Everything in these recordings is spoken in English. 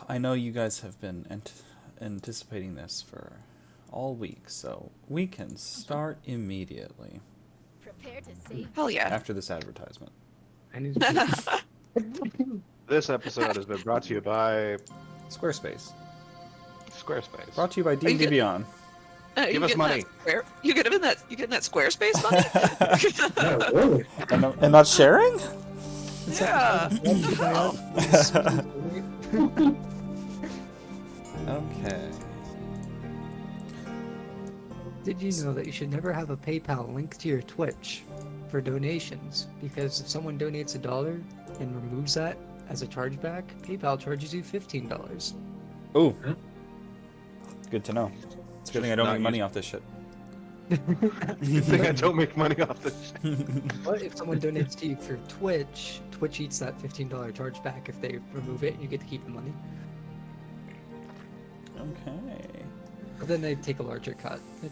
I know you guys have been anticipating this for all week, so we can start immediately Prepare to save. Hell yeah. after this advertisement. I need to This episode has been brought to you by Squarespace. Squarespace. Brought to you by you D&D get- Beyond. Give us money. You getting that Squarespace money? No, really? And not sharing? Yeah. Okay. Did you know that you should never have a PayPal linked to your Twitch for donations? Because if someone donates $1 and removes that as a chargeback, PayPal charges you $15. Ooh. Good to know. It's a good thing I don't Not make money used- off this shit. You think I don't make money off this shit? But if someone donates to you for Twitch, Twitch eats that $15 chargeback if they remove it, and you get to keep the money. Okay. But then they take a larger cut. They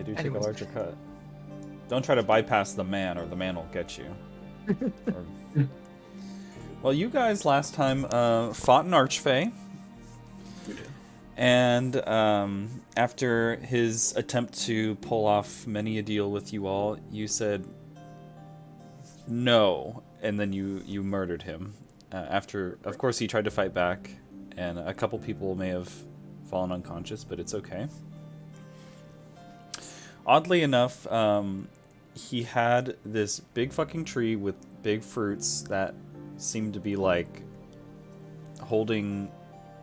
do take Anyways. a larger cut. Don't try to bypass the man, or the man will get you. Well, you guys last time fought an archfey. We did. And after his attempt to pull off many a deal with you all, you said no, and then you murdered him. After, of course, he tried to fight back, and a couple people may have fallen unconscious, but it's okay. Oddly enough, he had this big fucking tree with big fruits that seemed to be like holding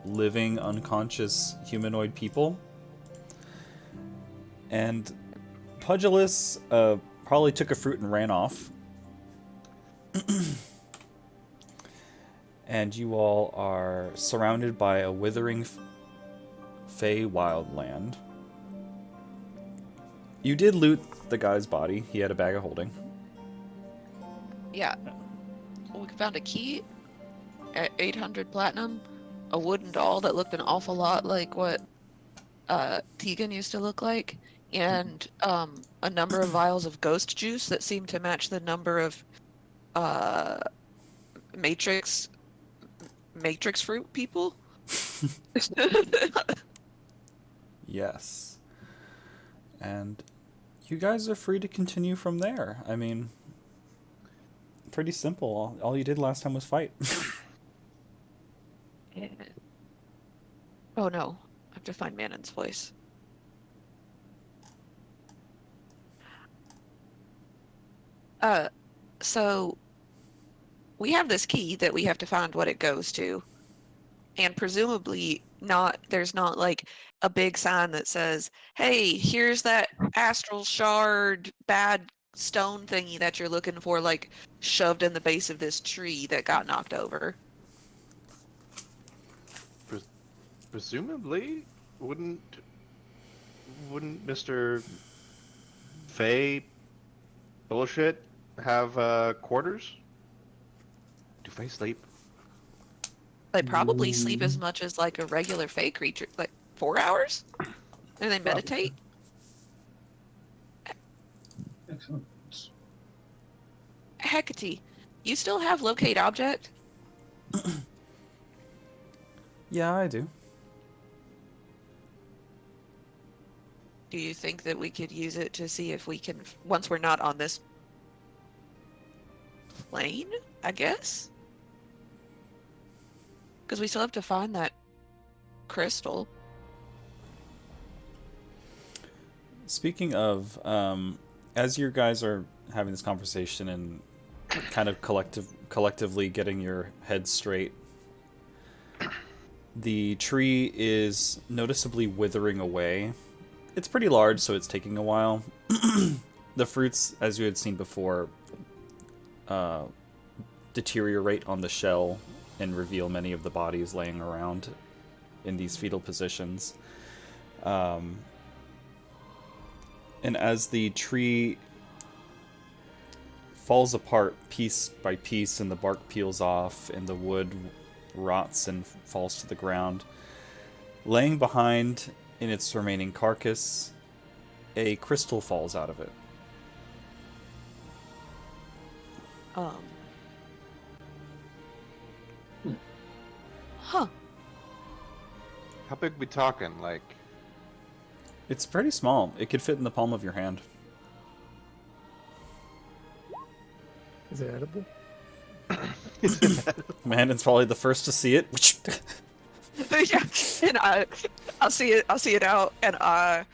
living unconscious humanoid people. And Pugilus probably took a fruit and ran off. And you all are surrounded by a withering fey wildland. You did loot the guy's body. He had a bag of holding. Yeah. We found a key at 800 platinum, a wooden doll that looked an awful lot like what Tegan used to look like, and a number of vials of ghost juice that seemed to match the number of matrix fruit people. Yes. And you guys are free to continue from there. I mean, pretty simple. All you did last time was fight. Oh no, I have to find Manon's voice. So we have this key that we have to find what it goes to. And presumably there's not like a big sign that says, hey, here's that astral shard bad stone thingy that you're looking for, like shoved in the base of this tree that got knocked over. Presumably, wouldn't Mr. Fey bullshit have quarters? Do Fey sleep? They probably sleep as much as like a regular fey creature, like 4 hours? And they meditate? Excellent. Hecate, you still have locate object? Yeah, I do. Do you think that we could use it to see if we can, once we're not on this plane, I guess? Because we still have to find that crystal. Speaking of, as you guys are having this conversation and kind of collectively getting your heads straight, the tree is noticeably withering away. It's pretty large, so it's taking a while. The fruits, as you had seen before, deteriorate on the shell and reveal many of the bodies laying around in these fetal positions. And as the tree falls apart piece by piece and the bark peels off and the wood rots and falls to the ground, laying behind in its remaining carcass, a crystal falls out of it. Huh. How big we talking? Like, It's pretty small. It could fit in the palm of your hand. Is it edible? Man, it's probably the first to see it. Yeah, and I'll see it out, and I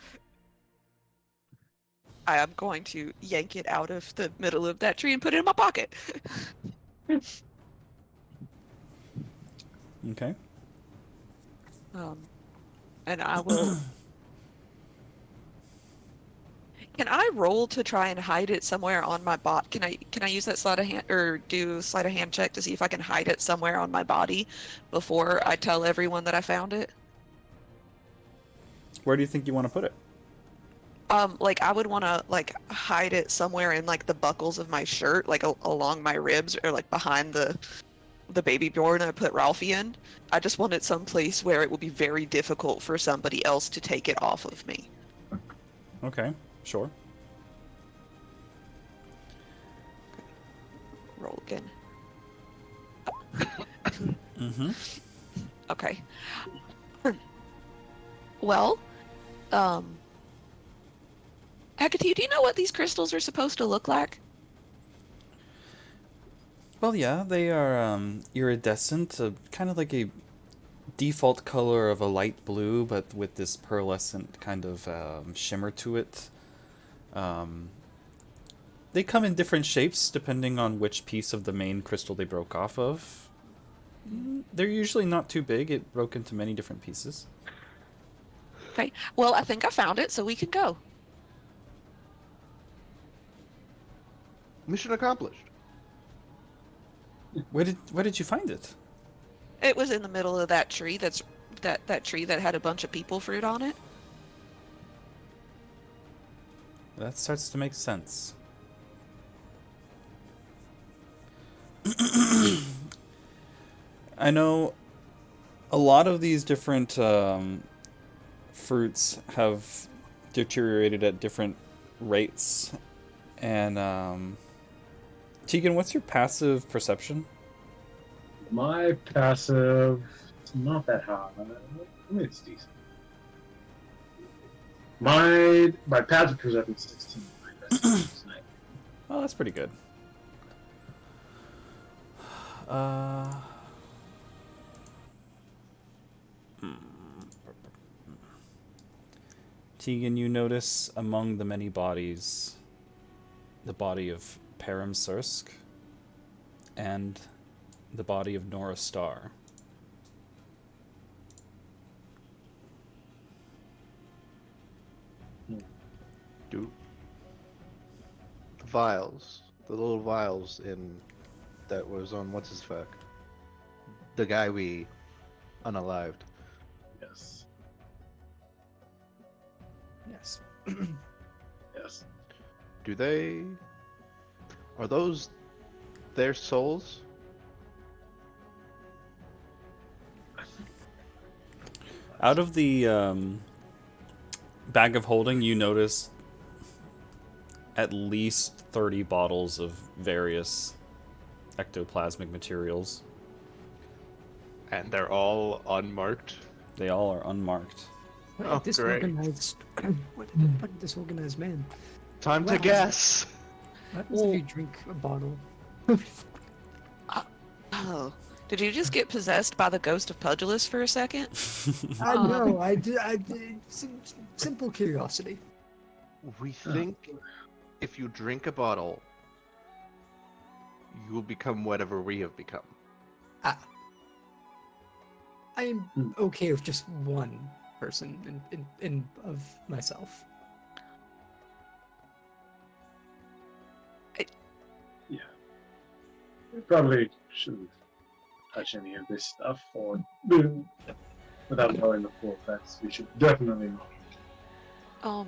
am going to yank it out of the middle of that tree and put it in my pocket. Okay. And I will. Can I roll to try and hide it somewhere on my bot? Can I use that sleight of hand or do sleight of hand check to see if I can hide it somewhere on my body before I tell everyone that I found it? Where do you think you want to put it? Like I would want to like hide it somewhere in like the buckles of my shirt, like along my ribs or like behind the baby Bjorn I put Ralphie in. I just want it someplace where it will be very difficult for somebody else to take it off of me. Okay, sure. Roll again. Mm-hmm. Okay. Well, Hecate, do you know what these crystals are supposed to look like? Well, yeah, they are iridescent, kind of like a default color of a light blue, but with this pearlescent kind of shimmer to it. They come in different shapes depending on which piece of the main crystal they broke off of. They're usually not too big. It broke into many different pieces. Okay. Well, I think I found it, so we can go. mission accomplished. Where did you find it? It was in the middle of that tree. That tree that had a bunch of people fruit on it. That starts to make sense. I know a lot of these different fruits have deteriorated at different rates. And Tegan, what's your passive perception? My passive is not that high. I mean, it's decent. My passive perception is 16. My passive is 9. Oh, that's pretty good. Tegan, you notice among the many bodies the body of Param Sursk and the body of Nora Star. Do the vials, the little vials in that was on what's his fuck, the guy we unalived. Yes. Yes. Yes. Are those their souls? Out of the bag of holding, you notice at least 30 bottles of various ectoplasmic materials. And they're all unmarked. They all are unmarked. What Oh, a disorganized, what a disorganized man. Time to Wow. guess. What happens if you drink a bottle? Oh, did you just get possessed by the ghost of Pugilus for a second? I know. I did. Simple curiosity. We think if you drink a bottle, you will become whatever we have become. I'm okay with just one person in of myself. Yeah. We probably shouldn't touch any of this stuff or without knowing the full effects. We should definitely not.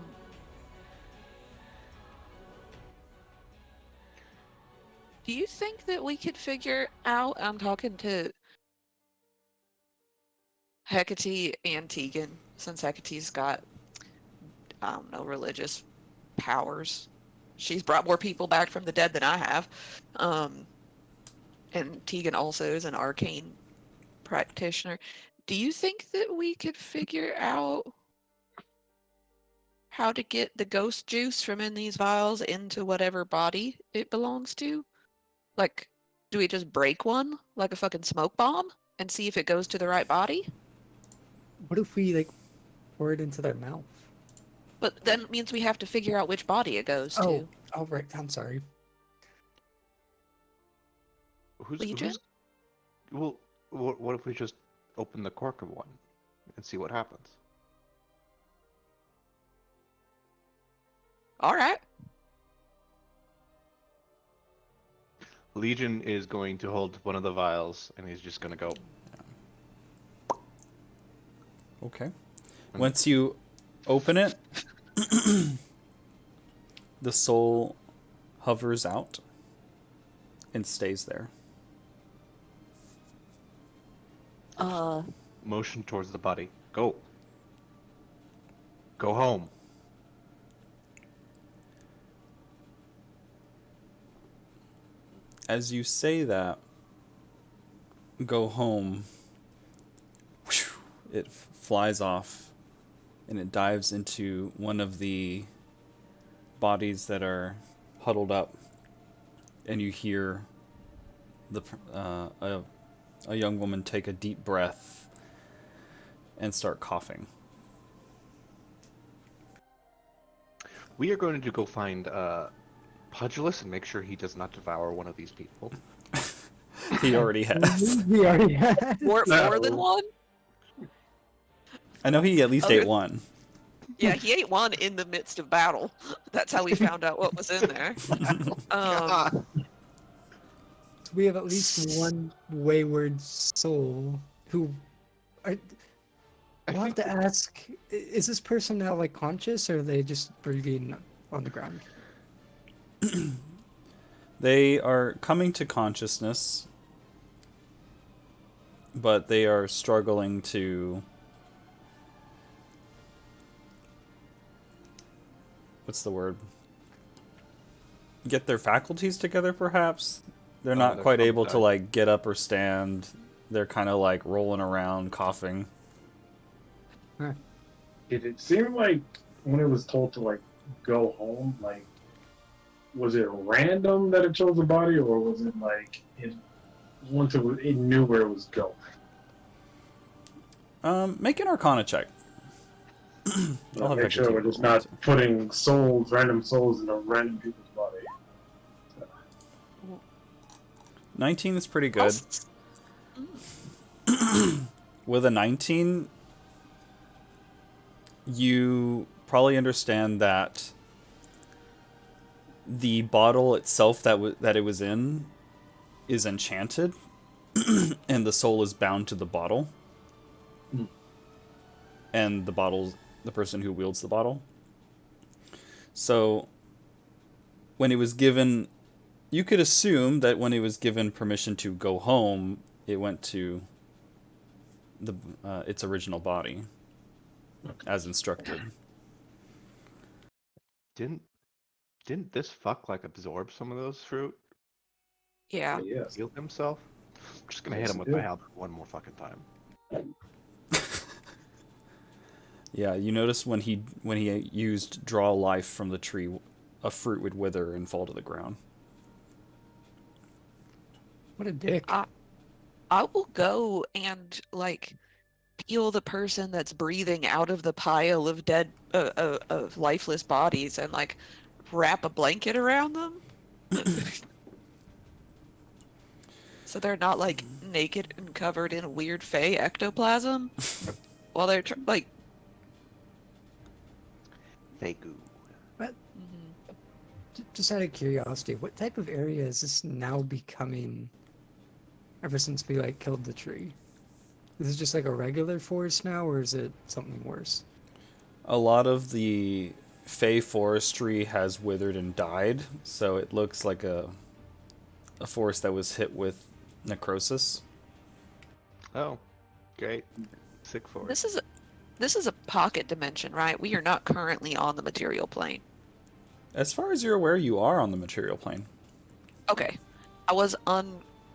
Do you think that we could figure out? I'm talking to Hecate and Tegan, since Hecate's got, I don't know, religious powers. She's brought more people back from the dead than I have. And Tegan also is an arcane practitioner. Do you think that we could figure out how to get the ghost juice from in these vials into whatever body it belongs to? Like, do we just break one like a fucking smoke bomb and see if it goes to the right body? What if we like pour it into their mouth? But then it means we have to figure out which body it goes Oh, to. oh right. I'm sorry. Legion? Well, what if we just open the cork of one and see what happens? All right. Legion is going to hold one of the vials, and he's just going to go. Okay. Once you open it, the soul hovers out and stays there. Motion towards the body. Go. Go home. As you say that, go home, it flies off and it dives into one of the bodies that are huddled up, and you hear a young woman take a deep breath and start coughing. We are going to go find Pugilus and make sure he does not devour one of these people. He already has. We already had. More than one? I know he at least ate one. Yeah, he ate one in the midst of battle. That's how we found out what was in there. We have at least one wayward soul who. We'll have to ask: is this person now like conscious, or are they just breathing on the ground? They are coming to consciousness, but they are struggling to... What's the word? Get their faculties together, perhaps? They're not they're quite able to, traumatized. like, get up or stand. They're kind of, like, rolling around, coughing. Did it seem like when it was told to like go home, like was it random that it chose the body, or was it like it once it knew where it was going? Make an Arcana check. I'll have Make sure we're just not putting random souls in a random people's body. 19 is pretty good. With a 19, you probably understand that the bottle itself that it was in is enchanted, and the soul is bound to the bottle. And the person who wields the bottle. So, when it was given, you could assume that when it was given permission to go home, it went to its original body, as instructed. Didn't this fuck like absorb some of those fruit? Yeah. Yes. Heal himself? I'm just gonna hit Yes, him with it my did. halberd one more fucking time. Yeah, you notice when he used draw life from the tree, a fruit would wither and fall to the ground. What a dick. I will go and like peel the person that's breathing out of the pile of dead, of lifeless bodies, and like wrap a blanket around them, so they're not like naked and covered in weird fey ectoplasm, while they're like. Thank you. Just out of curiosity, what type of area is this now becoming? Ever since we like killed the tree, is it just like a regular forest now, or is it something worse? A lot of the fey forestry has withered and died, so it looks like a forest that was hit with necrosis. Oh, great. Sick for it. This is a pocket dimension, right? We are not currently on the material plane. As far as you're aware, you are on the material plane. Okay, I was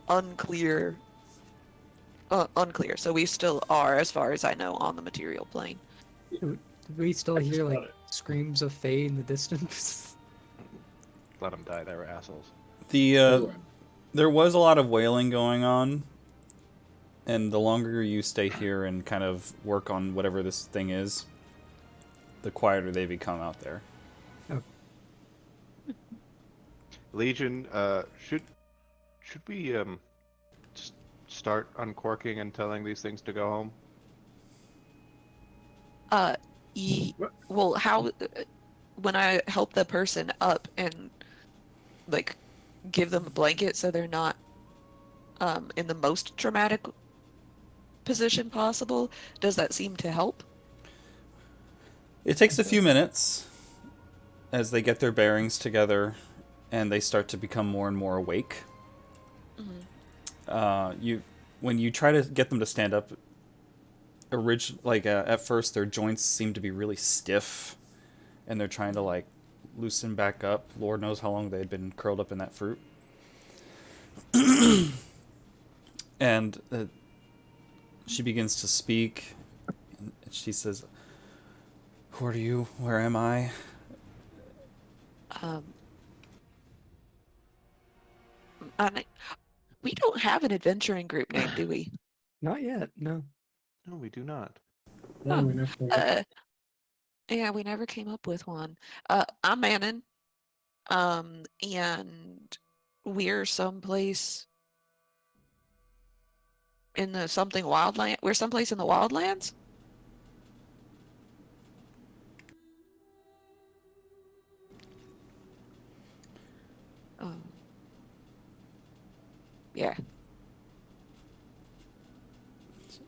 unclear unclear. So we still are, as far as I know, on the material plane. Do we still I just hear got like it. screams of Faye in the distance? Let them die. They were assholes. There was a lot of wailing going on, and the longer you stay here and kind of work on whatever this thing is, the quieter they become out there. Legion, should we start uncorking and telling these things to go home? Well, how when I help the person up and like give them a blanket so they're not in the most traumatic position possible, does that seem to help? It takes a few minutes as they get their bearings together and they start to become more and more awake. When you try to get them to stand up, at first their joints seem to be really stiff, and they're trying to like loosen back up. Lord knows how long they had been curled up in that fruit. And she begins to speak. And she says, "Who are you? Where am I?" We don't have an adventuring group name, do we? Not yet, no. No, we do not. No, we never. Yeah, we never came up with one. I'm Manon, and we're someplace in the something wildland. We're someplace in the wildlands. Yeah.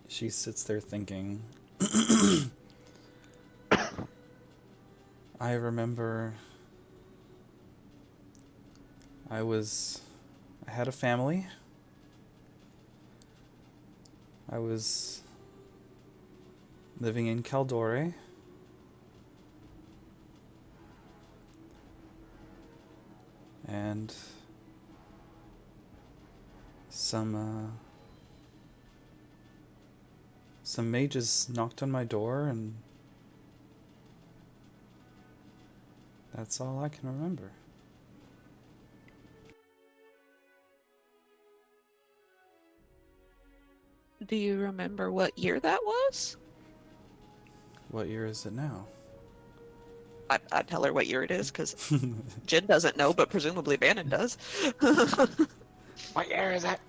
She sits there thinking. I remember I had a family. I was living in Caldore. And some mages knocked on my door, and that's all I can remember. Do you remember what year that was? What year is it now? I'd tell her what year it is, because Jen doesn't know, but presumably Bannon does. What year is it?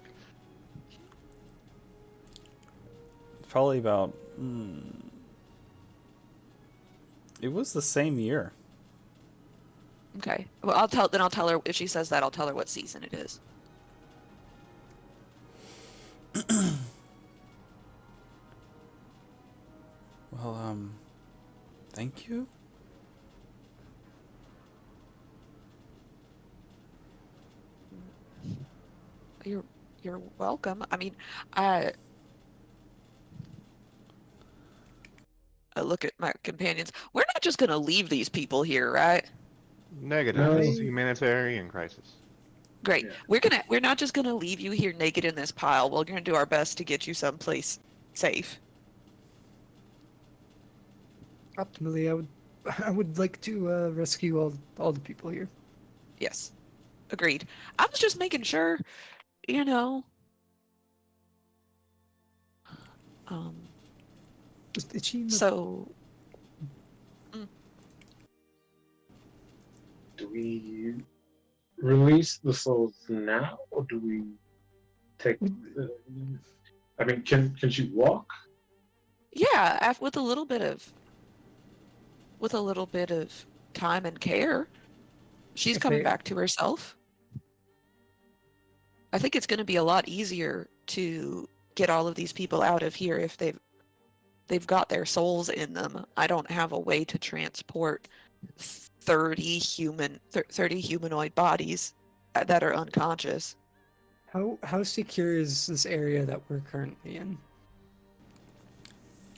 Probably about... It was the same year. Okay. Well, I'll tell her, if she says that, I'll tell her what season it is. Well, thank you. You're welcome. I mean, I look at my companions. We're not just gonna leave these people here, right? Negative. No. It's a humanitarian crisis. Great. Yeah. We're not just gonna leave you here naked in this pile. We're gonna do our best to get you someplace safe. Optimally, I would like to rescue all the people here. Yes. Agreed. I was just making sure, you know. Is she in the... So Do we release the souls now, or do we take? I mean, can she walk? yeah, with a little bit of time and care, she's coming back to herself. I think it's going to be a lot easier to get all of these people out of here if they've got their souls in them. I don't have a way to transport 30 humanoid bodies that are unconscious. How secure is this area that we're currently in?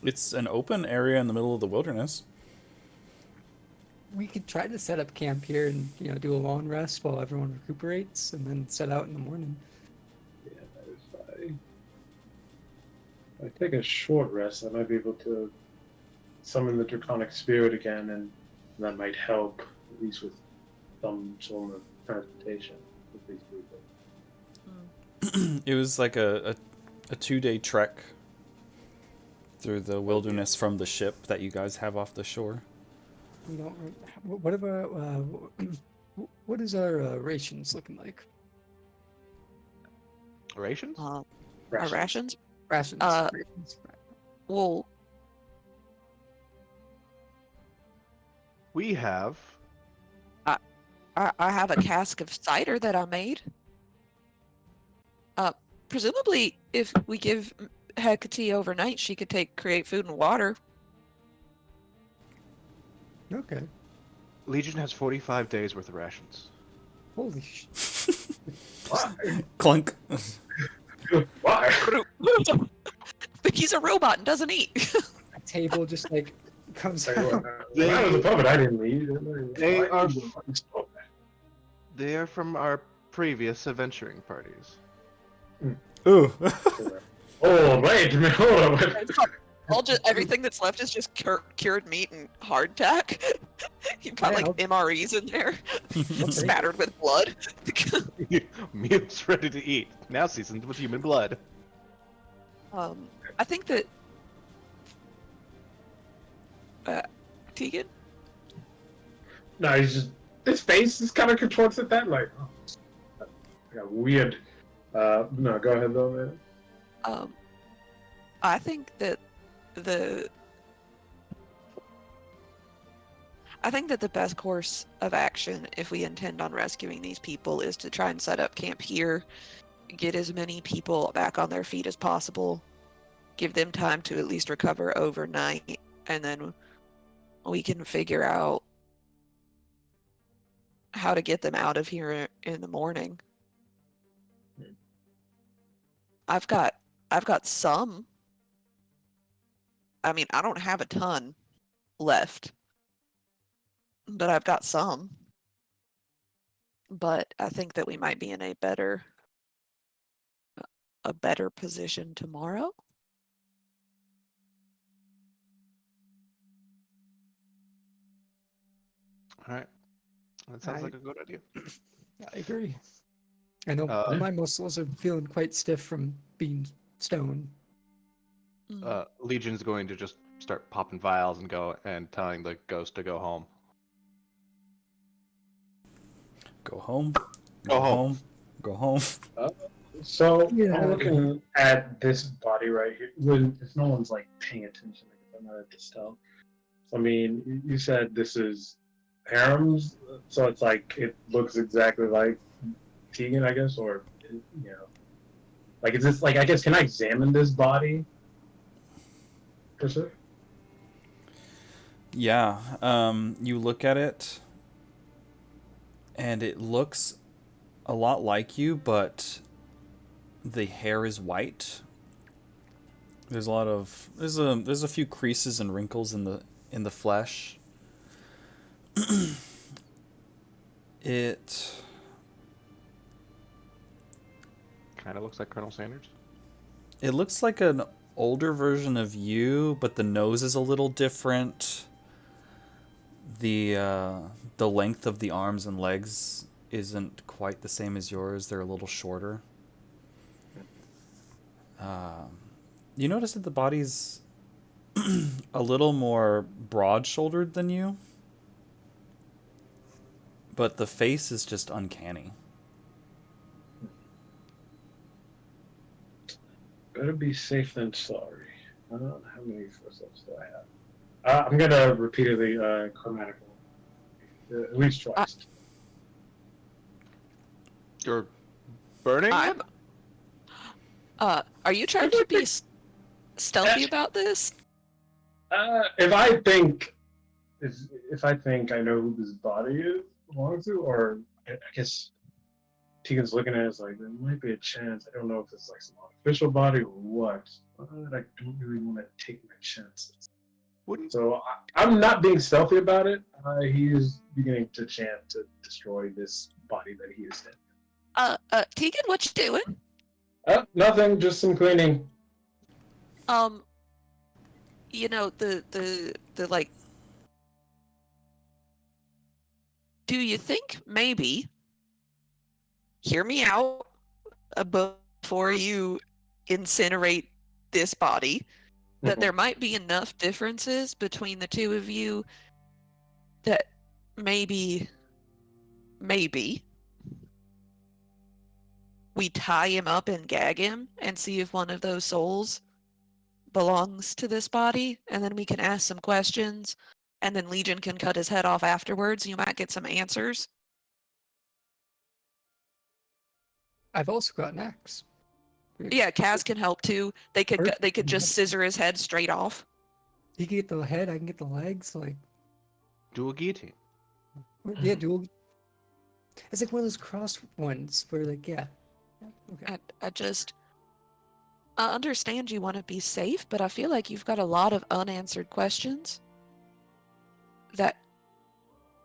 It's an open area in the middle of the wilderness. We could try to set up camp here and do a long rest while everyone recuperates, and then set out in the morning. Yeah, that is fine. I take a short rest, I might be able to summon the draconic spirit again, and that might help, at least with some sort of transportation with these people. It was like a 2-day trek through the wilderness from the ship that you guys have off the shore. We don't. What about what is our rations looking like? Rations? Our Rations. rations? Rations. Uh, rations. Well, We have. I have a cask of cider that I made. Presumably, if we give Hecate overnight, she could create food and water. Okay. Legion has 45 days worth of rations. Holy sh! Why? Clunk. Why? He's a robot and doesn't eat. A table just like comes Like, out. when I was a puppet, I didn't leave. They Why are- did you stop that? They are from our previous adventuring parties. Ooh. Oh, wait a minute, hold on. Everything that's left is just cured meat and hardtack. You've got Yeah, like MREs in there, spattered with blood. Meals ready to eat, now seasoned with human blood. I think that Tegan. No, he's just his face is kind of contorts at that, like, oh, got weird. No, go ahead though, man. I think that the best course of action, if we intend on rescuing these people, is to try and set up camp here, get as many people back on their feet as possible, give them time to at least recover overnight, and then we can figure out how to get them out of here in the morning. I've got some. I mean, I don't have a ton left, but I've got some. But I think that we might be in a better position tomorrow. All right, that sounds like a good idea. I agree. I know my muscles are feeling quite stiff from being stoned. Legion's going to just start popping vials and telling the ghost to go home. Go home. Go home. Go home. So Yeah. I'm looking at this body right here. If no one's like paying attention, I'm not at this tell. I mean, you said this is Harem's, so it's like it looks exactly like Tegan, I guess, or you know, like is this like I guess can I examine this body? Per se? Yeah. You look at it, and it looks a lot like you, but the hair is white. There's a few creases and wrinkles in the flesh. It Kind of looks like Colonel Sanders. It looks like an older version of you, but the nose is a little different. The length of the arms and legs isn't quite the same as yours. They're a little shorter. You notice that the body's a little more broad-shouldered than you, but the face is just uncanny. Better be safe than sorry. I don't know how many footsteps do I have. I'm gonna repeatedly chromatical, at least twice. You're burning it? Are you trying to be stealthy about this? If I think I know who this body belongs to, or I guess Tegan's looking at it as like there might be a chance. I don't know if it's like some official body or what. But I don't really want to take my chances. So I'm not being stealthy about it. He is beginning to chant to destroy this body that he is in. Tegan, what you doing? Nothing, just some cleaning. Um, you know, the like, do you think maybe, hear me out, before you incinerate this body, that there might be enough differences between the two of you that maybe we tie him up and gag him and see if one of those souls belongs to this body, and then we can ask some questions, and then Legion can cut his head off afterwards. You might get some answers. I've also got an axe. Yeah, Kaz can help too. They could just scissor his head straight off. He can get the head, I can get the legs, Do a guillotine. yeah, dual. It's like one of those cross ones where okay. I understand you want to be safe, but I feel like you've got a lot of unanswered questions that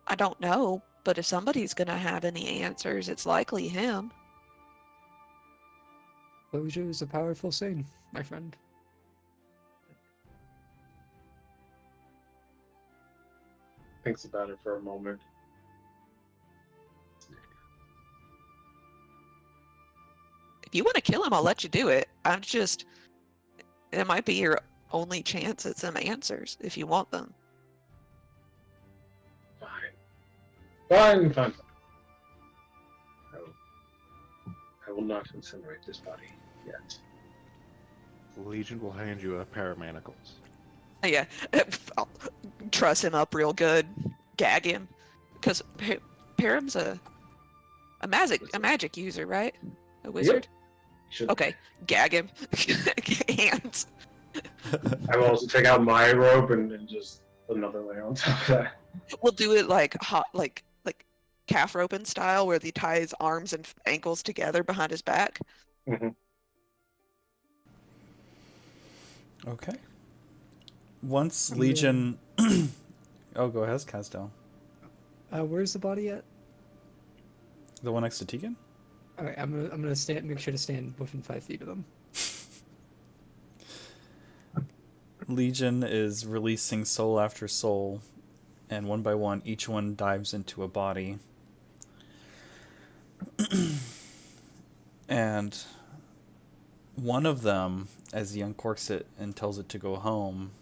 I don't know, but if somebody's gonna have any answers, it's likely him. Closure is a powerful thing, my friend. Thinks about it for a moment. If you want to kill him, I'll let you do it. It might be your only chance at some answers if you want them. Fine. I will not incinerate this body yet. Legion will hand you a pair of manacles. Yeah, I'll truss him up real good, gag him, because Param's a magic user, right? A wizard. Yep. Okay, gag him. Hands. I will also take out my rope and just another layer on top of that. We'll do it like calf roping style, where he ties arms and ankles together behind his back. Mm-hmm. Okay. Once Legion... Oh, go ahead, Castel. Where's the body at? The one next to Tegan? All right, I'm gonna stand. Make sure to stand within 5 feet of them. Legion is releasing soul after soul, and one by one, each one dives into a body. And one of them, as he uncorks it and tells it to go home,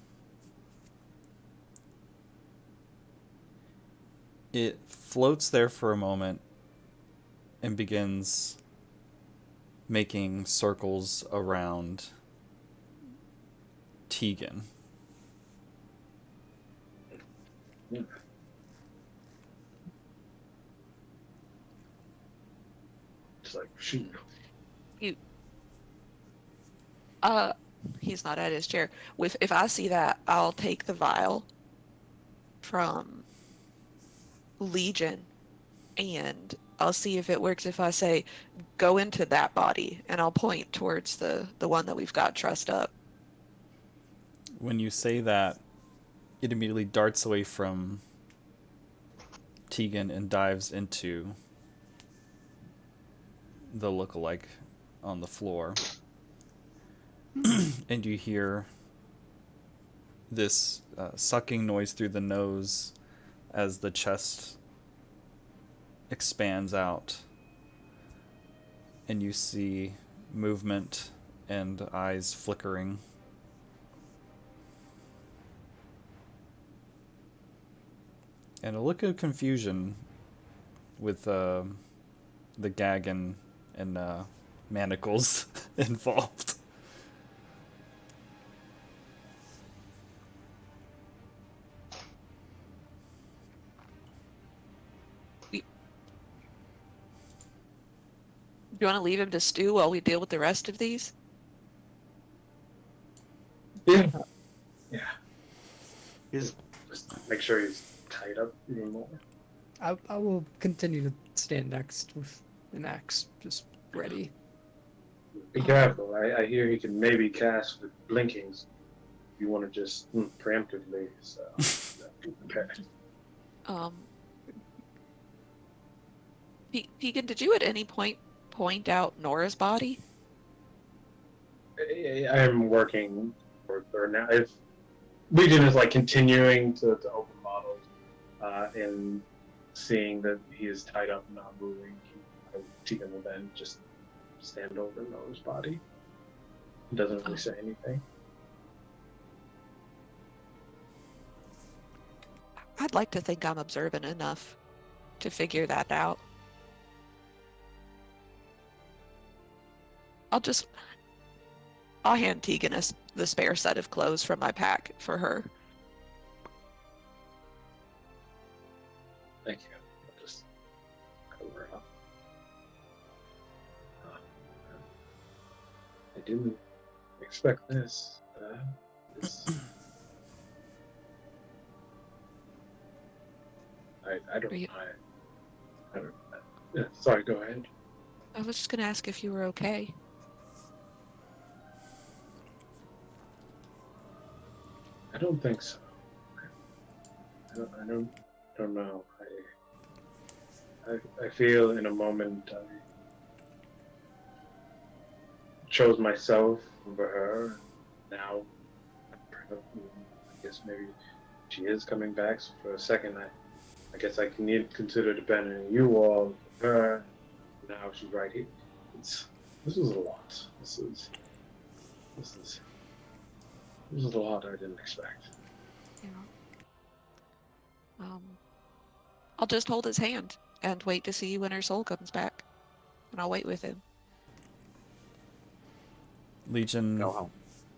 it floats there for a moment and begins making circles around Tegan. Just like, shoot. He's not at his chair. If I see that, I'll take the vial from Legion, and I'll see if it works if I say, go into that body, and I'll point towards the one that we've got trussed up. When you say that, it immediately darts away from Tegan and dives into the lookalike on the floor. And you hear this sucking noise through the nose as the chest expands out. And you see movement and eyes flickering. And a look of confusion with the gag and manacles involved. Do you want to leave him to stew while we deal with the rest of these? Yeah. Is Just make sure he's tied up even more. I will continue to stand next with an axe, just ready. Be careful. I hear he can maybe cast with blinkings. You want to just preemptively, so be prepared. Tegan, did you at any point out Nora's body? I am working further now. If Legion is like continuing to open bottles and seeing that he is tied up and not moving, Tegan will then just stand over Noah's body. He doesn't really say anything. I'd like to think I'm observant enough to figure that out. I'll hand Tegan the spare set of clothes from my pack for her. Thank you. I'll just cover it up. I didn't expect this. I don't. I don't. Yeah, sorry. Go ahead. I was just gonna ask if you were okay. I don't think so. I don't know. I feel in a moment I chose myself over her. Now, I guess maybe she is coming back. So for a second, I guess I can consider depending on you all, her. Now she's right here. This is a lot. This is a lot I didn't expect. Yeah. I'll just hold his hand and wait to see when her soul comes back, and I'll wait with him. Legion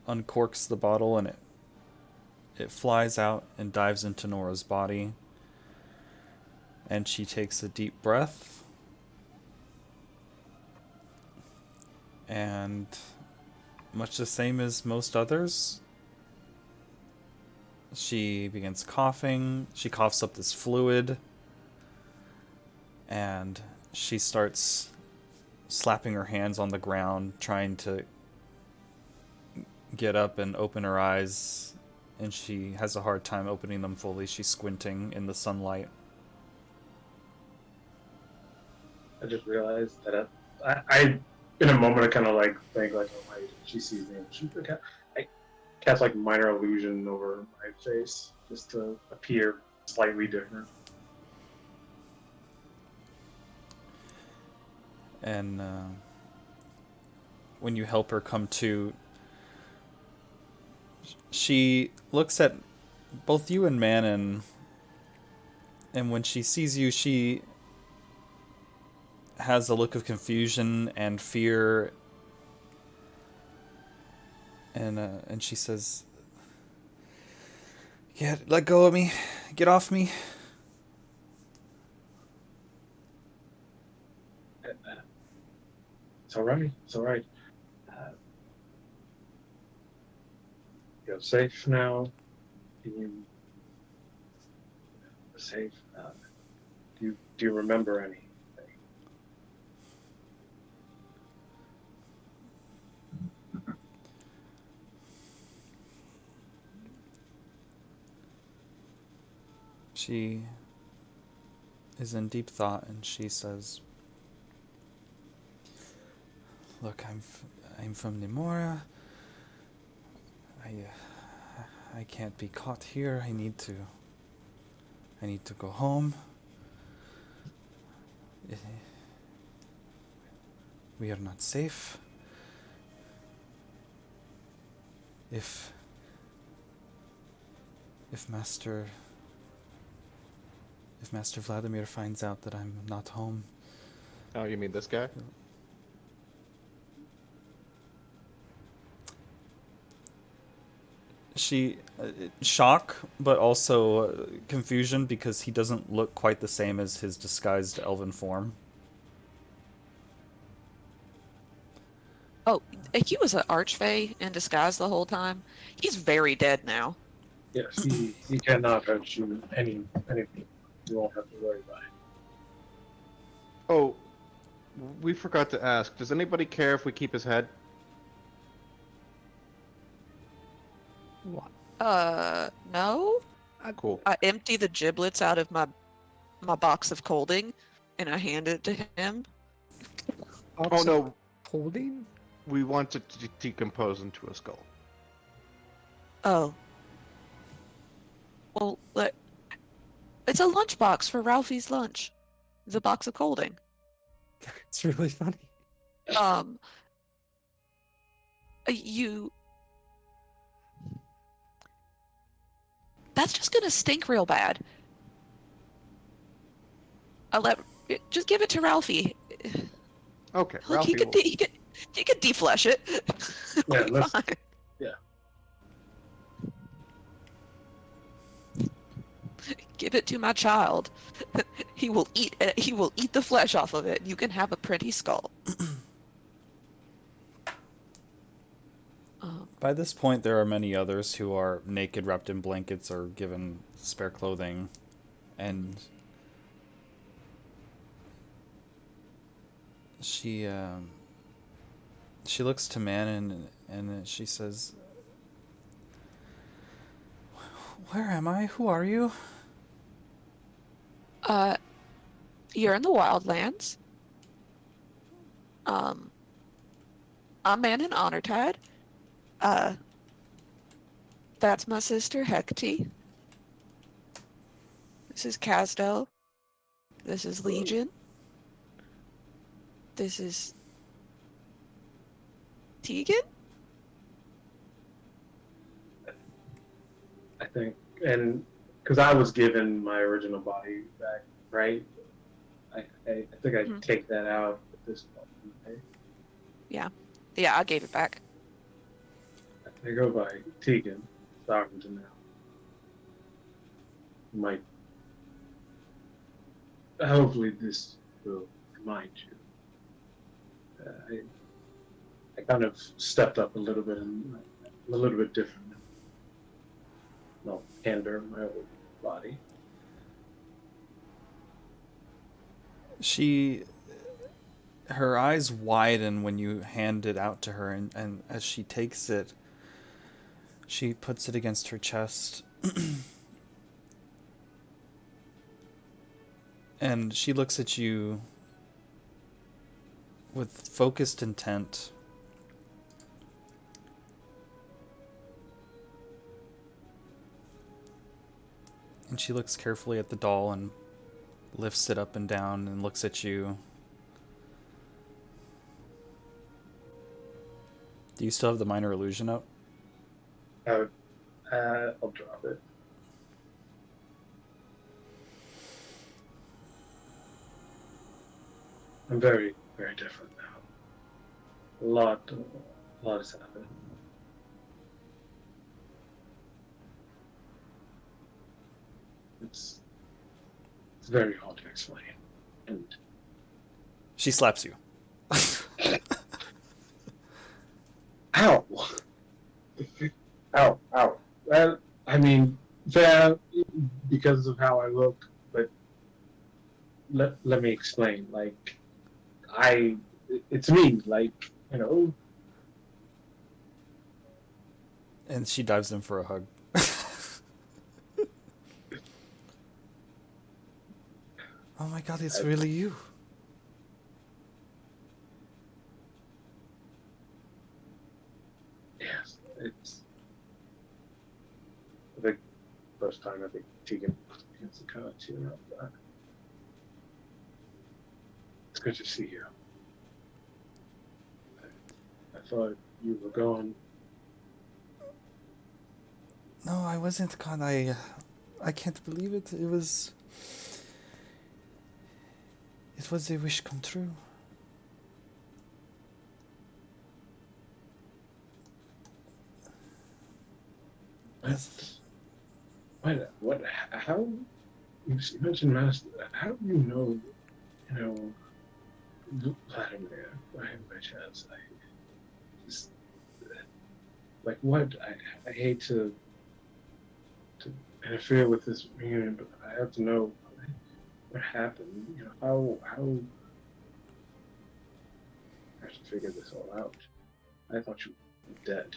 uncorks the bottle and it flies out and dives into Nora's body. And she takes a deep breath. And much the same as most others, she begins coughing. She coughs up this fluid. And she starts slapping her hands on the ground, trying to get up and open her eyes. And she has a hard time opening them fully. She's squinting in the sunlight. I just realized that I in a moment I kind of like think like, oh wait, she sees me. I cast like minor illusion over my face just to appear slightly different. And when you help her come to, she looks at both you and Manon, and when she sees you, she has a look of confusion and fear, and she says, "Yeah, let go of me, get off me." It's all right. It's all right. You're safe now. You're safe. Do you remember anything? She is in deep thought, and she says, "Look, I'm from Nemora. I can't be caught here. I need to go home. We are not safe. If Master Vladimir finds out that I'm not home." Oh, you mean this guy? She shock, but also confusion because he doesn't look quite the same as his disguised elven form. Oh, he was an archfey in disguise the whole time. He's very dead now. Yes, he cannot hurt you anything. You won't have to worry about it. Oh, we forgot to ask. Does anybody care if we keep his head? What? No. Cool. I empty the giblets out of my box of colding, and I hand it to him. Box Oh of no, Holding? we want it to decompose into a skull. Oh. Well, it's a lunchbox for Ralphie's lunch. It's a box of colding. It's really funny. Um, you. That's just gonna stink real bad. Just give it to Ralphie. Okay, Look, Ralphie will. he could deflesh it. Yeah, It'll be let's. fine. Yeah. Give it to my child. He will eat it. He will eat the flesh off of it. You can have a pretty skull. By this point, there are many others who are naked, wrapped in blankets, or given spare clothing, and she looks to Man and she says, "Where am I? Who are you?" You're in the wildlands. I'm Man in Honortide. That's my sister Hecate. This is Casdo. This is Legion. This is Tegan? I think, and because I was given my original body back, right? I think I take that out at this point. Right? Yeah, I gave it back. I go by Tegan, Stockton now. Might hopefully this will remind you. I kind of stepped up a little bit and a little bit different. No, hinder my old body. Her eyes widen when you hand it out to her, and as she takes it, she puts it against her chest. And she looks at you with focused intent. And she looks carefully at the doll and lifts it up and down and looks at you. Do you still have the minor illusion up? I'll drop it. I'm very, very different now. A lot has happened. It's very hard to explain. And She slaps you. ow! Ow, ow. Well, I mean, fair because of how I look, but let me explain. Like, it's me, like, you know. And she dives in for a hug. Oh my god, it's really you. Yes, it's the first time I think Tegan gets the cut to you. It's good to see you. I thought you were gone. No, I wasn't gone. I can't believe it. It was a wish come true. What, how, you mentioned Master, how do you know, Vladimir, by chance? I just, like, what, I hate to interfere with this reunion, but I have to know what happened, how, I have to figure this all out. I thought you were dead.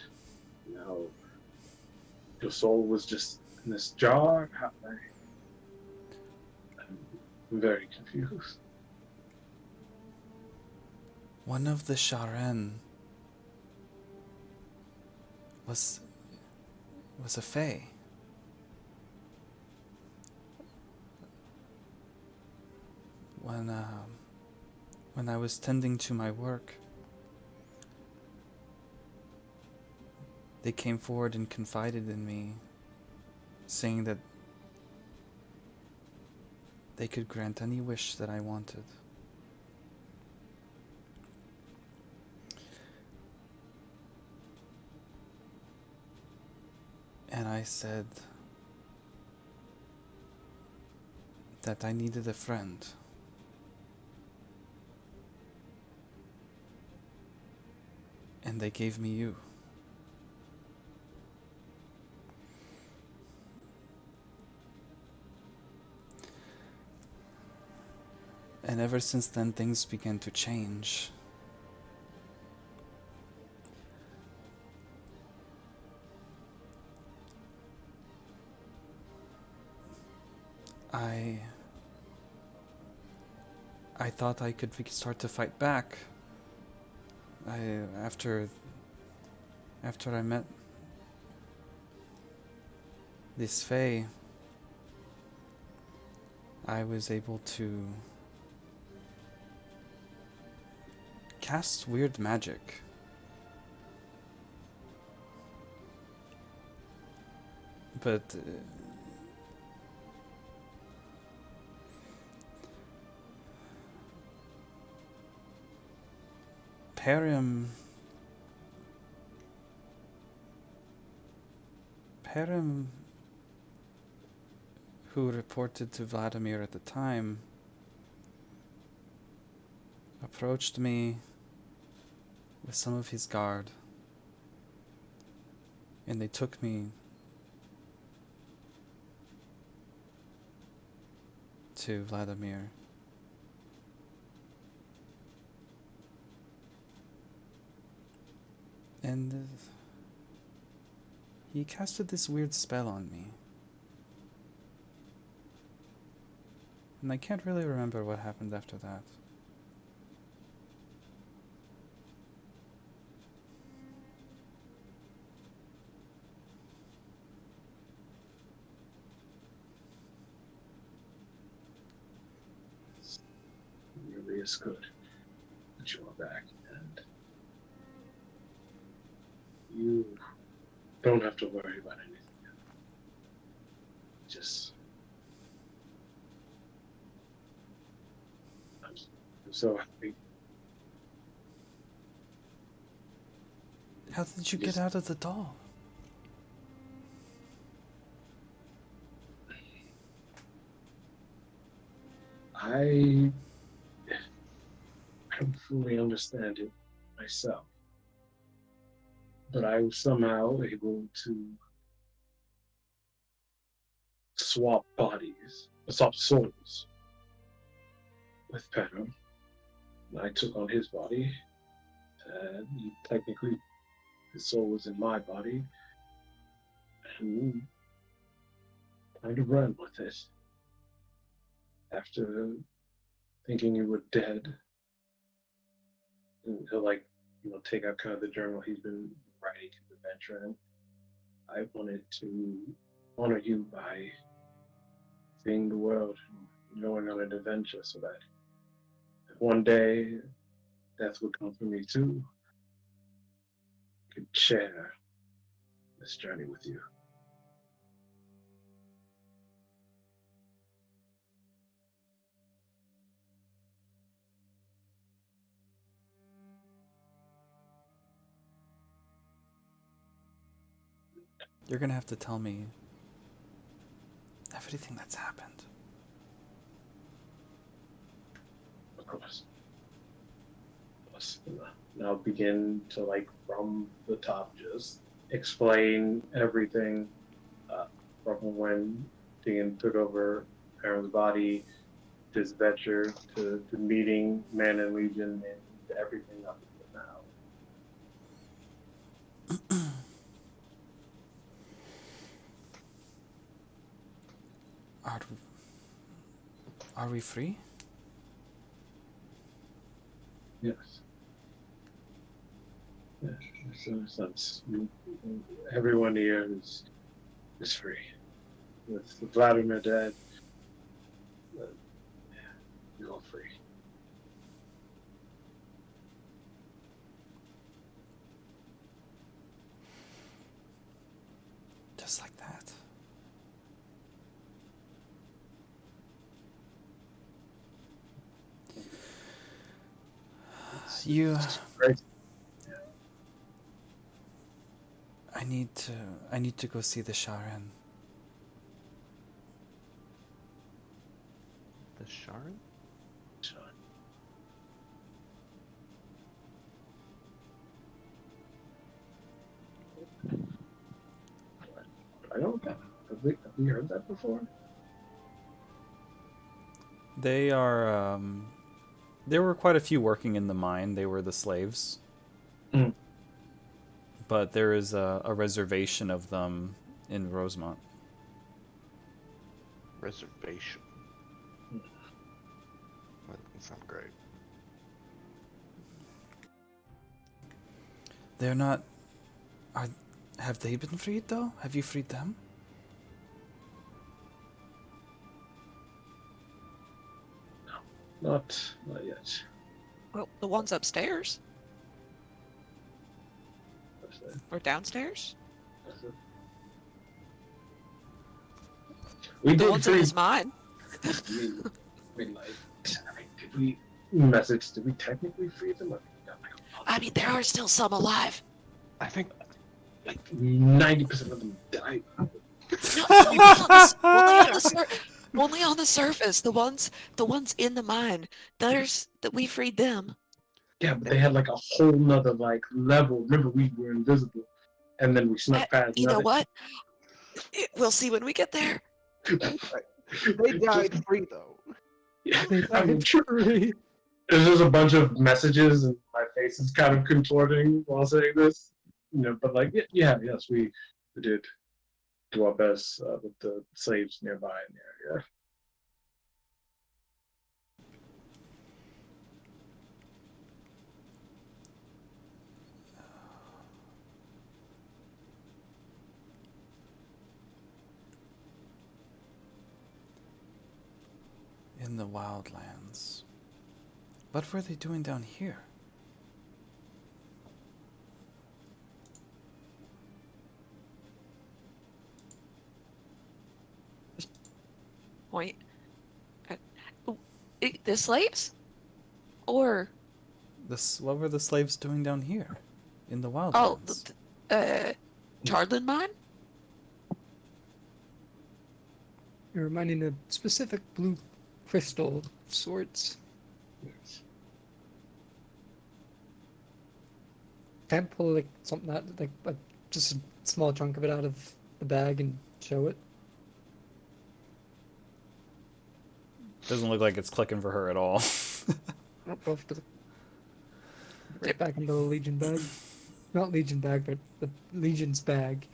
Now, your soul was just in this jar? I'm very confused. One of the Sharen was was a fae. When I was tending to my work, they came forward and confided in me, saying that they could grant any wish that I wanted. And I said that I needed a friend. And they gave me you. And ever since then, things began to change. I thought I could start to fight back. After I met this Fae, I was able to cast weird magic. But Perim who reported to Vladimir at the time, approached me with some of his guard, and they took me to Vladimir. And he casted this weird spell on me. And I can't really remember what happened after that. It really is good that you are back, and you don't have to worry about anything. Just, I'm so happy. How did you get out of the doll? I don't fully understand it myself, but I was somehow able to swap souls with Pedro. I took on his body, and technically his soul was in my body, and kind of ran with it. After thinking you were dead, and he'll take out kind of the journal he's been writing his adventure in. I wanted to honor you by seeing the world and going on an adventure so that if one day death would come for me too, I could share this journey with you. You're gonna have to tell me everything that's happened. Of course. Now begin to from the top just explain everything from when Dean took over Aaron's body, to his adventure, to meeting Man and Legion, and to everything up until now. Are we free? Yes. Yeah, so everyone here is is free. With Vladimir dead, yeah, you're all free. Just like that. You. Great. I need to go see the Sharan. The Sharon? I don't know. Have we heard that before? They are. There were quite a few working in the mine. They were the slaves. Mm. But there is a reservation of them in Rosemont. Reservation. That doesn't sound great. They're not. Have they been freed though? Have you freed them? Not yet. Well, the ones upstairs That's it. or downstairs. That's it. We The did ones in free. his mind. I mean, did we technically free them? I mean, there are still some alive. I think Like 90% of them died. Only on the surface. The ones in the mine. That we freed them. Yeah, but they had like a whole nother like level. Remember, we were invisible, and then we snuck past. You know nothing. what? We'll see when we get there. they died free though. Yeah, They I mean, died free. there's just a bunch of messages, and my face is kind of contorting while saying this. You know, but like, yes, we did do our best with the slaves nearby in the area. In the wildlands. What were they doing down here? Point. The slaves? Or What were the slaves doing down here? In the wildlands? oh, Chardlin mine? You're mining a specific blue crystal of sorts. Can't pull like something out, like just a small chunk of it out of the bag and show it. Doesn't look like it's clicking for her at all. Off to the... Right back into the Legion bag. Not Legion bag, but the Legion's bag.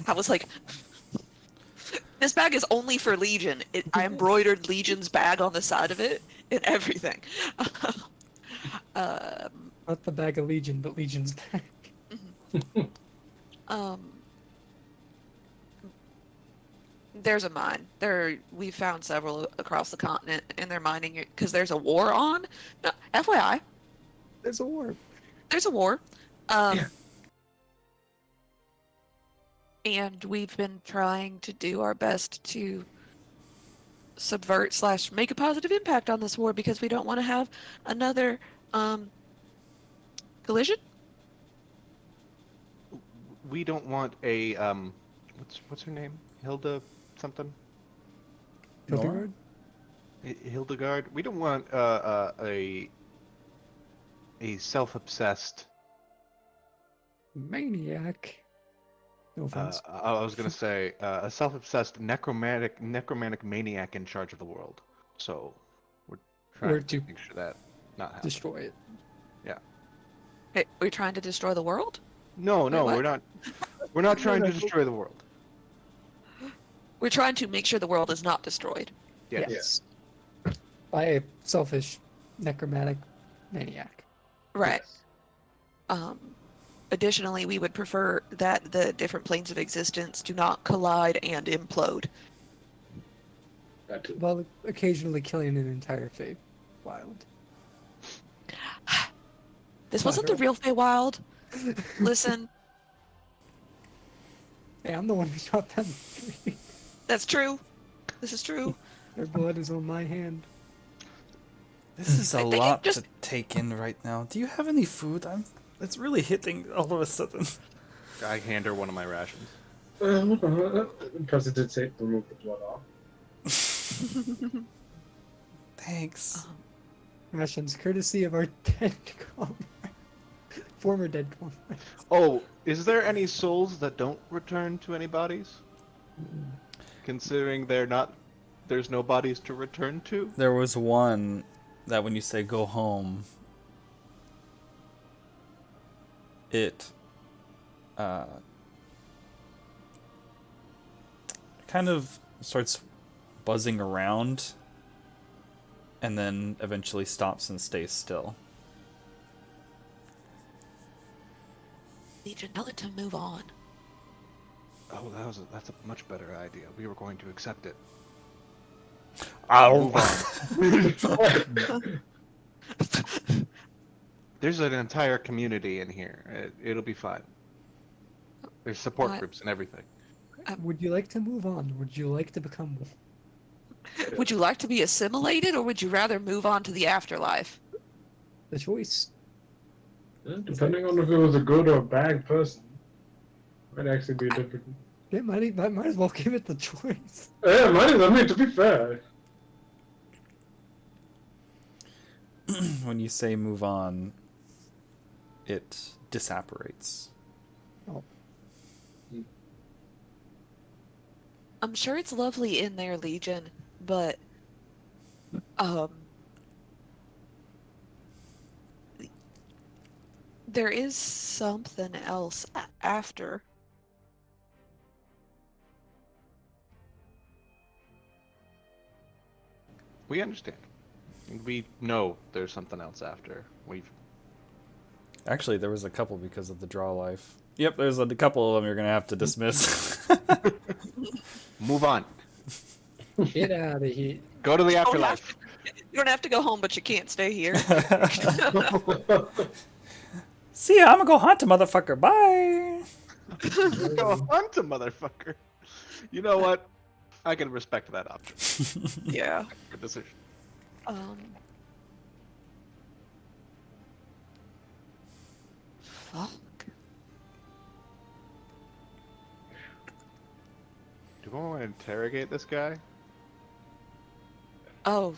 I was like, this bag is only for Legion. I embroidered Legion's bag on the side of it and everything. Not the bag of Legion, but Legion's bag. There's a mine. We found several across the continent, and they're mining it because there's a war on. No, FYI, There's a war. there's a war. Yeah. And we've been trying to do our best to subvert / make a positive impact on this war because we don't want to have another collision. We don't want a what's her name? Hilda something? Hildegard? Hildegard. We don't want a self-obsessed. Maniac. No offense. I was gonna say a self-obsessed necromantic maniac in charge of the world. So we're trying We're to to make sure that not happens. destroy it. Yeah. Hey, we're trying to destroy the world. No, what? we're not. We're not trying to destroy the world. We're trying to make sure the world is not destroyed. Yes. Yes. By a selfish necromantic maniac. Right. Additionally, we would prefer that the different planes of existence do not collide and implode. That too. While occasionally killing an entire Feywild. This Not wasn't the her. real Feywild. Listen, Hey, I'm the one who shot them. that's true. This is true. Their blood is on my hand. This is a They lot just- to take in right now. Do you have any food? It's really hitting all of a sudden. I hand her one of my rations. President say remove the blood off. Thanks. Rations, courtesy of our dead comrade. Former dead comrade. Oh, is there any souls that don't return to any bodies? Considering there's no bodies to return to? There was one that when you say go home, it kind of starts buzzing around and then eventually stops and stays still. Legion, tell it to move on. Oh, that's a much better idea. We were going to accept it. Ow. Move on. There's an entire community in here. It'll be fine. There's support What? groups and everything. Would you like to move on? Would you like to become one? Would you like to be assimilated, or would you rather move on to the afterlife? The choice. Depending on if it was a good or a bad person, might actually be different. It might as well give it the choice. Yeah, I mean, to be fair. When you say move on, it disapparates. Oh, I'm sure it's lovely in there, Legion, but there is something else after. We understand. We know there's something else after. Actually, there was a couple because of the draw life. Yep, there's a couple of them you're going to have to dismiss. Move on. get out of here. Go to the You don't afterlife. You don't have to go home, but you can't stay here. See ya, I'm gonna go hunt a motherfucker. Bye. Go hunt a motherfucker. You know what? I can respect that option. Yeah. Good decision. Fuck. Do we want to interrogate this guy? Oh,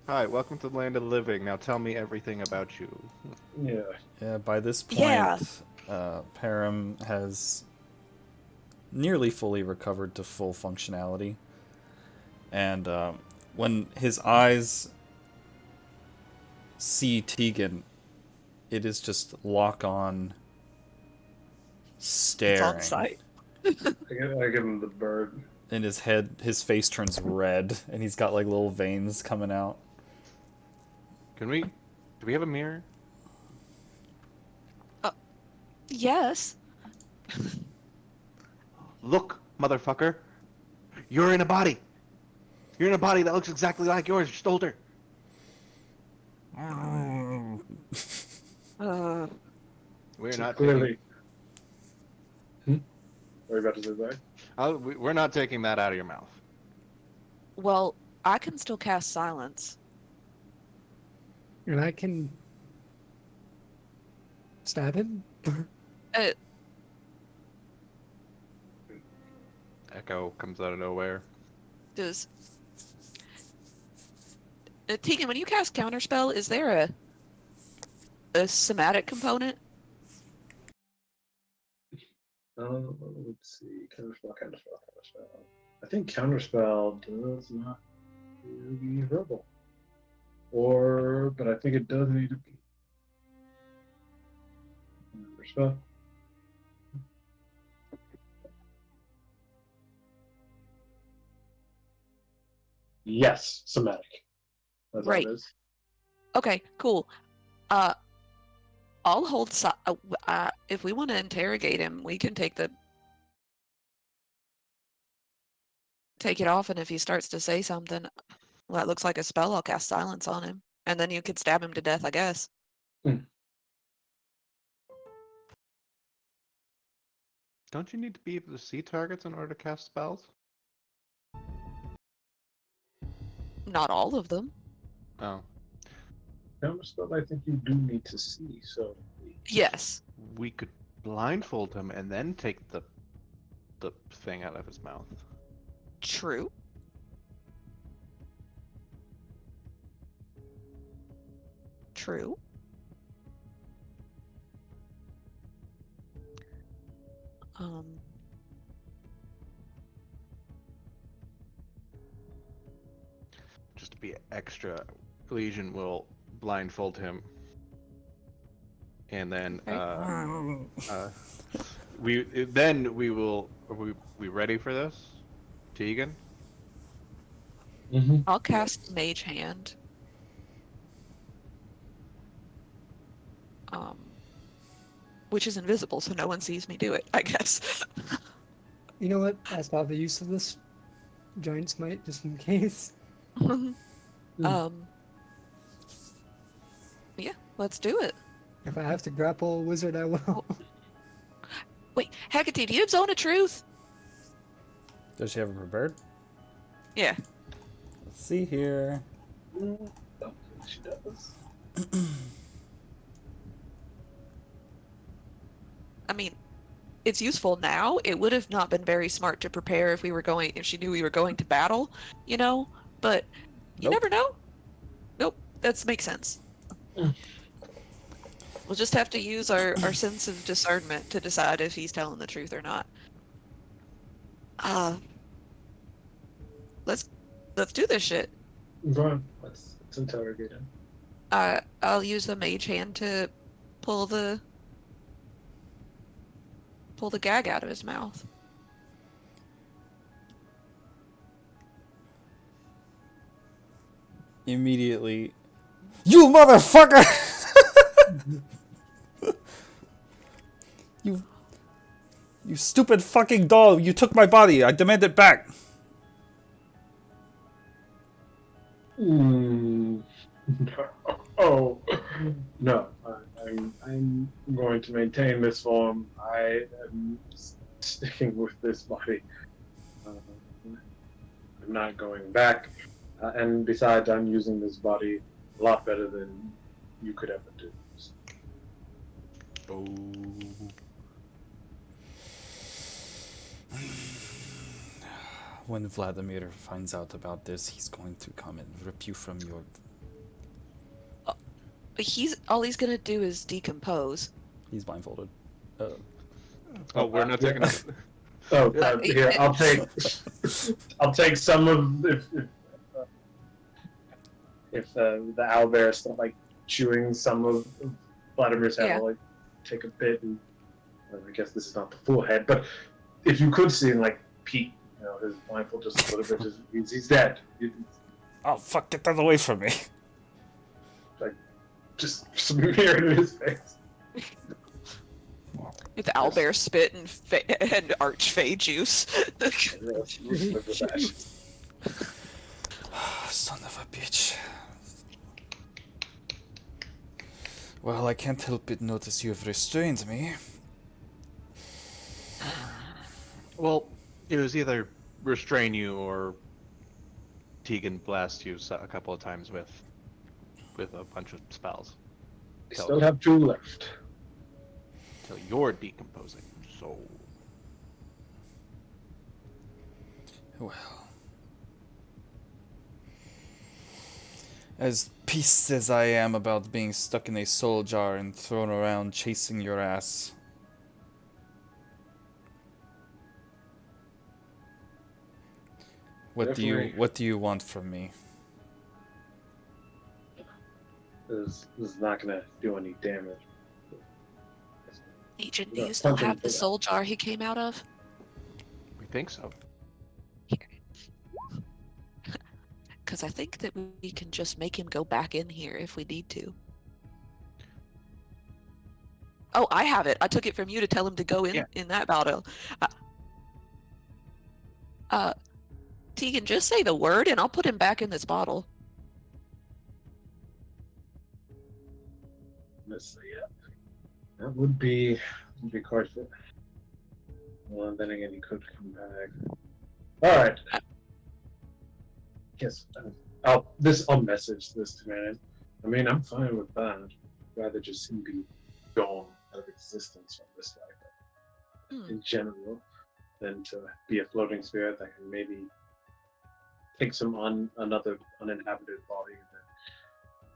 Hi, welcome to the land of the living. Now tell me everything about you. Yeah. Yeah, by this point, Yeah. Param has nearly fully recovered to full functionality. And when his eyes see Tegan, it is just lock on staring. it's on site. I give him the bird. And his face turns red, and he's got like little veins coming out. Do we have a mirror? Yes. Look, motherfucker. You're in a body. You're in a body that looks exactly like yours, just older. We're not Clearly. What are you about to say there? we're not taking that out of your mouth. Well, I can still cast silence. And I can stab him. Echo comes out of nowhere. Does Tegan, when you cast counterspell, is there a somatic component? Let's see. Counterspell. I think counterspell does not need to be verbal. But I think it does need to be. Counterspell. Yes, somatic. That's Right. all it is. Okay, cool. I'll hold. If we want to interrogate him, we can take it off, and if he starts to say something, well, that looks like a spell, I'll cast silence on him, and then you could stab him to death, I guess. Don't you need to be able to see targets in order to cast spells? Not all of them. Oh. How much spell I think you do need to see, so Yes. We could blindfold him and then take the thing out of his mouth. True. True. Just to be extra, Legion will blindfold him, and then we will. Are we ready for this, Tegan? I'll cast Mage Hand. Which is invisible, so no one sees me do it, I guess. You know what? I still have the use of this giant smite just in case. Yeah, let's do it. If I have to grapple a wizard, I will. Wait, Hecate, do you have Zone of Truth? Does she have it prepared? Yeah. Let's see here. don't think she does. I mean, it's useful now. It would have not been very smart to prepare if she knew we were going to battle, you know? But you Nope. never know. Nope, that makes sense. We'll just have to use our sense of discernment to decide if he's telling the truth or not. Let's do this shit. Go on, let's interrogate him. I'll use the mage hand to pull the gag out of his mouth. Immediately, you motherfucker! You stupid fucking doll! You took my body. I demand it back. Oh no! I'm going to maintain this form. I am sticking with this body. I'm not going back. And besides, I'm using this body a lot better than you could ever do. Oh. When Vladimir finds out about this, he's going to come and rip you from your... All he's gonna do is decompose. He's blindfolded. Oh, we're not taking it. Oh, here, I'll take some of if the owlbear is still like chewing some of Vladimir's head, I'll like take a bit and I guess this is not the full head, but if you could see him like peek, you know, his blindfold just a little bit, he's dead. Oh fuck! Get that away from me! Like just smear it in his face. With owlbear spit and archfey juice. Son of a bitch. Well, I can't help but notice you have restrained me. Well, it was either restrain you or Tegan blast you a couple of times with a bunch of spells. I still have 2 left. Till you're decomposing. So. Well. As pissed as I am about being stuck in a soul jar and thrown around chasing your ass. What do you want from me? This is not gonna do any damage. Agent, do you still have the soul jar he came out of? We think so. Because I think that we can just make him go back in here if we need to. Oh, I have it. I took it from you to tell him to go in that battle. Tegan, just say the word and I'll put him back in this bottle. Let's see. Yeah, that would be quite fit. Well, then again, he could come back. All right. Yes. I'll message this to man. I mean, I'm fine with that. I'd rather just him be gone out of existence from this life in general, than to be a floating spirit that can maybe take some another uninhabited body and then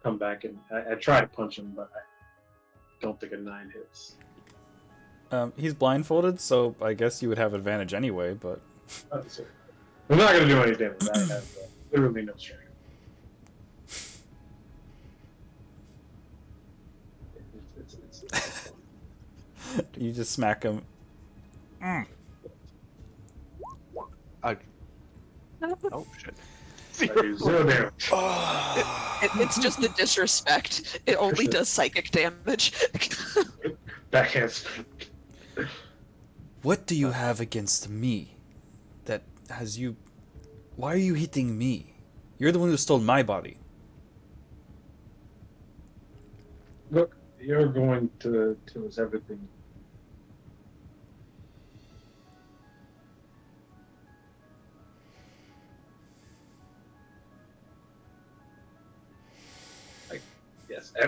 come back. And I try to punch him, but I don't think a 9 hits. He's blindfolded, so I guess you would have advantage anyway, but... We're not going to do any damage. I have literally no strength. It's You just smack him. Oh, shit. Zero damage. It's just the disrespect. It only does psychic damage. Backhand. What do you have against me that has you... Why are you hitting me? You're the one who stole my body. Look, you're going to tell us everything.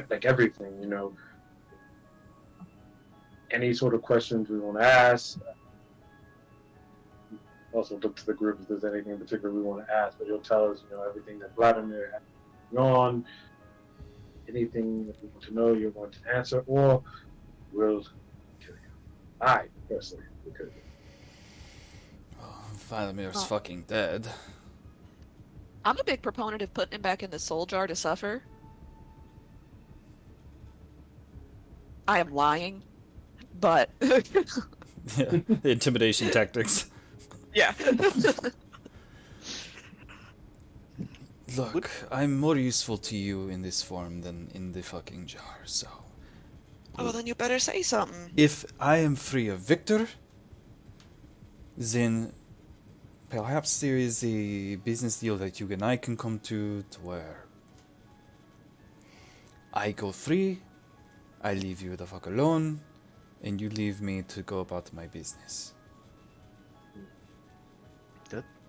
Like everything, you know. Any sort of questions we want to ask. Also look to the group if there's anything in particular we want to ask, but you'll tell us, you know, everything that Vladimir has going on, anything that we want to know, you're going to answer, or we'll kill you. I personally will kill you. Oh, Vladimir's fucking dead. I'm a big proponent of putting him back in the soul jar to suffer. I am lying, but... Yeah, the intimidation tactics. Yeah. Look, I'm more useful to you in this form than in the fucking jar, so... Oh, then you better say something. If I am free of Victor, then perhaps there is a business deal that you and I can come to where I go free, I leave you the fuck alone, and you leave me to go about my business.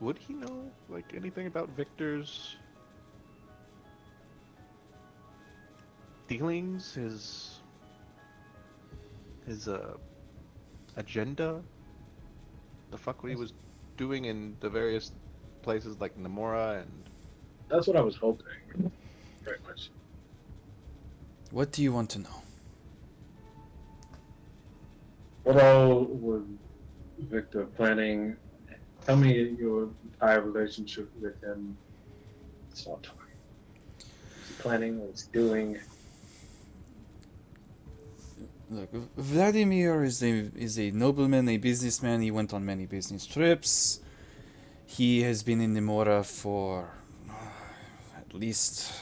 Would he know, like, anything about Victor's dealings, his agenda? The fuck what he was doing in the various places like Namora and... That's what I was hoping, very much. What do you want to know? What all was Victor planning? Tell me your entire relationship with him. Stop talking. What's he planning? What's he doing? Look, Vladimir is a nobleman, a businessman. He went on many business trips. He has been in Nemora for at least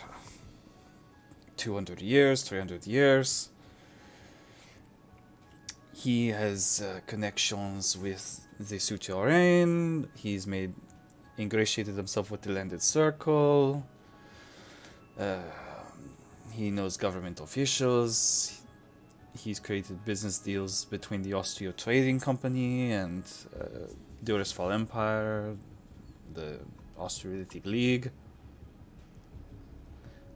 200 years, 300 years. He has connections with the Souterrain. He's ingratiated himself with the Landed Circle. He knows government officials. He's created business deals between the Austria Trading Company and the Ursfall Empire, the Austriatic League.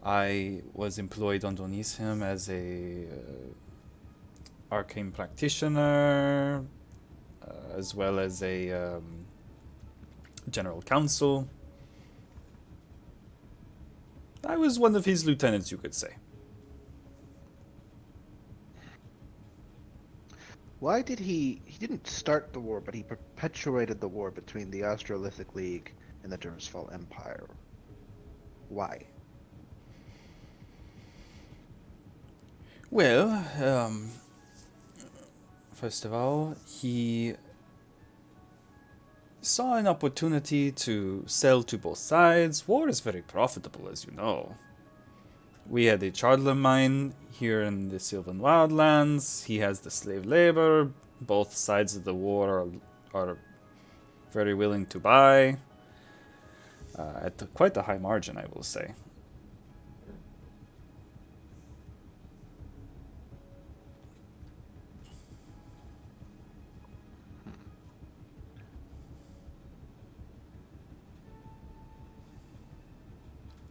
I was employed underneath him as a arcane practitioner, as well as a general counsel. I was one of his lieutenants, you could say. Why did he didn't start the war, but he perpetuated the war between the Austrolithic League and the Dursfall Empire? Why? Well, first of all, he saw an opportunity to sell to both sides. War is very profitable, as you know. We had a Chardler mine here in the Sylvan Wildlands. He has the slave labor. Both sides of the war are very willing to buy. At quite a high margin, I will say.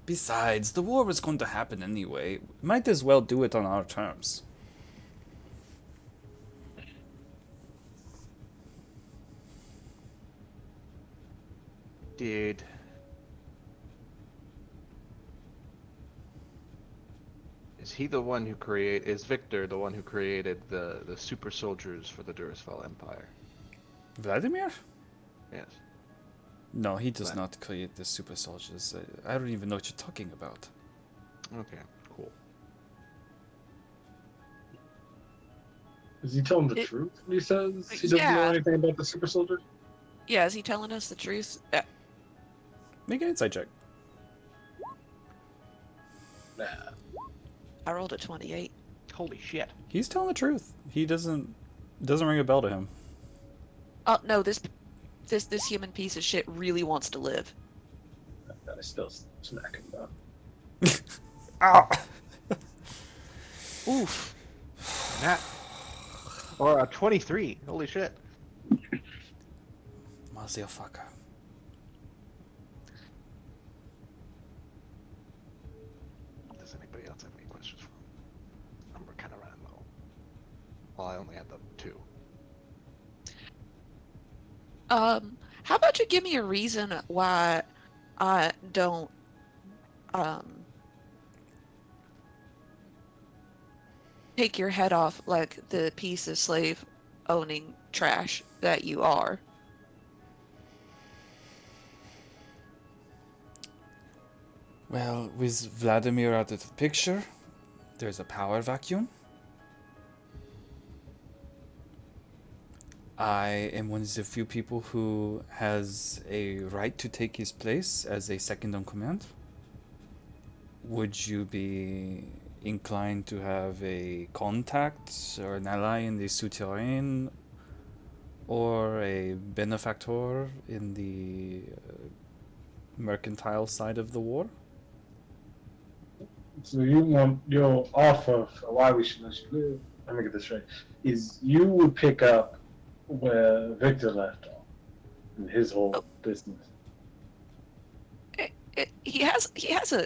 Besides, the war was going to happen anyway. Might as well do it on our terms. Dude. Is Victor the one who created the super soldiers for the Durasfell Empire? Vladimir? Yes. No, he does not create the super soldiers. I don't even know what you're talking about. Okay, cool. Is he telling the truth when he says he doesn't know anything about the super soldiers? Yeah, is he telling us the truth? Make an insight check. Nah. I rolled a 28. Holy shit. He's telling the truth. He doesn't ring a bell to him. Oh no, this human piece of shit really wants to live. That is still smacking about. Ah! Oof. Nat. Or a 23. Holy shit. Motherfucker. Does anybody else have any questions for him? We're kind of running low. Well, I only had the 2. How about you give me a reason why I don't, take your head off like the piece of slave owning trash that you are? Well, with Vladimir out of the picture, there's a power vacuum. I am one of the few people who has a right to take his place as a second on command. Would you be inclined to have a contact or an ally in the souterrain or a benefactor in the mercantile side of the war? So your offer for why we should let you live, let me get this right, is you would pick up where Victor left off in his whole business. He has a...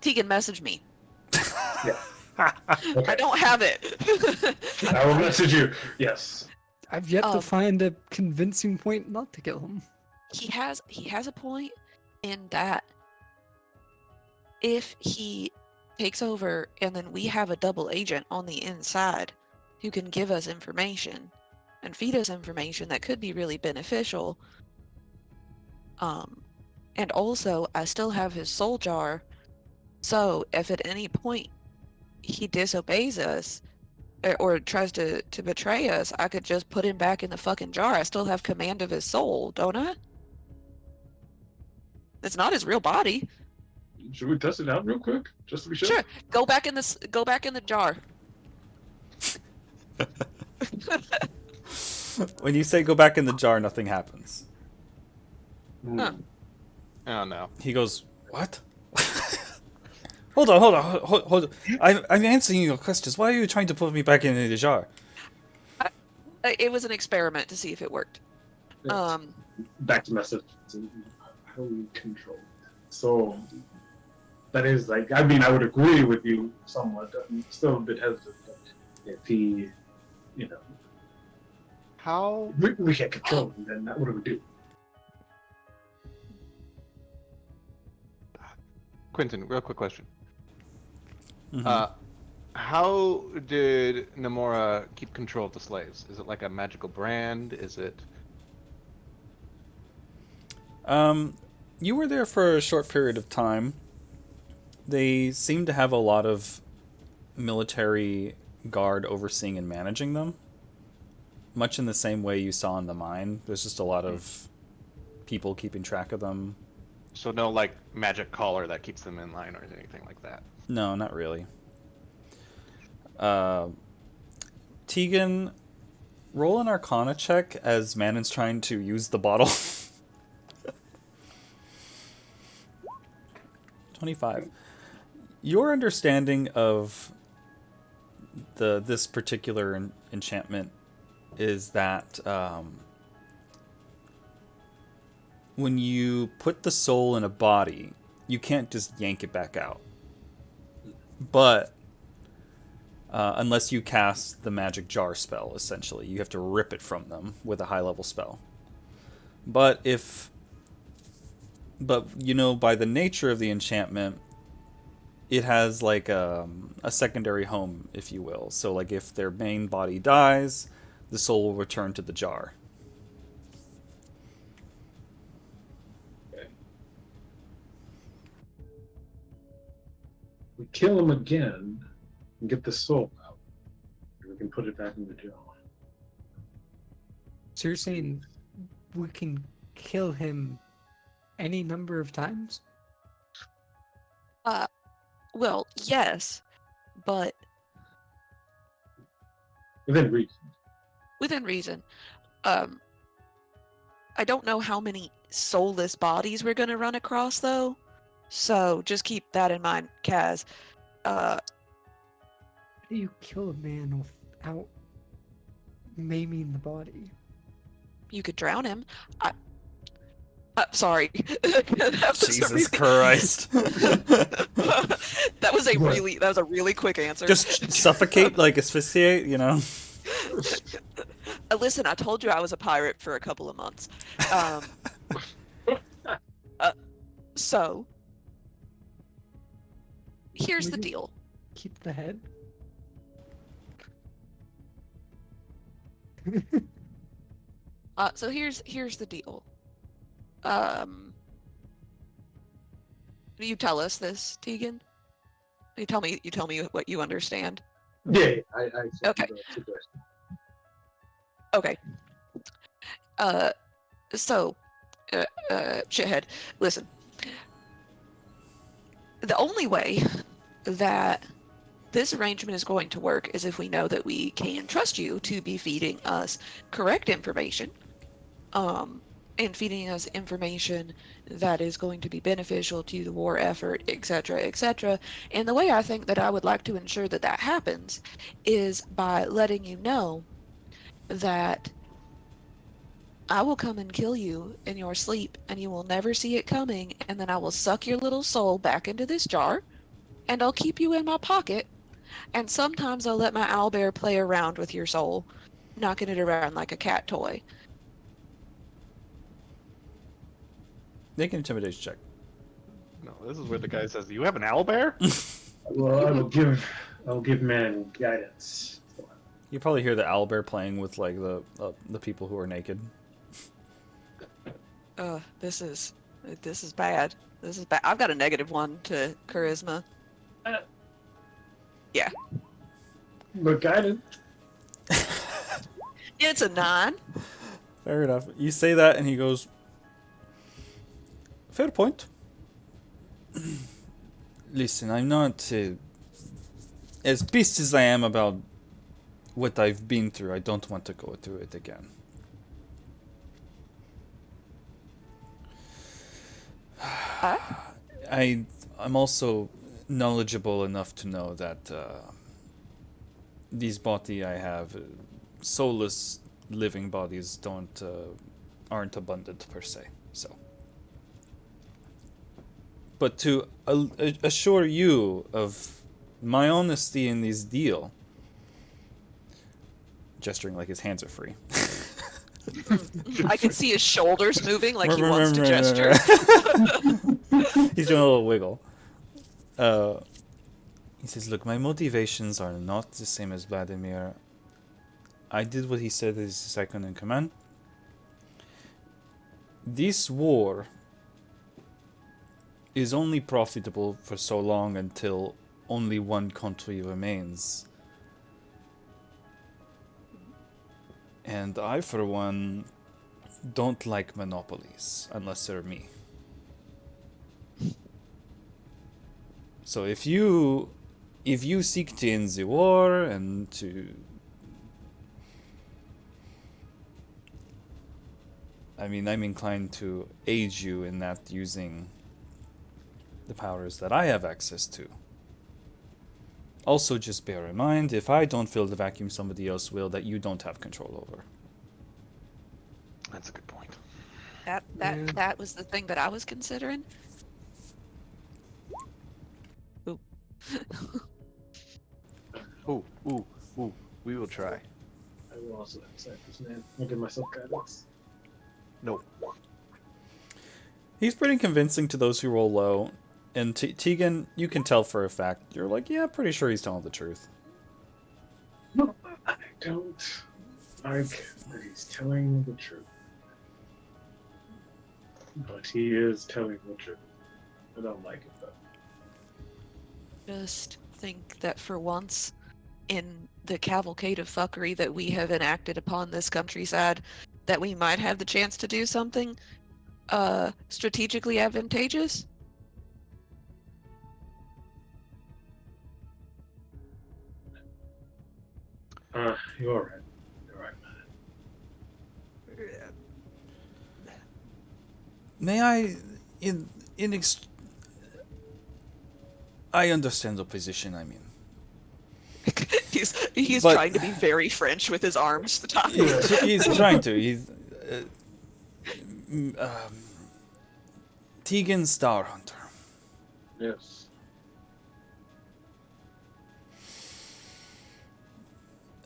Tegan, message me. Yeah. Okay. I don't have it. I will message you. Yes. I've yet to find a convincing point not to kill him. He has a point in that if he takes over and then we have a double agent on the inside who can give us information and feed us information that could be really beneficial. And also I still have his soul jar, so if at any point he disobeys us or tries to betray us, I could just put him back in the fucking jar. I still have command of his soul, don't I? It's not his real body. Should we test it out real quick, just to be sure? Sure. Go back in the jar. When you say go back in the jar, nothing happens. Huh. Oh no. He goes, what? Hold on. I'm answering your questions. Why are you trying to put me back in the jar? It was an experiment to see if it worked. Yes. Back to message. How we control it. So that is like, I mean, I would agree with you somewhat. I'm still a bit hesitant. But if he, How? we can't control him, then what do we do? Quentin, real quick question. Mm-hmm. How did Namora keep control of the slaves? Is it like a magical brand? Is it? You were there for a short period of time. They seem to have a lot of military guard overseeing and managing them. Much in the same way you saw in the mine. There's just a lot of people keeping track of them. So no like magic collar that keeps them in line or anything like that. No, not really. Tegan, roll an Arcana check as Manon's trying to use the bottle. 25. Your understanding of this particular enchantment is that when you put the soul in a body, you can't just yank it back out. But unless you cast the magic jar spell, essentially, you have to rip it from them with a high level spell. But by the nature of the enchantment, it has like a secondary home, if you will. So like if their main body dies, the soul will return to the jar. Okay. We kill him again and get the soul out. And we can put it back in the jar. So you're saying we can kill him any number of times? Well, yes, but Within reason. within reason. I don't know how many soulless bodies we're gonna run across, though. So just keep that in mind, Kaz. How do you kill a man without maiming the body? You could drown him. Sorry. That was Jesus Christ. that was a really quick answer. Just suffocate, like asphyxiate, you know? Listen, I told you I was a pirate for a couple of months. So, here's the deal. Keep the head? So here's the deal. You tell us this, Tegan. You tell me what you understand. Yeah, I Okay. Okay. So, shithead, listen. The only way that this arrangement is going to work is if we know that we can trust you to be feeding us correct information, and feeding us information that is going to be beneficial to the war effort, etc., etc. And the way I think that I would like to ensure that that happens is by letting you know that I will come and kill you in your sleep, and you will never see it coming, and then I will suck your little soul back into this jar, and I'll keep you in my pocket, and sometimes I'll let my owlbear play around with your soul, knocking it around like a cat toy. Make an intimidation check. No, this is where the guy says, "You have an owlbear?" Well, I'll give man guidance. You probably hear the owlbear playing with like the people who are naked. This is bad. This is bad. I've got a -1 to charisma. Yeah. But guidance. It's a 9. Fair enough. You say that, and he goes, "Fair point. Listen, I'm not as pissed as I am about what I've been through. I don't want to go through it again. I'm also knowledgeable enough to know that these body I have, soulless living bodies aren't abundant per se. So, but to assure you of my honesty in this deal," gesturing like his hands are free. I can see his shoulders moving like he wants to gesture. He's doing a little wiggle. He says, "Look, my motivations are not the same as Vladimir. I did what he said as second in command. This war is only profitable for so long until only one country remains. And I, for one, don't like monopolies unless they're me. So if you seek to end the war and to, I mean, I'm inclined to aid you in that using the powers that I have access to. Also, just bear in mind, if I don't fill the vacuum, somebody else will that you don't have control over. That's a good point. That was the thing that I was considering. Ooh. Ooh. We will try. I will also accept this man. I'll give myself guidance. Nope. He's pretty convincing to those who roll low. And Tegan, you can tell for a fact. You're like, yeah, pretty sure he's telling the truth. No, I don't like that he's telling the truth. But he is telling the truth. I don't like it though. Just think that for once, in the cavalcade of fuckery that we have enacted upon this countryside, that we might have the chance to do something strategically advantageous. You're right. You're right, man. May I, I understand the position I'm in. He's But- trying to be very French with his arms. The top. He's trying to. He's Tegan Star Hunter. Yes.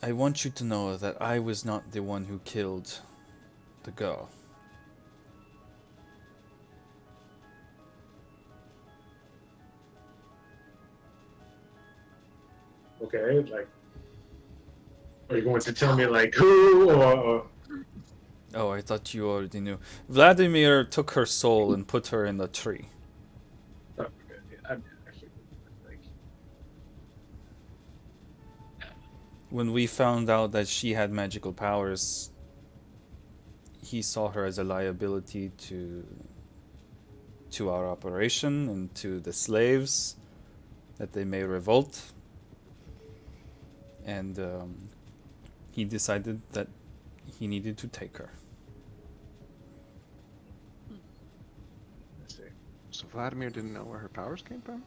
I want you to know that I was not the one who killed the girl. Okay, like, are you going to tell me like who or? Oh, I thought you already knew. Vladimir took her soul and put her in the tree. Oh, okay. I actually, like, When we found out that she had magical powers, he saw her as a liability to our operation and to the slaves, that they may revolt. And he decided that he needed to take her. let's see. So Vladimir didn't know where her powers came from?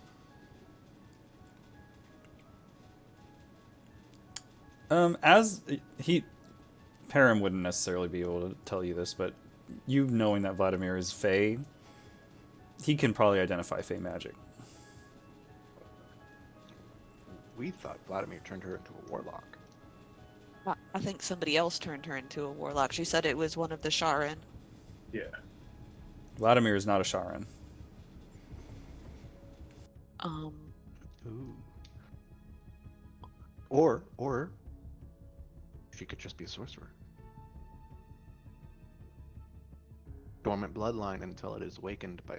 Param wouldn't necessarily be able to tell you this, but you knowing that Vladimir is Fey, he can probably identify Fey magic. We thought Vladimir turned her into a warlock. I think somebody else turned her into a warlock. She said it was one of the Sharan. Yeah. Vladimir is not a Sharan. Ooh. Or she could just be a sorcerer. Dormant bloodline until it is awakened by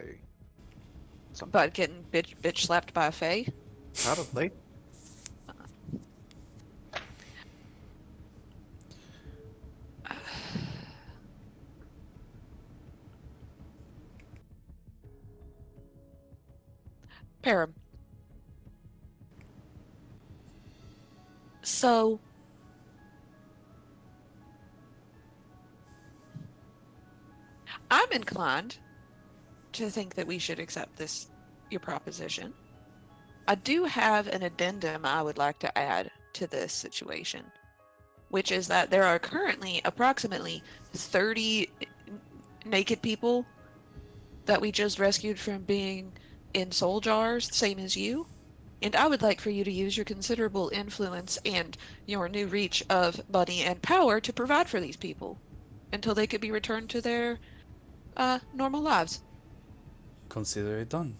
something. But getting bitch slapped by a fae? Probably. Param. So, I'm inclined to think that we should accept your proposition. I do have an addendum I would like to add to this situation, which is that there are currently approximately 30 naked people that we just rescued from being in soul jars, same as you. And I would like for you to use your considerable influence and your new reach of money and power to provide for these people until they could be returned to their normal lives. Consider it done.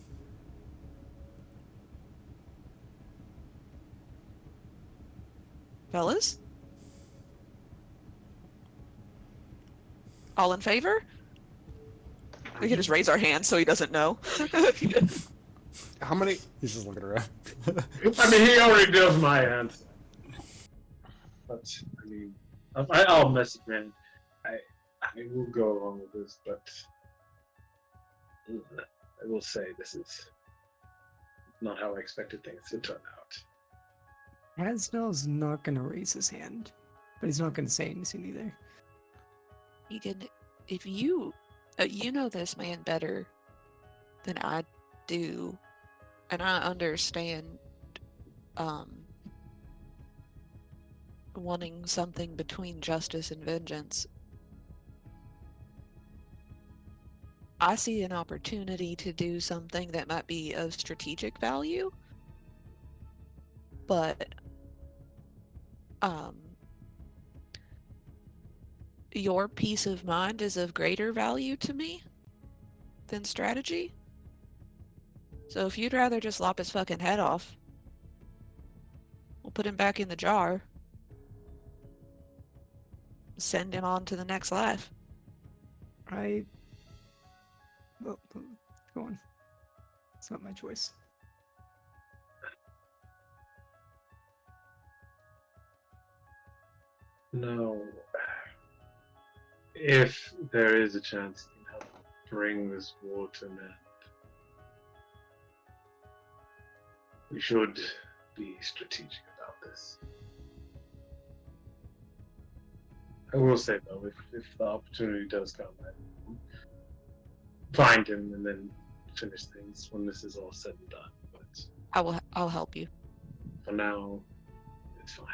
Fellas? All in favor? We can just raise our hands so he doesn't know. How many? He's just looking around. I mean, he already does my answer. But I mean, I'll message man. I will go along with this, but I will say this is not how I expected things to turn out. Hasnell's not gonna raise his hand, but he's not gonna say anything either. Egan, if you you know this man better than I do, and I understand wanting something between justice and vengeance. I see an opportunity to do something that might be of strategic value, but your peace of mind is of greater value to me than strategy. So if you'd rather just lop his fucking head off, we'll put him back in the jar. Send him on to the next life. Well, go on. It's not my choice. No. If there is a chance you can help bring this war to an end, we should be strategic about this. I will say though, if the opportunity does come, I find him and then finish things when this is all said and done. But I'll help you. for now, it's fine.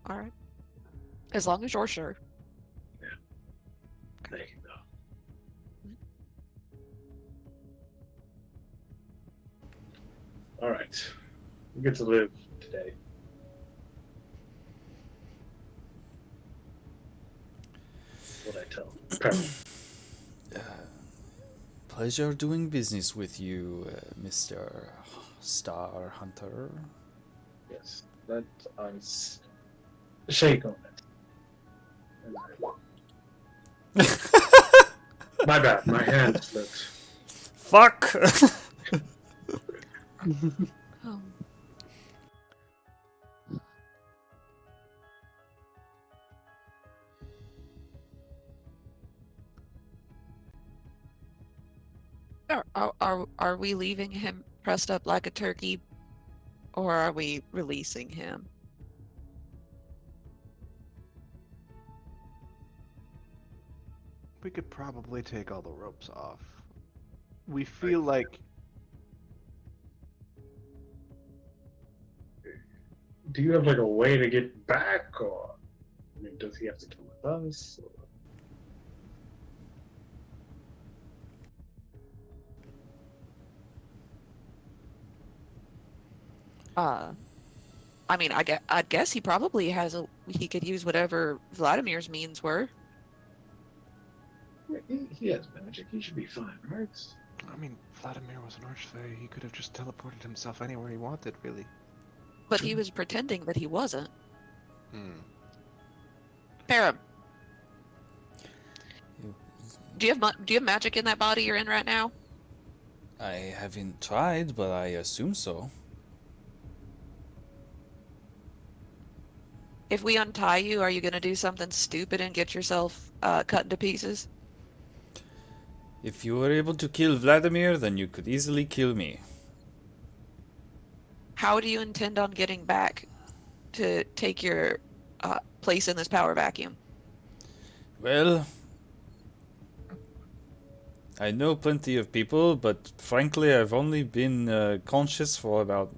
All right. As long as you're sure. There you go. All right, we get to live today. What I tell. Pleasure doing business with you, Mr. Star Hunter. Yes, let us shake on it. My bad, my hand slipped. Fuck! Are we leaving him pressed up like a turkey, or are we releasing him? We could probably take all the ropes off. We feel like... Do you have like a way to get back, or I mean, does he have to come with us? Or... I mean, I guess he probably he could use whatever Vladimir's means were. He has magic. He should be fine, right? I mean, Vladimir was an archfey. He could have just teleported himself anywhere he wanted, really. But he was pretending that he wasn't. Hmm. Do you have magic in that body you're in right now? I haven't tried, but I assume so. If we untie you, are you going to do something stupid and get yourself cut into pieces? If you were able to kill Vladimir, then you could easily kill me. How do you intend on getting back to take your place in this power vacuum? Well, I know plenty of people, but frankly, I've only been conscious for about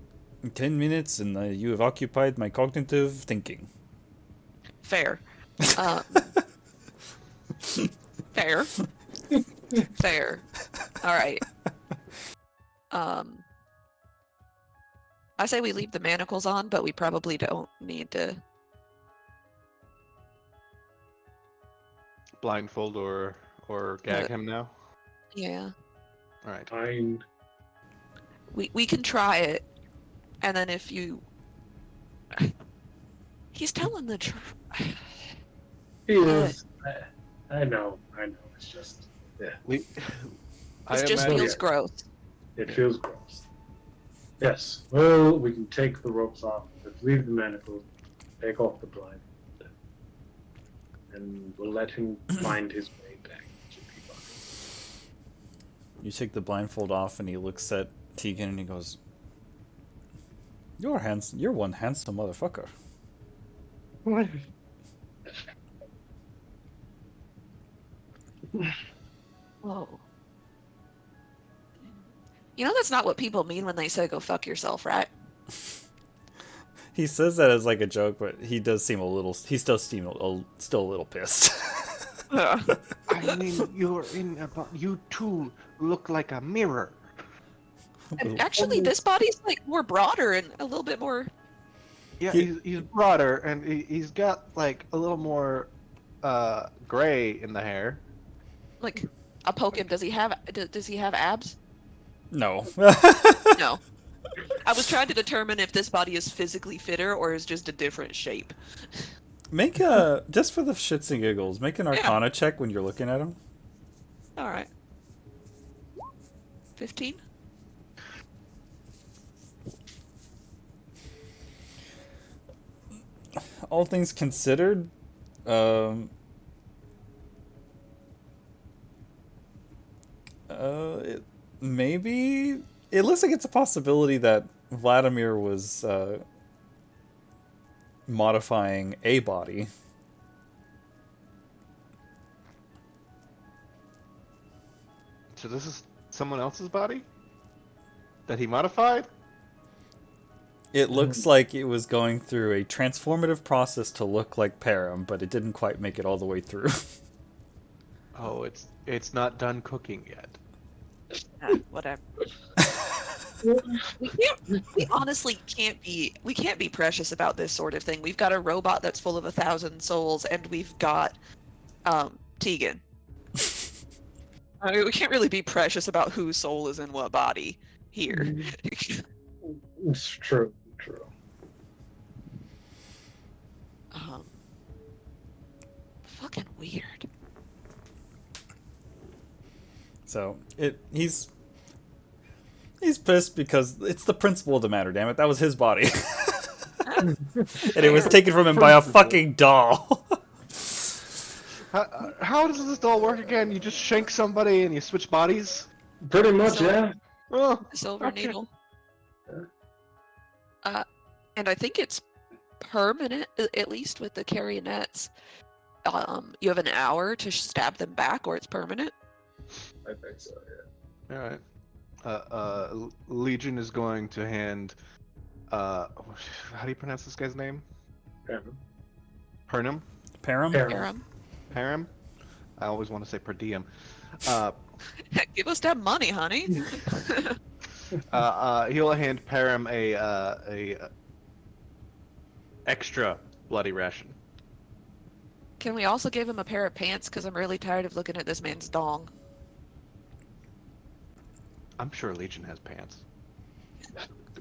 10 minutes, and you have occupied my cognitive thinking. Fair. Fair. Fair. All right. I say we leave the manacles on, but we probably don't need to. Blindfold or gag him now? Yeah. All right. Fine. We can try it, and then if you... He's telling the truth. He is. I know. It's just, yeah. This just feels gross. It feels gross. Yes. Well, we can take the ropes off. Let's leave the manacles. Take off the blind. And we'll let him find his way back. Should be fine. You take the blindfold off, and he looks at Tegan, and he goes, You're one handsome motherfucker. What? Whoa. You know that's not what people mean when they say go fuck yourself, right? He says that as like a joke, but he does seem a little. He does seem still a little pissed. I mean, you two look like a mirror. And actually, this body's like more broader and a little bit more. Yeah, he's broader and he's got like a little more gray in the hair. Like, I'll poke him. Does he have abs? No. No. I was trying to determine if this body is physically fitter or is just a different shape. Make a just for the shits and giggles. Make an Arcana check when you're looking at him. All right. 15. All things considered, maybe it looks like it's a possibility that Vladimir was modifying a body. So this is someone else's body that he modified? It looks like it was going through a transformative process to look like Param, but it didn't quite make it all the way through. Oh, it's not done cooking yet. Whatever. We honestly can't be precious about this sort of thing. We've got a robot that's full of 1,000 souls, and we've got Tegan. I mean, we can't really be precious about whose soul is in what body here. It's true. Fucking weird. So he's pissed because it's the principle of the matter. Damn it, that was his body, and it was taken from him by a fucking doll. How does this doll work again? You just shank somebody and you switch bodies? Pretty much, yeah. Oh, Silver okay. needle. And I think it's permanent, at least with the carionettes. You have an hour to stab them back, or it's permanent. I think so, yeah. Alright. Legion is going to hand how do you pronounce this guy's name? Pernum? Param? Param? I always want to say per diem. Give us that money, honey. He'll hand Param a extra bloody ration. Can we also give him a pair of pants? Because I'm really tired of looking at this man's dong. I'm sure Legion has pants.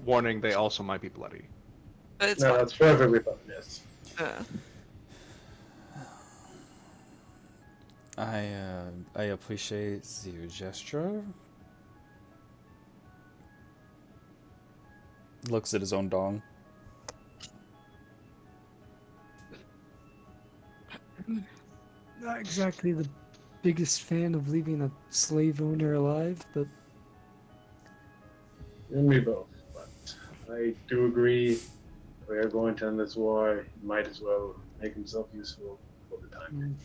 Warning, they also might be bloody. But it's No, fine. that's perfectly fine, yes. I appreciate the gesture. Looks at his own dong. Not exactly the biggest fan of leaving a slave owner alive, but And me both. But I do agree, if we are going to end this war, he might as well make himself useful for the time.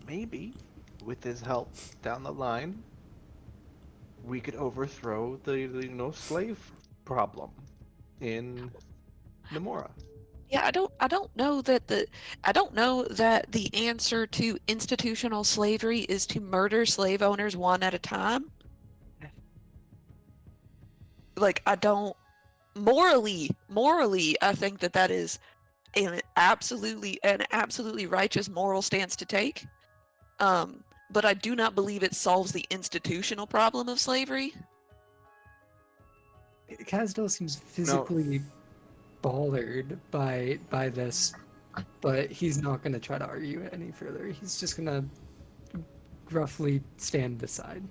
Maybe, with his help down the line, we could overthrow the slave problem in Namora. Yeah, I don't know that the answer to institutional slavery is to murder slave owners one at a time. Like, I don't morally, I think that is an absolutely righteous moral stance to take. But I do not believe it solves the institutional problem of slavery. Kazdal seems physically bothered by this, but he's not going to try to argue it any further. He's just going to gruffly stand aside.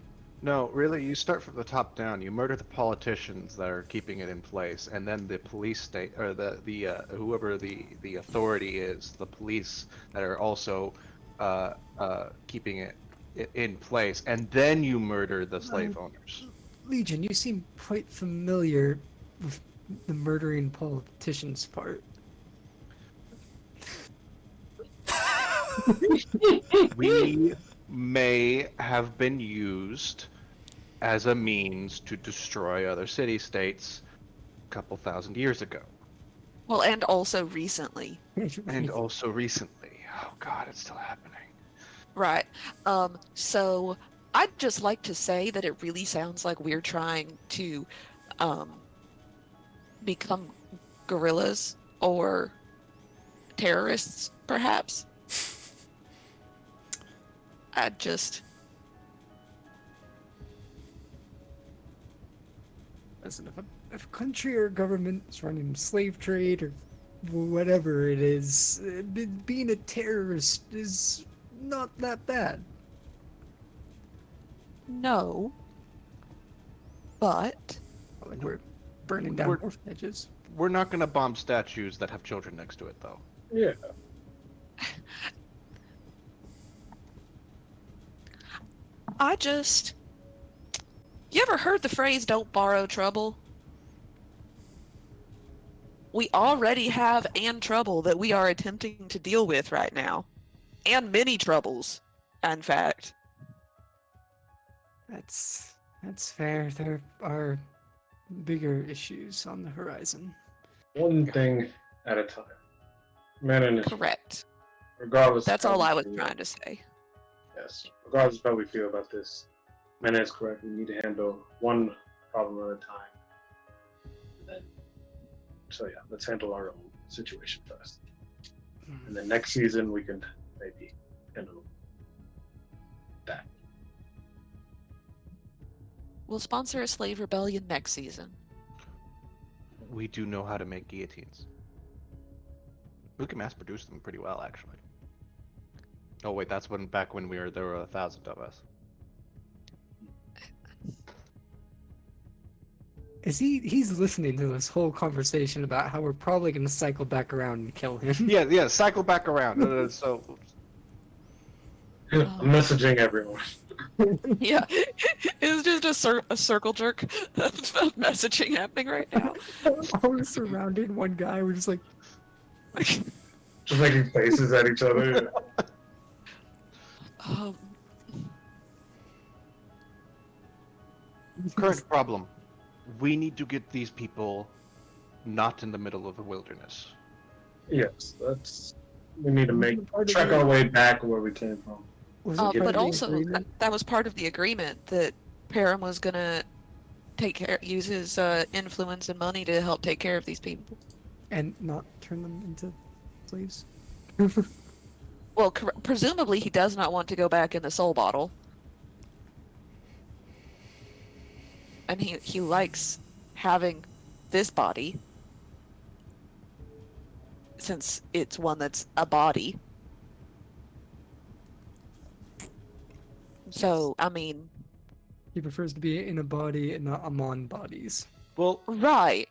No, really, you start from the top down. You murder the politicians that are keeping it in place, and then the police state, or the whoever the authority is, the police that are also keeping it in place, and then you murder the slave owners. Legion, you seem quite familiar with the murdering politicians part. We may have been used as a means to destroy other city-states a couple thousand years ago. Well, and also recently. And also recently. Oh god, it's still happening. Right. So I'd just like to say that it really sounds like we're trying to become guerrillas or terrorists, perhaps. I'd just... Listen, if a country or government is running slave trade or whatever it is, being a terrorist is not that bad. No. But... Like we're burning down orphanages. We're not gonna bomb statues that have children next to it, though. Yeah. I just... You ever heard the phrase, don't borrow trouble? We already have and trouble that we are attempting to deal with right now. And many troubles, in fact. That's fair. There are bigger issues on the horizon. One thing at a time. Manon is Correct. regardless. That's of how all I we was feel- trying to say. Yes, regardless of how we feel about this, Manon is correct. We need to handle one problem at a time. And then, so yeah, let's handle our own situation first, and then next season we can maybe handle that. We'll sponsor a slave rebellion next season. We do know how to make guillotines. We can mass produce them pretty well, actually. Oh wait, that's back when there were 1,000 of us. He's listening to this whole conversation about how we're probably going to cycle back around and kill him. Yeah, cycle back around. So I'm messaging everyone. Yeah, it's just a circle jerk messaging happening right now. All surrounding one guy, we're just like, Just making faces at each other. Um, current problem. We need to get these people not in the middle of the wilderness. Yes, we need to trek the- our way back where we came from. was it part of but the also agreement? that was part of the agreement that Param was gonna use his influence and money to help take care of these people. And not turn them into slaves? Well, presumably he does not want to go back in the soul bottle, and he likes having this body since it's one that's a body. So, I mean, He prefers to be in a body and not among bodies. Well, right.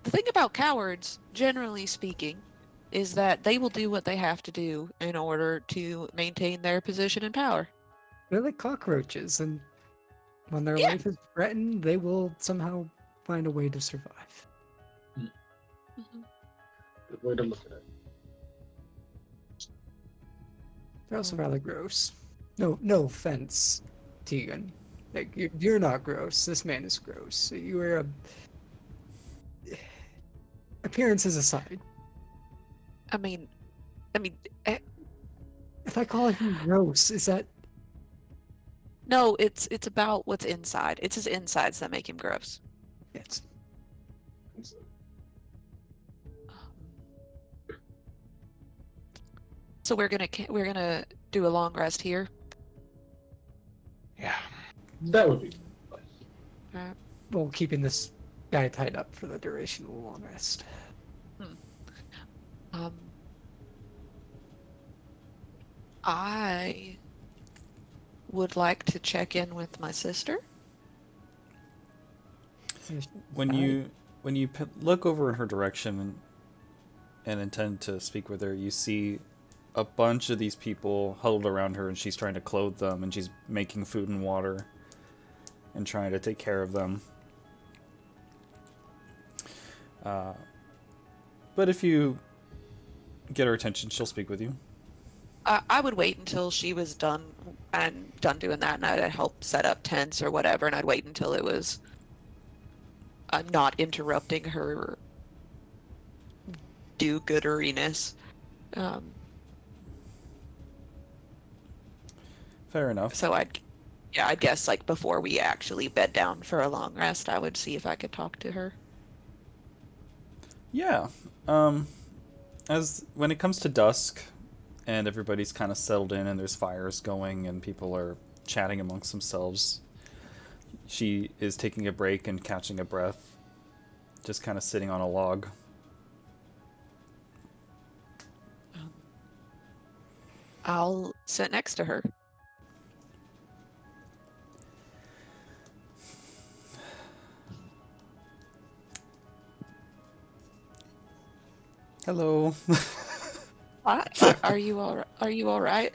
The thing about cowards, generally speaking, is that they will do what they have to do in order to maintain their position in power. They're like cockroaches, and when their Yeah. life is threatened, they will somehow find a way to survive. Mhm. Good way to look at it. They're also rather gross. No offense, Tegan. Like you're not gross. This man is gross. You are appearances aside. I mean, If I call him gross, is that no, it's about what's inside. It's his insides that make him gross. it's So we're gonna do a long rest here. yeah. That would be. well keeping this guy tied up for the duration of the long rest. Um, I would like to check in with my sister. When you look over in her direction and intend to speak with her, you see a bunch of these people huddled around her, and she's trying to clothe them, and she's making food and water and trying to take care of them. But if you get her attention, she'll speak with you. I would wait until she was done doing that, and I'd help set up tents or whatever, and I'd wait until it was not interrupting her do-gooderiness. Fair enough. So I'd guess like before we actually bed down for a long rest, I would see if I could talk to her. Yeah. As when it comes to dusk and everybody's kind of settled in and there's fires going and people are chatting amongst themselves, she is taking a break and catching a breath, just kind of sitting on a log. I'll sit next to her. Hello. Are you all right?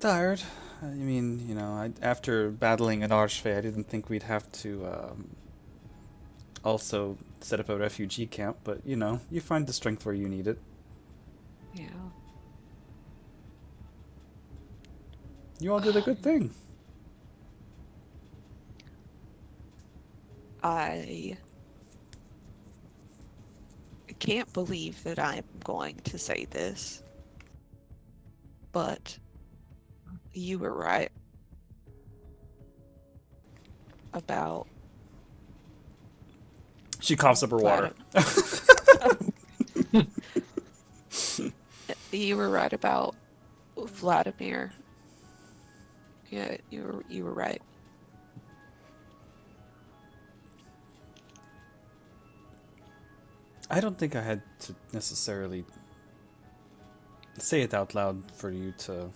Tired. I mean, after battling an archfey, I didn't think we'd have to also set up a refugee camp, but you find the strength where you need it. Yeah. You all did a good thing. I can't believe that I'm going to say this, but you were right about... She coughs up her water. You were right about Vladimir. Yeah, you were right. I don't think I had to necessarily say it out loud for you to,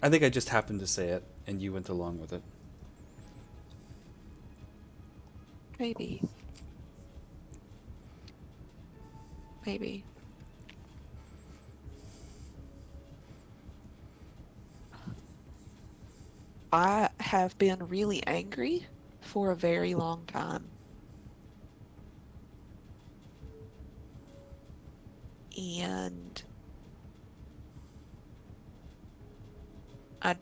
I think I just happened to say it, and you went along with it. Maybe. Maybe. I have been really angry for a very long time. And I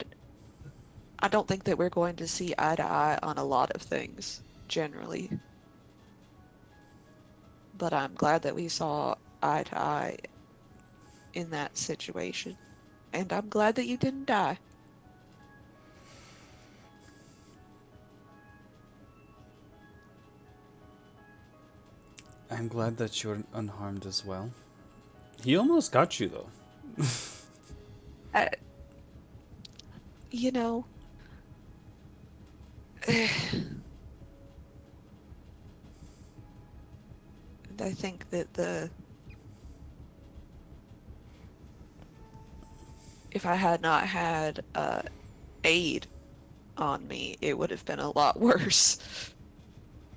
don't think that we're going to see eye to eye on a lot of things, generally. But I'm glad that we saw eye to eye in that situation. And I'm glad that you didn't die. I'm glad that you're unharmed as well. He almost got you, though. You know, I think that if I had not had aid on me, it would have been a lot worse.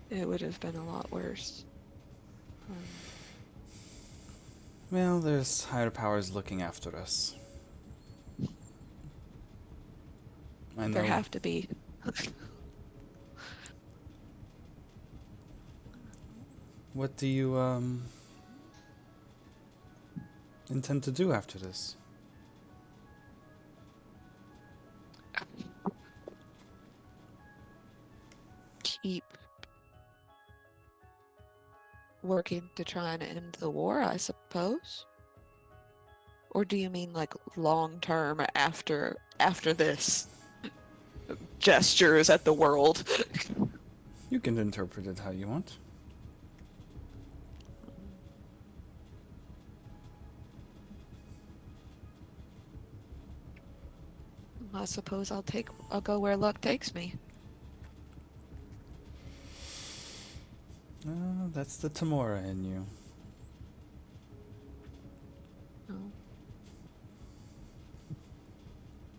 It would have been a lot worse. Well, there's higher powers looking after us. I know. There have to be. What do you intend to do after this? Keep working to try and end the war, I suppose? Or do you mean like long term after this? Gestures at the world. You can interpret it how you want. I suppose I'll go where luck takes me. that's the Tamora in you. No.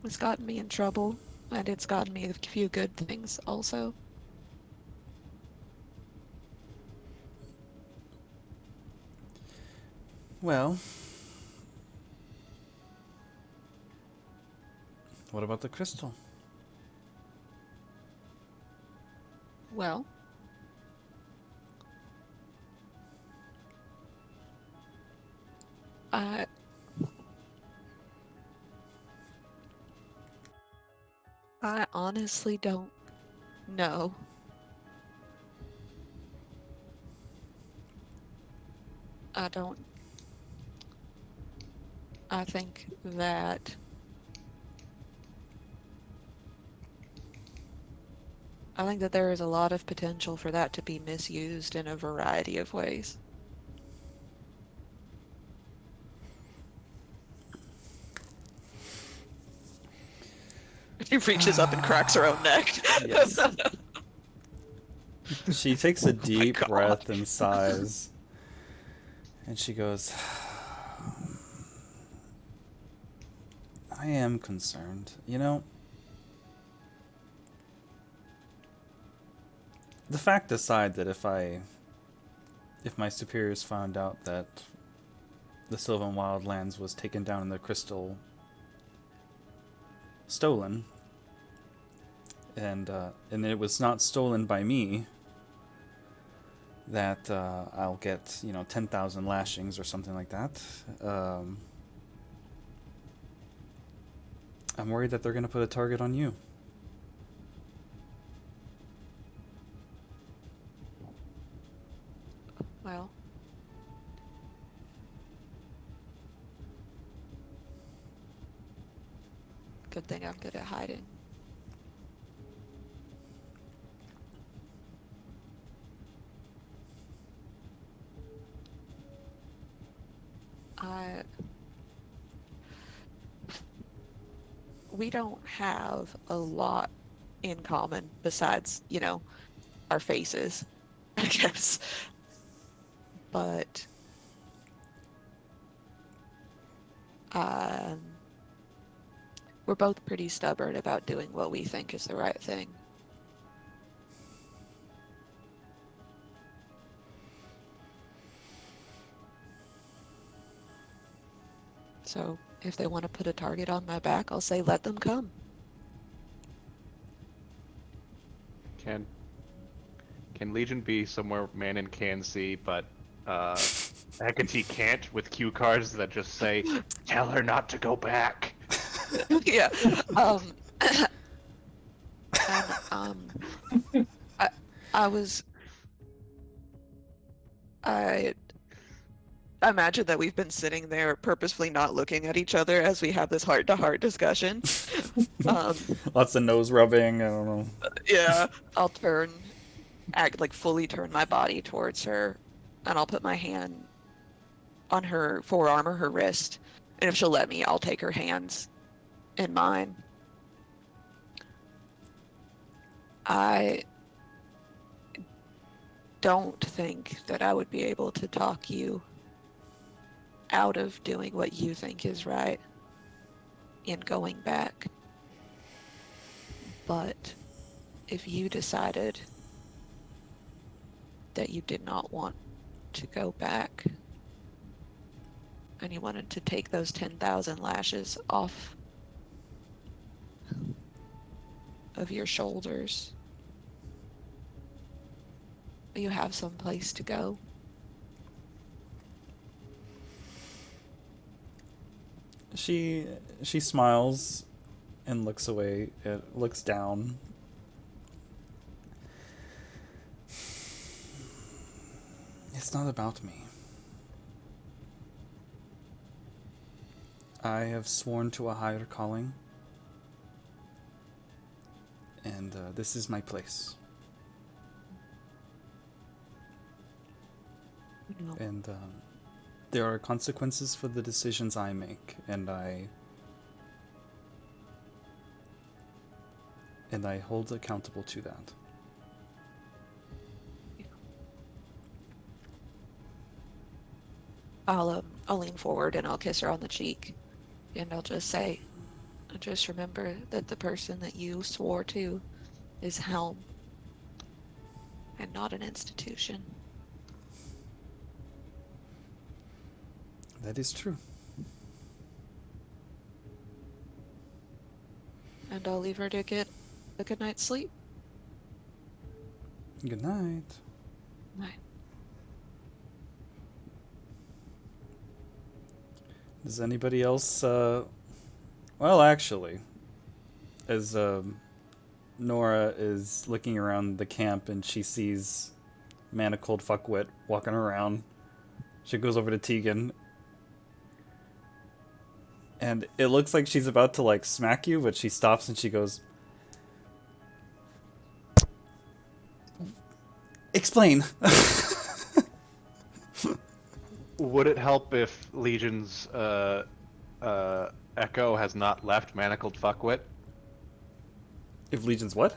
It's gotten me in trouble, and it's gotten me a few good things also. Well, what about the crystal? Well, I I honestly don't know. I don't. I think that there is a lot of potential for that to be misused in a variety of ways. She reaches up and cracks her own neck. Yes. She takes a Oh my deep God. breath and sighs. And she goes, I am concerned. You know, the fact aside that if my superiors found out that the Sylvan Wildlands was taken down and the crystal stolen, and it was not stolen by me, that I'll get 10,000 lashings or something like that. I'm worried that they're going to put a target on you. Well, good thing I'm good at hiding. We don't have a lot in common besides, our faces, I guess. But um, we're both pretty stubborn about doing what we think is the right thing. So if they want to put a target on my back, I'll say let them come. Can Legion be somewhere Manon can see, but Hecate can't, with cue cards that just say, "Tell her not to go back." Yeah. And I was I imagine that we've been sitting there purposefully not looking at each other as we have this heart-to-heart discussion. Lots of nose rubbing. I don't know. Yeah, I'll fully turn my body towards her, and I'll put my hand on her forearm or her wrist, and if she'll let me, I'll take her hands in mine. I don't think that I would be able to talk you out of doing what you think is right in going back. But if you decided that you did not want to go back and you wanted to take those 10,000 lashes off of your shoulders, you have some place to go. She smiles and looks away. Looks down. It's not about me. I have sworn to a higher calling, and this is my place. No. And there are consequences for the decisions I make, and I hold accountable to that. I'll lean forward and I'll kiss her on the cheek, and I'll just say, just remember that the person that you swore to is Helm, and not an institution. That is true. And I'll leave her to get a good night's sleep. Good night. Night. Does anybody else, well, actually, as Nora is looking around the camp and she sees manacled fuckwit walking around, she goes over to Tegan, and it looks like she's about to, like, smack you, but she stops and she goes, explain. Would it help if Legion's Echo has not left Manacled Fuckwit? If Legion's what?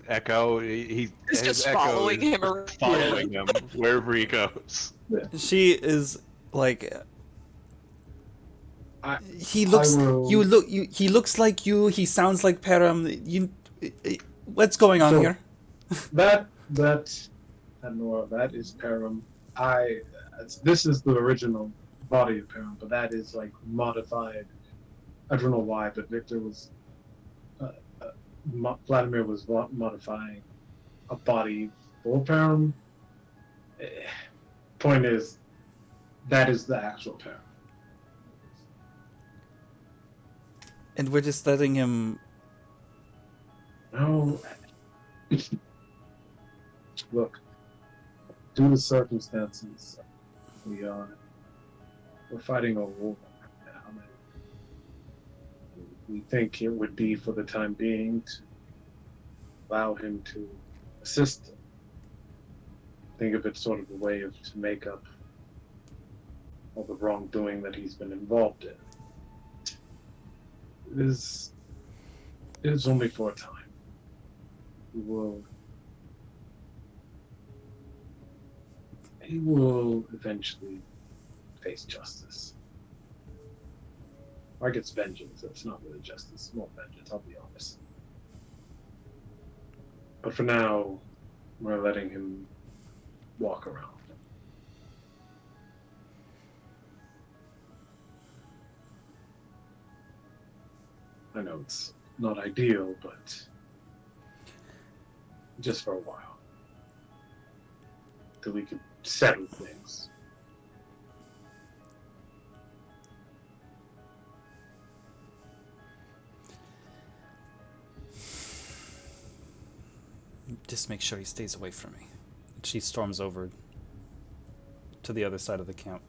Echo, He's his just Echo following is him around. following him wherever he goes. She is like, he looks like you. He sounds like Param. What's going on here? That Nora, that is Param. This is the original body of Param, but that is like modified. I don't know why, but Victor was, Vladimir was modifying a body for Param. Point is, that is the actual Param. And we're just letting him. No. Look, due to circumstances, we're fighting a war now. And we think it would be, for the time being, to allow him to assist. Think of it sort of a way to make up all the wrongdoing that he's been involved in. It is only for a time. He will eventually face justice. Or gets vengeance. It's not really justice, more vengeance, I'll be honest. But for now, we're letting him walk around. I know it's not ideal, but just for a while. Till we can settle things. Just make sure he stays away from me. She storms over to the other side of the camp.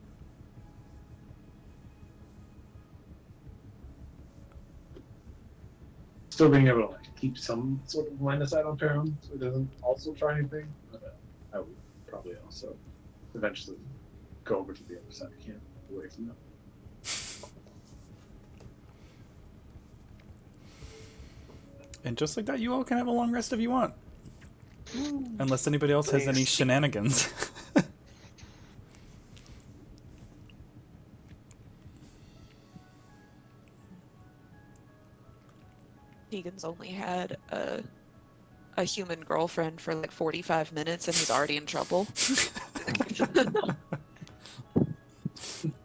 Still being able to keep some sort of line of sight on Param, so he doesn't also try anything. But, I would probably also eventually go over to the other side of the camp, away from them. And just like that, you all can have a long rest if you want. Unless anybody else has any shenanigans. Negan's only had a human girlfriend for like 45 minutes and he's already in trouble.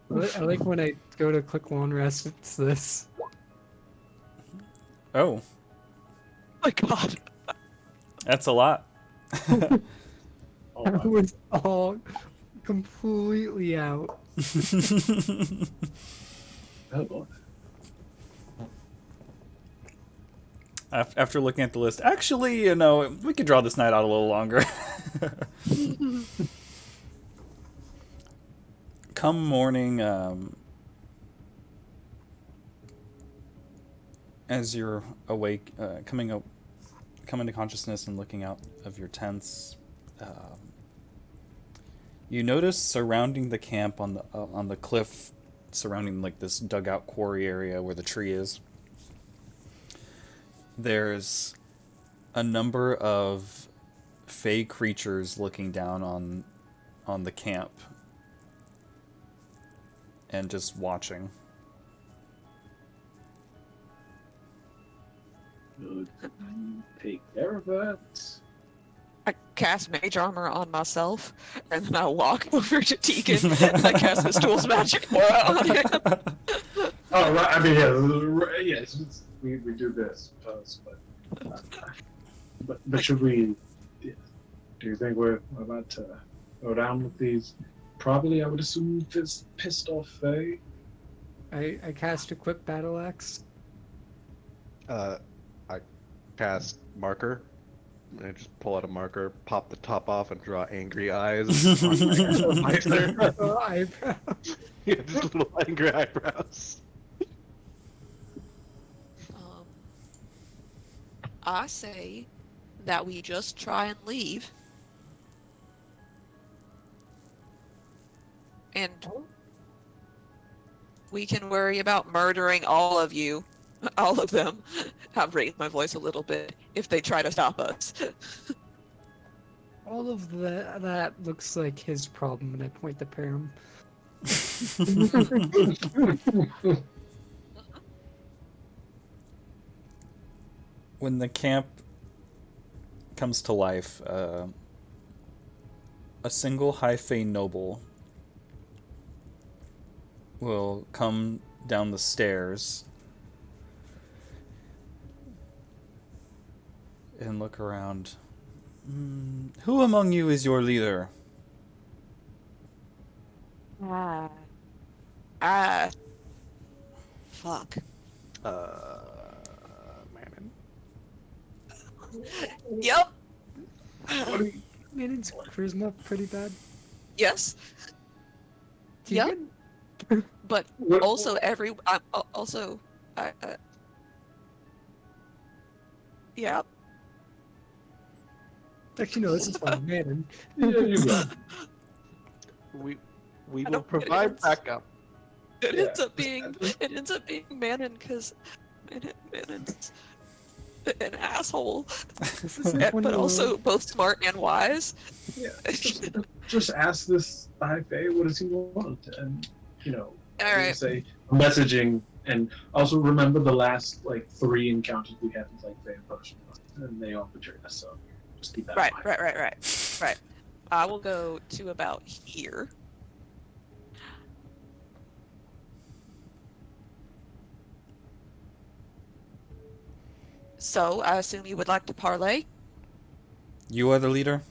I like when I go to click long rest, it's this. Oh. My God. That's a lot. I was all completely out. After looking at the list, actually, you know, we could draw this night out a little longer. Come morning, as you're awake, coming to consciousness and looking out of your tents, you notice surrounding the camp on the cliff, surrounding like this dugout quarry area where the tree is, there's a number of fey creatures looking down on the camp. and just watching. Good. Take care of that. I cast Mage Armor on myself, and then I walk over to Tegan, and I cast Mistools Magic Aura on him. Oh, right. I mean, yes, we do this first, but should we? Do you think we're about to go down with these? Probably, I would assume, pissed off Faye. I cast Equip Battle Axe. I cast marker. I just pull out a marker, pop the top off, and draw angry eyes on my eyebrow. Eyebrow. Yeah, just little angry eyebrows. I say that we just try and leave. And we can worry about murdering all of you. All of them. I've raised my voice a little bit if they try to stop us. All of that looks like his problem, and I point to Param. When the camp comes to life, a single High Fae noble will come down the stairs and look around. Who among you is your leader? Fuck. Mammon. Yep. Manon's charisma pretty bad. Yes. Yep. Tegan? But What- also yeah. Actually, no, this is fine. Manon. Yeah, you go. We I will don't get it. provide backup. It Yeah. ends up being Manon because Manon's an asshole, This is like one but of also both smart and wise. Yeah. Just ask this High Fae what does he want, and All right. say messaging, and also remember the last like 3 encounters we had with like Fae in person, and they all betrayed us. So just keep that in mind. Right. I will go to about here. So I assume you would like to parlay. You are the leader?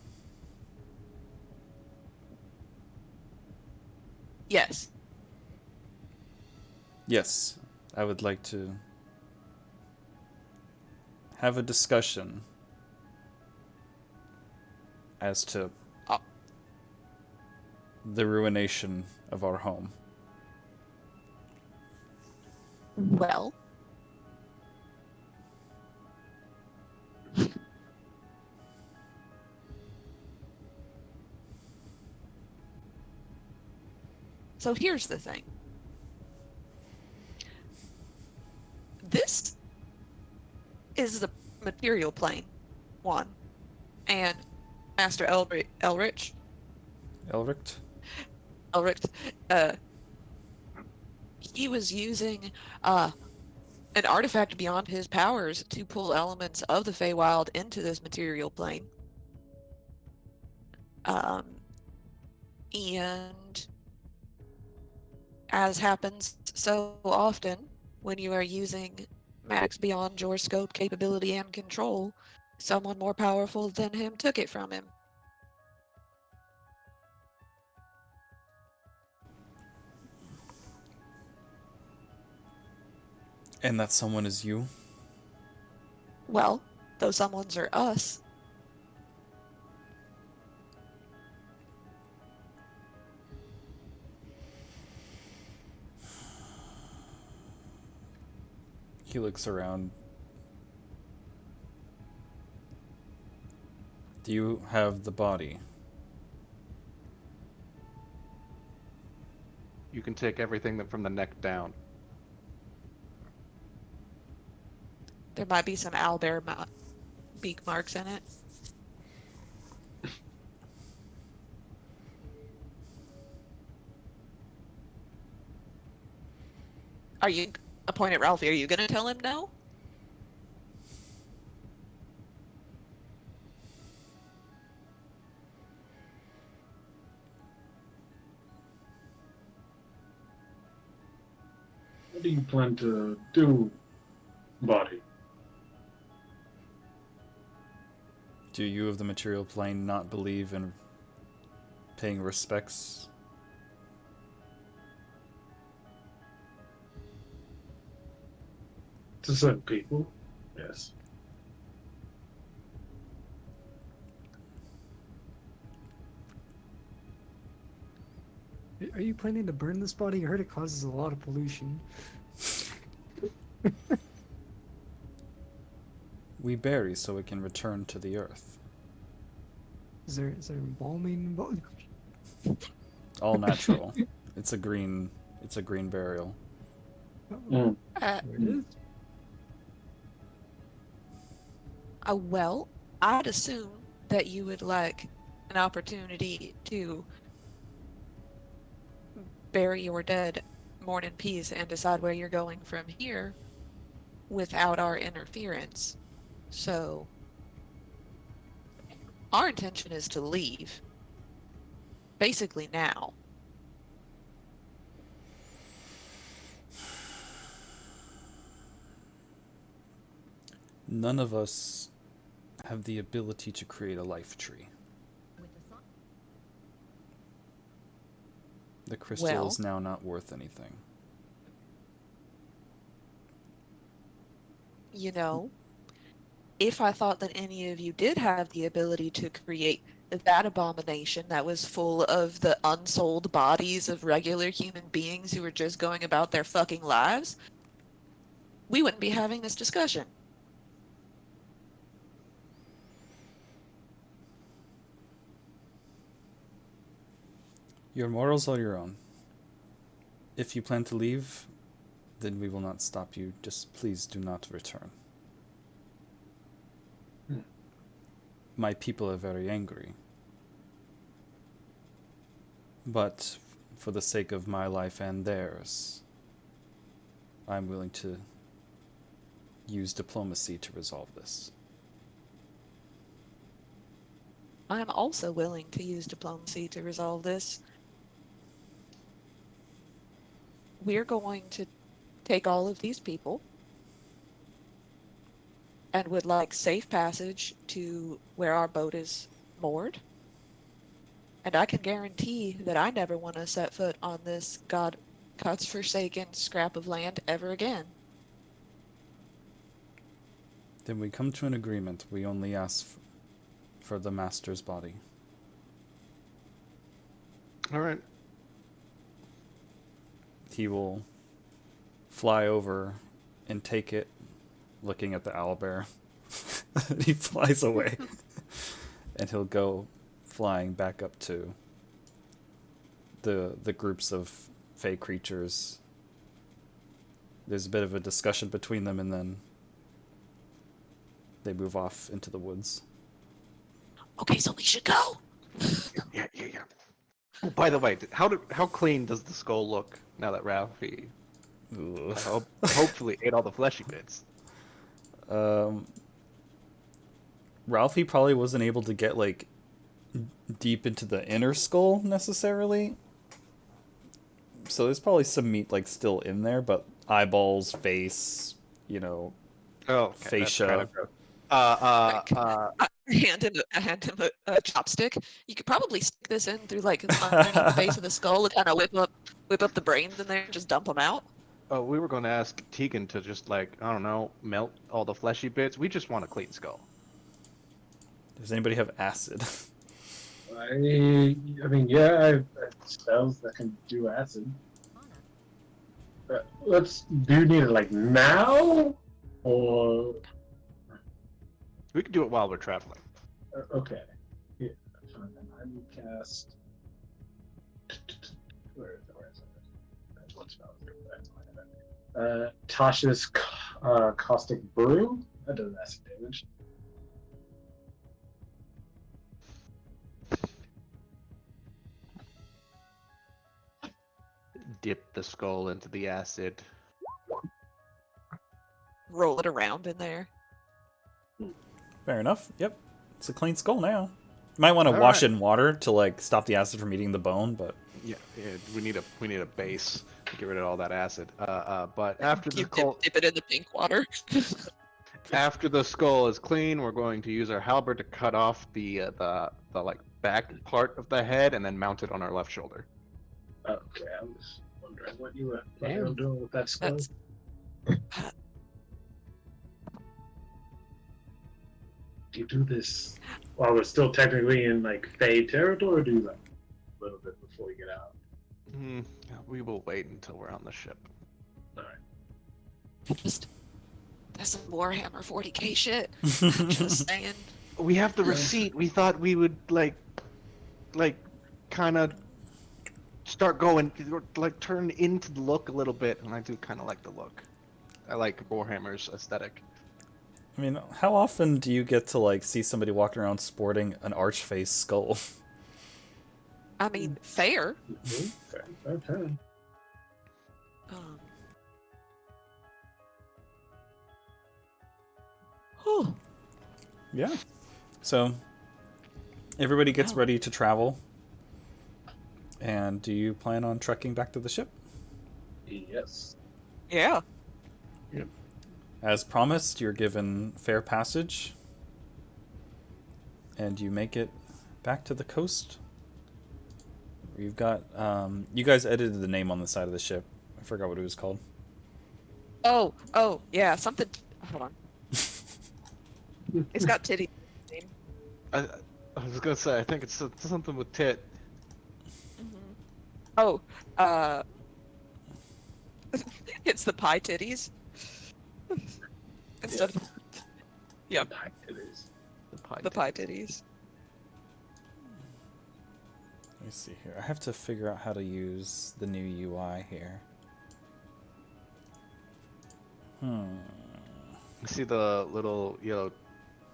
Yes. Yes. I would like to have a discussion as to the ruination of our home. Well. So here's the thing. This is the material plane, one, and Master Elric, Elric? he was using an artifact beyond his powers to pull elements of the Feywild into this material plane. And as happens so often when you are using magics beyond your scope, capability, and control, someone more powerful than him took it from him. And that someone is you? Well, those someones are us. He looks around. Do you have the body? You can take everything from the neck down. There might be some owlbear beak marks in it. Are you, a point at Ralphie, are you gonna tell him no? What do you plan to do, body? Do you of the material plane not believe in paying respects? To certain people, yes. Are you planning to burn this body? I heard it causes a lot of pollution. We bury so it can return to the earth. Is there embalming involved? All natural. It's a green burial. Mm. There it is. Well, I'd assume that you would like an opportunity to bury your dead, mourn in peace, and decide where you're going from here without our interference. So, our intention is to leave. Basically now. None of us have the ability to create a life tree. The crystal is now not worth anything. You know, if I thought that any of you did have the ability to create that abomination that was full of the unsold bodies of regular human beings who were just going about their fucking lives, we wouldn't be having this discussion. Your morals are your own. If you plan to leave, then we will not stop you. Just please do not return. My people are very angry. But for the sake of my life and theirs, I'm willing to use diplomacy to resolve this. I'm also willing to use diplomacy to resolve this. We're going to take all of these people and would like safe passage to where our boat is moored. And I can guarantee that I never want to set foot on this God's forsaken scrap of land ever again. Then we come to an agreement. We only ask for the master's body. All right. He will fly over and take it, looking at the owlbear. He flies away. And he'll go flying back up to the groups of fey creatures. There's a bit of a discussion between them, and then they move off into the woods. Okay, so we should go. Yeah. Oh, by the way, how clean does the skull look now that Ralphie hopefully ate all the fleshy bits? Ralphie probably wasn't able to get like deep into the inner skull necessarily, so there's probably some meat like still in there, but eyeballs, face, Oh, okay, fascia. that's kind of hand him a chopstick. You could probably stick this in through like underneath the base of the skull and kind of whip up the brains in there and just dump them out. Oh, we were going to ask Tegan to just like, I don't know, melt all the fleshy bits. We just want a clean skull. Does anybody have acid? I mean, yeah, I have spells that can do acid. Do you need it like now? Or. We could do it while we're traveling. Okay. Yeah, fine. Then I will cast. Where is it? What spell is it? Tasha's Caustic Brew. That does acid damage. Dip the skull into the acid. roll it around in there. Fair enough. Yep. It's a clean skull now. You might want to All wash right. it in water to like stop the acid from eating the bone, but Yeah, we need a base to get rid of all that acid. But after the You skull, dip it in the pink water. after the skull is clean, we're going to use our halberd to cut off the like back part of the head and then mount it on our left shoulder. Okay, I was wondering what you were planning on doing with that skull. That's Do you do this while we're still technically in like Fey territory, or do you like a little bit before we get out? We will wait until we're on the ship. just that's some Warhammer 40k shit. Just saying. We have the receipt. We thought we would like kind of start going, like turn into the look a little bit, and I do kind of like the look. I like Warhammer's aesthetic. I mean, how often do you get to like see somebody walking around sporting an arch-faced skull? I mean, fair. Okay. Um, whew. Yeah. So everybody gets Wow. ready to travel. And do you plan on trekking back to the ship? Yes. Yeah. As promised, you're given fair passage. And you make it back to the coast. You've got you guys edited the name on the side of the ship. I forgot what it was called. Oh, yeah, something. Hold on. It's got titty. I was gonna say, I think it's something with tit. Oh, it's the pie titties. Instead of It is. the pie titties. Let me see here. I have to figure out how to use the new UI here. You see the little yellow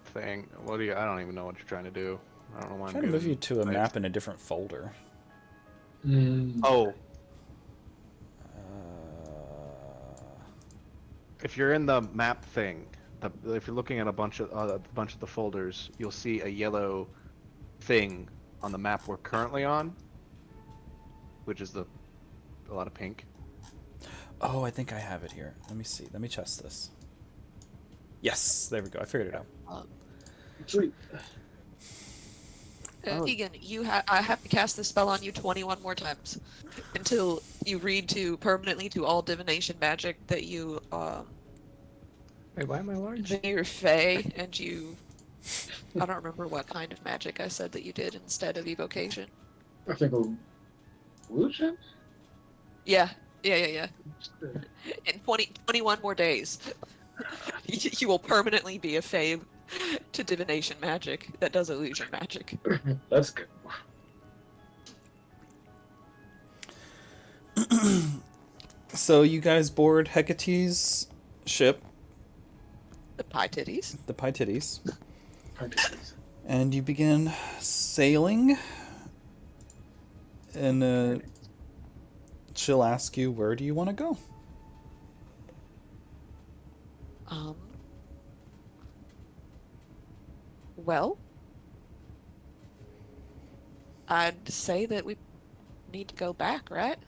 thing? What do you? I don't even know what you're trying to do. I don't know why I'm trying to move you to a I- map in a different folder. Oh, Uh, if you're in the map thing, if you're looking at a bunch of the folders, you'll see a yellow thing on the map we're currently on, which is a lot of pink. oh, I think I have it here. Let me see. Let me test this. Yes, there we go. I figured it out. Sweet. Egan, I have to cast this spell on you 21 more times until you read to permanently to all divination magic that you Wait, why am I large? that you're fey and you. I don't remember what kind of magic I said that you did instead of evocation. I think illusion. Yeah. In 21 more days, you will permanently be a fey to divination magic that does illusion magic. That's good. So you guys board Hecate's ship, The pie titties. the Pytides, Practices. and you begin sailing. And she'll ask you, where do you want to go? Well, I'd say that we need to go back, right?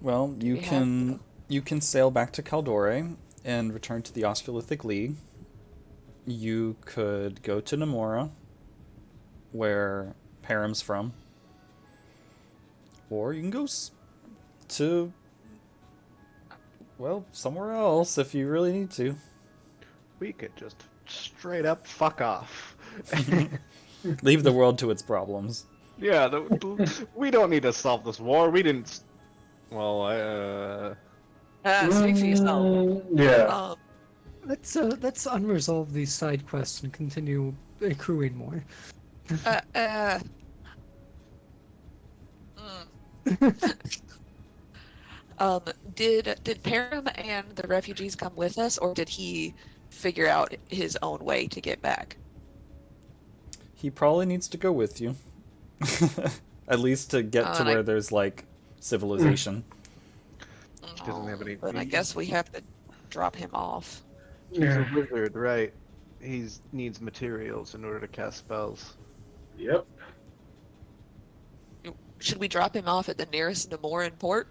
Well, you We have can to. you can sail back to Caldore and return to the Australithic League. You could go to Namora, where Param's from, or you can go to, well, somewhere else if you really need to. We could just straight up fuck off. Leave the world to its problems. Yeah, we don't need to solve this war. We didn't. Well, Speak for yourself. Yeah. Let's unresolve these side quests and continue accruing more. Did Param and the refugees come with us, or did he figure out his own way to get back? He probably needs to go with you. At least to get to where there's, like, civilization. he doesn't have any. But I guess we have to. drop him off. He's a wizard, right? He needs materials in order to cast spells. Yep. Should we drop him off at the nearest Nemoran port?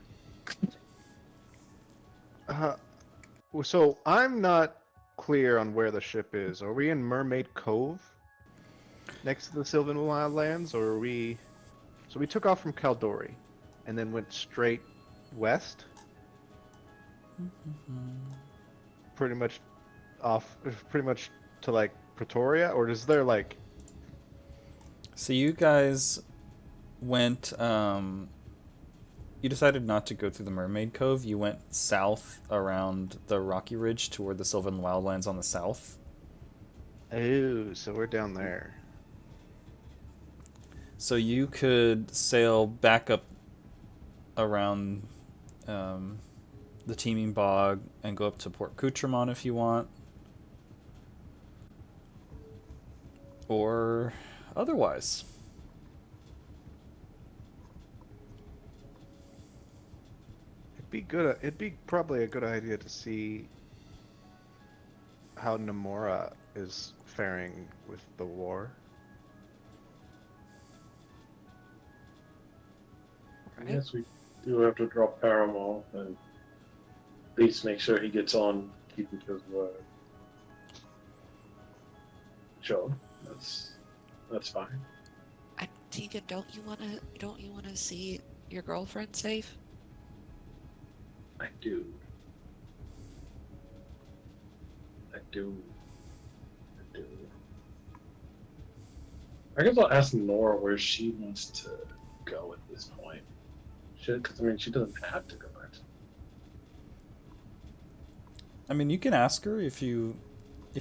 So I'm not clear on where the ship is. Are we in Mermaid Cove, next to the Sylvan Wildlands, or are we? So we took off from Caldori, and then went straight west. Pretty much to like Pretoria, or is there like? So you guys went. You decided not to go through the Mermaid Cove. You went south around the Rocky Ridge toward the Sylvan Wildlands on the south. Oh, so we're down there. So you could sail back up around the Teeming Bog and go up to Port Coutremont if you want. Or otherwise. It'd be probably a good idea to see how Namora is faring with the war. Right? Yes, we do have to drop Paramore and at least make sure he gets on keeping his word. Sure, that's fine. And Tegan, don't you wanna see your girlfriend safe? I do. I do. I guess I'll ask Nora where she wants to go at this point. Because I mean, she doesn't have to go back. I mean, you can ask her if you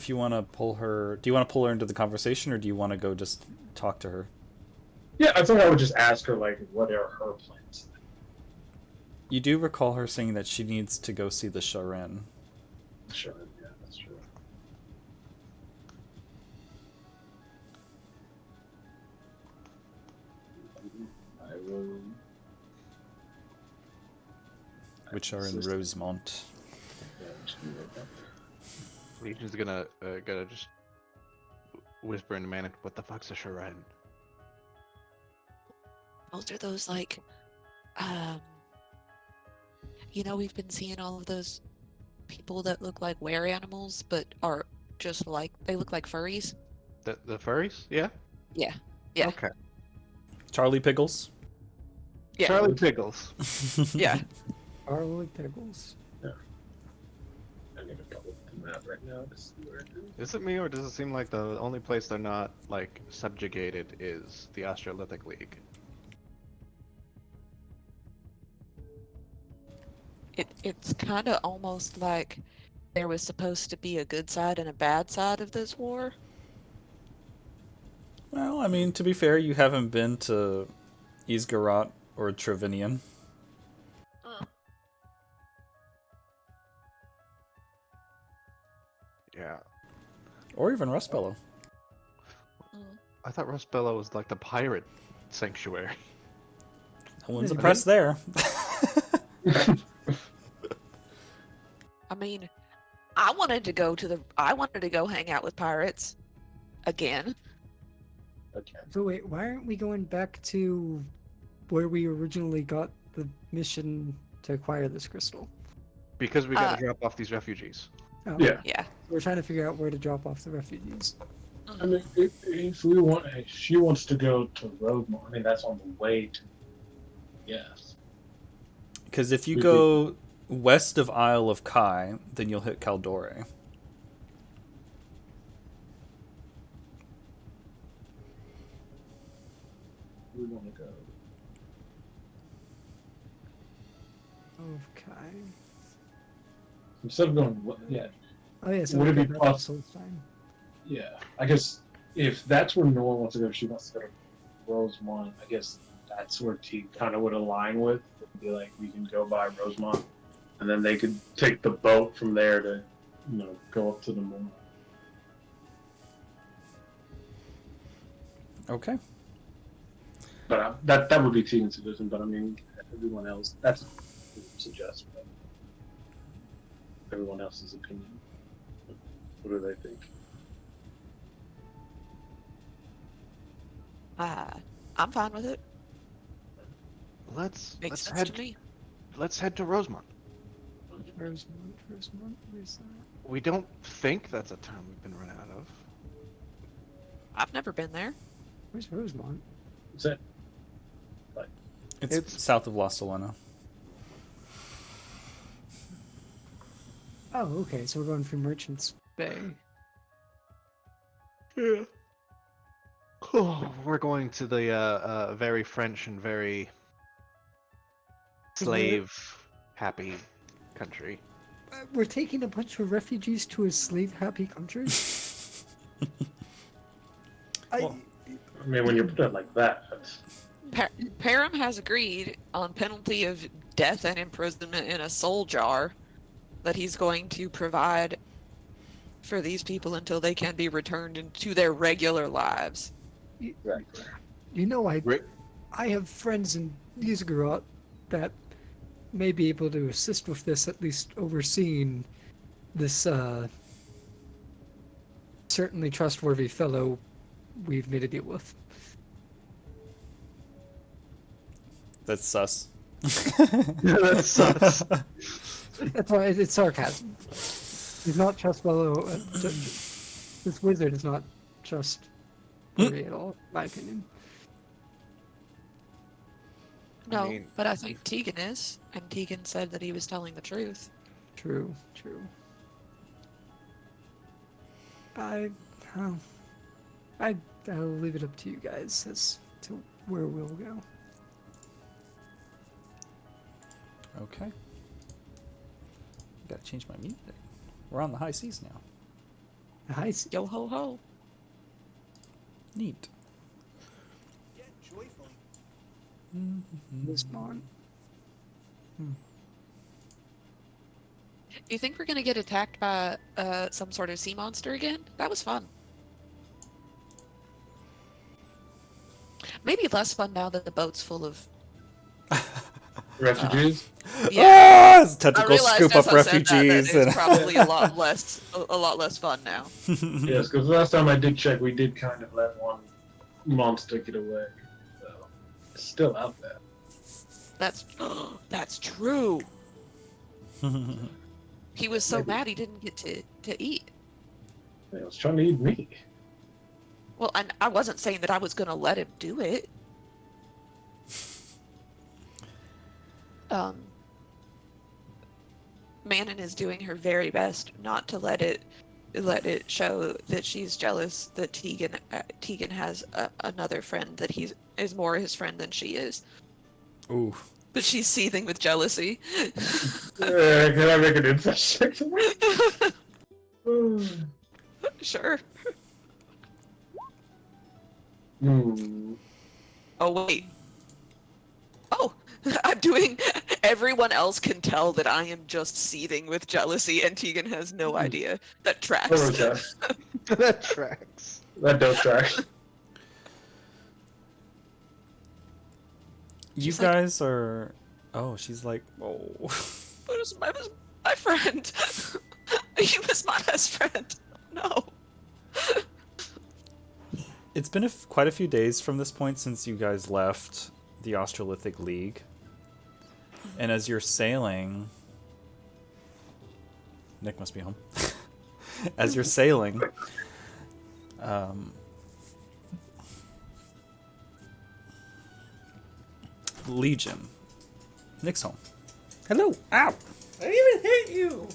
want to pull her. Do you want to pull her into the conversation, or do you want to go just talk to her? Yeah, I think I would just ask her like, what are her plans? You do recall her saying that she needs to go see the Sharen. Sure, yeah, that's true. I will. Which are in Rosemont. Yeah, just do that. Legion's gonna just whisper into Manic, "What the fuck's a Shrine?" Most are those like, we've been seeing all of those people that look like were animals, but are just like they look like furries. The furries? Yeah. Yeah. Yeah. Okay. Charlie Pickles. Yeah. Charlie Pickles. Yeah. Charlie Pickles. I need to double the map right now to see where it is. Is it me, or does it seem like the only place they're not like subjugated is the Australopithec League? It's kind of almost like there was supposed to be a good side and a bad side of this war. Well, I mean, to be fair, you haven't been to Isgarat or Trevinian. Yeah. Or even Rustbellow. I thought Rustbellow was like the pirate sanctuary. No one's impressed there. I mean, I wanted to go hang out with pirates again. Okay. So wait, why aren't we going back to where we originally got the mission to acquire this crystal? Because we gotta drop off these refugees. Oh, Yeah. Yeah. We're trying to figure out where to drop off the refugees. I mean, if she wants to go to Rosemont, I mean, that's on the way to. Yes. Because if you go west of Isle of Kai, then you'll hit Caldore. We want to go. Okay. Instead of going, yeah, Oh yeah, so Would it we be got that possible- also fine. yeah. I guess if that's where Nora wants to go, she wants to go to Rosemont. I guess that's where T kind of would align with. It'd be like we can go by Rosemont, and then they could take the boat from there to, go up to the moon. Okay. But that would be Tegan's suggestion. But I mean, everyone else, that's what I would suggest. But everyone else's opinion. What do they think? I'm fine with it. Let's Makes sense head to me. let's head to Rosemont. Rosemont, where's that? We don't think that's a town we've been run out of. I've never been there. Where's Rosemont? Is that It's south of La Solana. Oh, okay. So we're going through Merchants Bay. Yeah. Oh, we're going to the very French and very slave-happy country. We're taking a bunch of refugees to a slave-happy country. Well, I mean, when you put it like that, Param has agreed on penalty of death and imprisonment in a soul jar that he's going to provide for these people until they can be returned into their regular lives. You know, I have friends in Yzgorot that may be able to assist with this, at least overseeing this certainly trustworthy fellow we've made a deal with. That's sus. That's sus. That's why it's sarcasm. He's not trustworthy. This wizard is not trustworthy at all, in my opinion. No, I mean- but I think Tegan is, and Tegan said that he was telling the truth. True. I'll leave it up to you guys as to where we'll go. Okay. Gotta change my music. We're on the high seas now. Nice. Yo ho ho. Neat. This one. Do you think we're gonna get attacked by some sort of sea monster again? That was fun. Maybe less fun now that the boat's full of. refugees. Yeah, Ah, tentacles realized scoop as up I said that refugees. it's probably a lot less fun now. Yes, because last time I did check, we did kind of let one monster get away. So it's still out there. That's true. He was so Maybe. mad he didn't get to eat. He was trying to eat me. Well, and I wasn't saying that I was gonna let him do it. Manon is doing her very best not to let it show that she's jealous that Tegan has another friend that is more his friend than she is. Ooh. But she's seething with jealousy. Can I make an insight check? Sure. Oh wait. Oh, I'm doing. Everyone else can tell that I am just seething with jealousy, and Tegan has no idea. That tracks. Oh, okay. That tracks. That does track. You She's like- guys are. Oh, she's like. Oh. It was my friend. He was my best friend. No. It's been quite a few days from this point since you guys left the Australithic League. And as you're sailing... Nick must be home. As you're sailing... Legion. Nick's home. Hello! Ow! I didn't even hit you!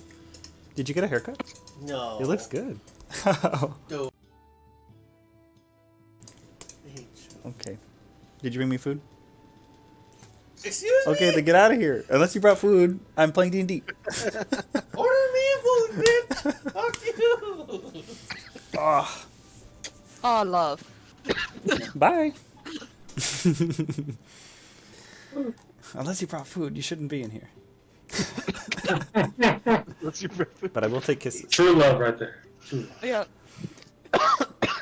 Did you get a haircut? No. It looks good. Dude. I hate you. Okay. Did you bring me food? Excuse me? Okay, then get out of here. Unless you brought food, I'm playing D&D. Order me food, bitch! Fuck you! Ah, Oh, love. bye. Unless you brought food, you shouldn't be in here. That's your perfect. But I will take kisses. True love right there. True love.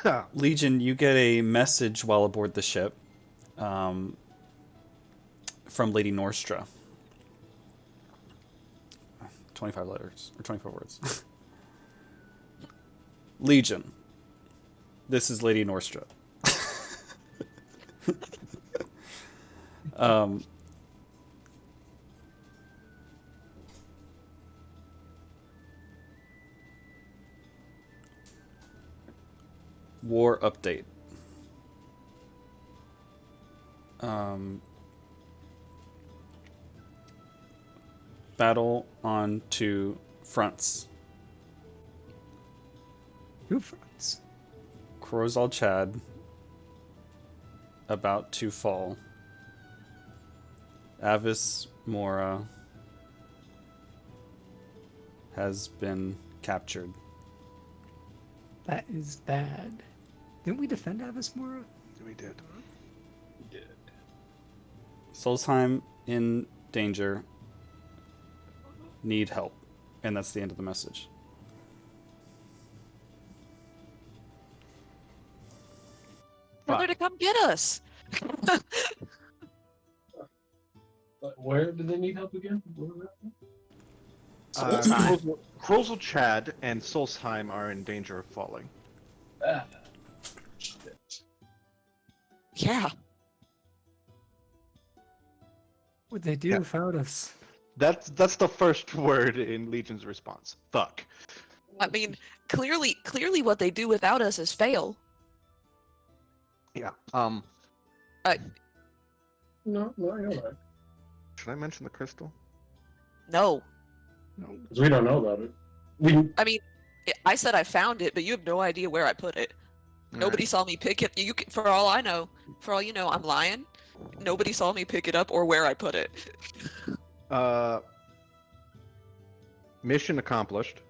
Yeah. Legion, you get a message while aboard the ship from Lady Norstra. 25 letters or 24 words. Legion. This is Lady Norstra. War update. Battle on 2 fronts. 2 fronts. Krozal Chad about to fall. Avis Mora has been captured. That is bad. Didn't we defend Avismora? We did. Solstheim in danger. Need help. And that's the end of the message. Tell her to come get us. But where do they need help again? Where was that? Krozal Chad and Solstheim are in danger of falling. Ah, shit. Yeah. What'd they do Yeah. without us? That's the first word in Legion's response. Fuck. I mean, clearly what they do without us is fail. Yeah. No, you're right. Should I mention the crystal? No. No. Because we don't know about it. I mean, I said I found it, but you have no idea where I put it. Nobody saw me pick it. You can, for all I know, for all you know, I'm lying. Nobody saw me pick it up or where I put it. Mission accomplished.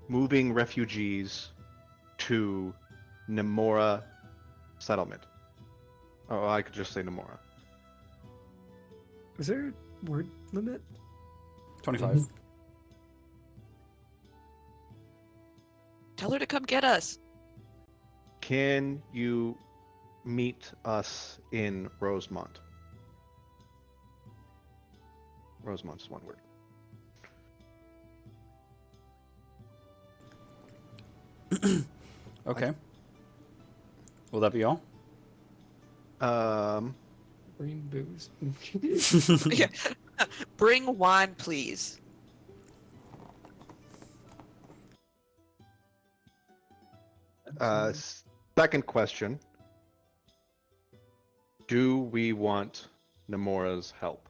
Moving refugees to Nemora settlement. Oh, I could just say Nemora. Was there a word limit? 25. Tell her to come get us. Can you meet us in Rosemont? Rosemont is one word. Okay. Will that be all? Bring booze. Yeah. Bring wine, please. Second question. Do we want Nemora's help?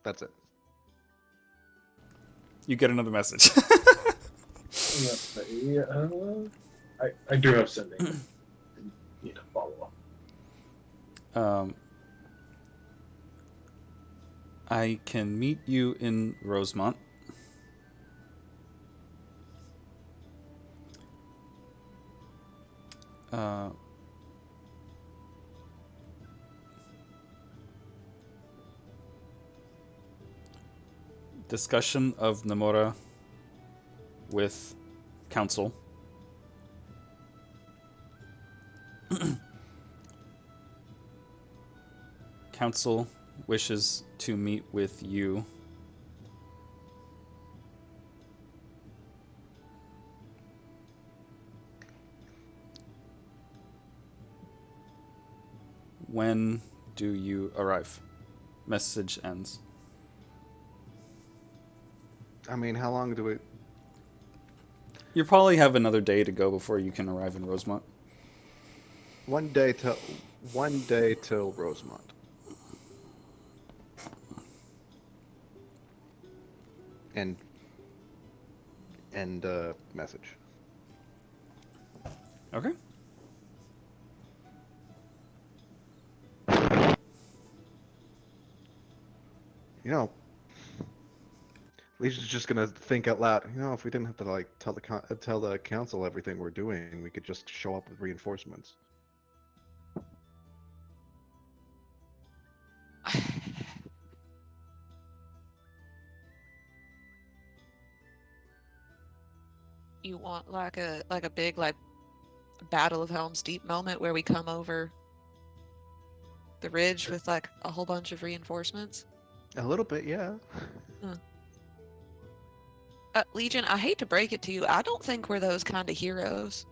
That's it. You get another message. I do have sending. Need to follow up. I can meet you in Rosemont. Discussion of Nemora with Council. Council wishes to meet with you. When do you arrive? Message ends. I mean, how long do we... You probably have another day to go before you can arrive in Rosemont. One day till Rosemont. And message. Okay. You know, Legion's just gonna think out loud. You know, if we didn't have to like tell the council everything we're doing, we could just show up with reinforcements. You want like a big Battle of Helm's Deep moment where we come over The ridge with like a whole bunch of reinforcements. A little bit, yeah. Legion, I hate to break it to you, I don't think we're those kind of heroes.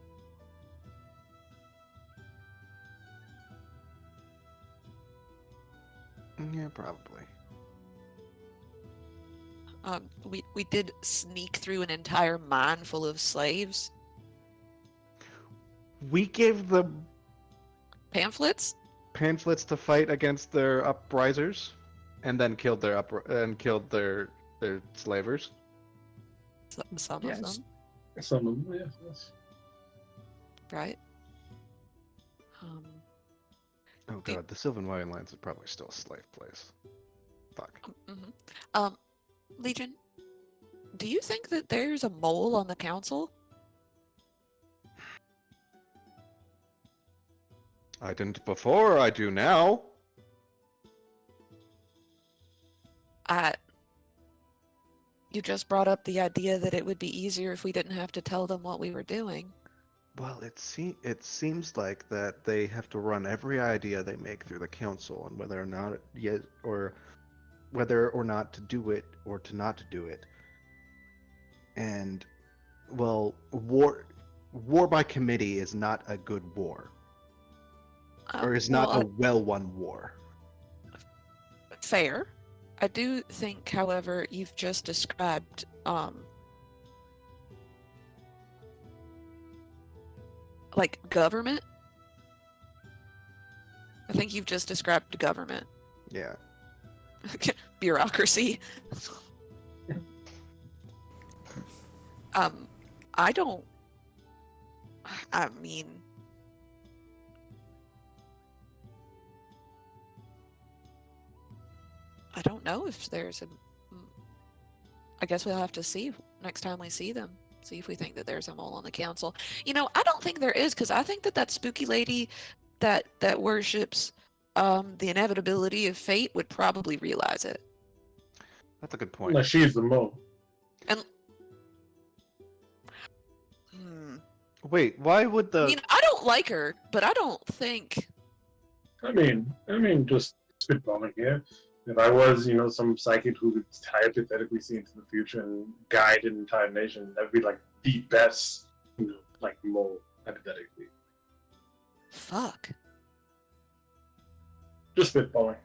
Yeah, probably. We did sneak through an entire mine full of slaves. We gave them Pamphlets? pamphlets to fight against their uprisers, and then killed their their slavers. Some Yes. of them, Some of them, yes, yes. right? Oh god, the Sylvan Wildlands is probably still a slave place. Fuck. Mhm. Legion, do you think that there's a mole on the council? I didn't before, I do now. You just brought up the idea that it would be easier if we didn't have to tell them what we were doing. Well, it seems like that they have to run every idea they make through the council, and whether or not whether or not to do it or to not to do it. And well, war by committee is not a good war, or is not a well-won war. Fair. I do think, however, you've just described like government. I think you've just described government. Yeah. Bureaucracy. I don't. I mean, I don't know if there's a. I guess we'll have to see next time we see them. See if we think that there's a mole on the council. You know, I don't think there is, because I think that that spooky lady that worships the inevitability of fate would probably realize it. That's a good point. No, she's the mole. And Wait, why would the? I mean, I don't like her, but I don't think. I mean, just spitballing here. If I was, some psychic who could hypothetically see into the future and guide an entire nation, that'd be like the best, like mole, hypothetically. Fuck. Just spitballing.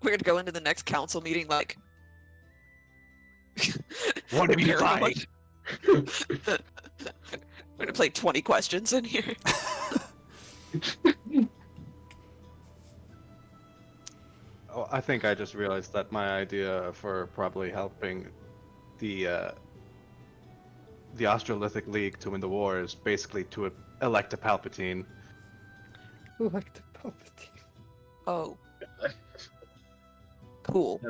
We're gonna go into the next council meeting like. What have you paranoid. tried? We're gonna play 20 questions in here. Oh, I think I just realized that my idea for probably helping the Australithic League to win the war is basically to elect a Palpatine. Like the Palpatine. Oh. Cool.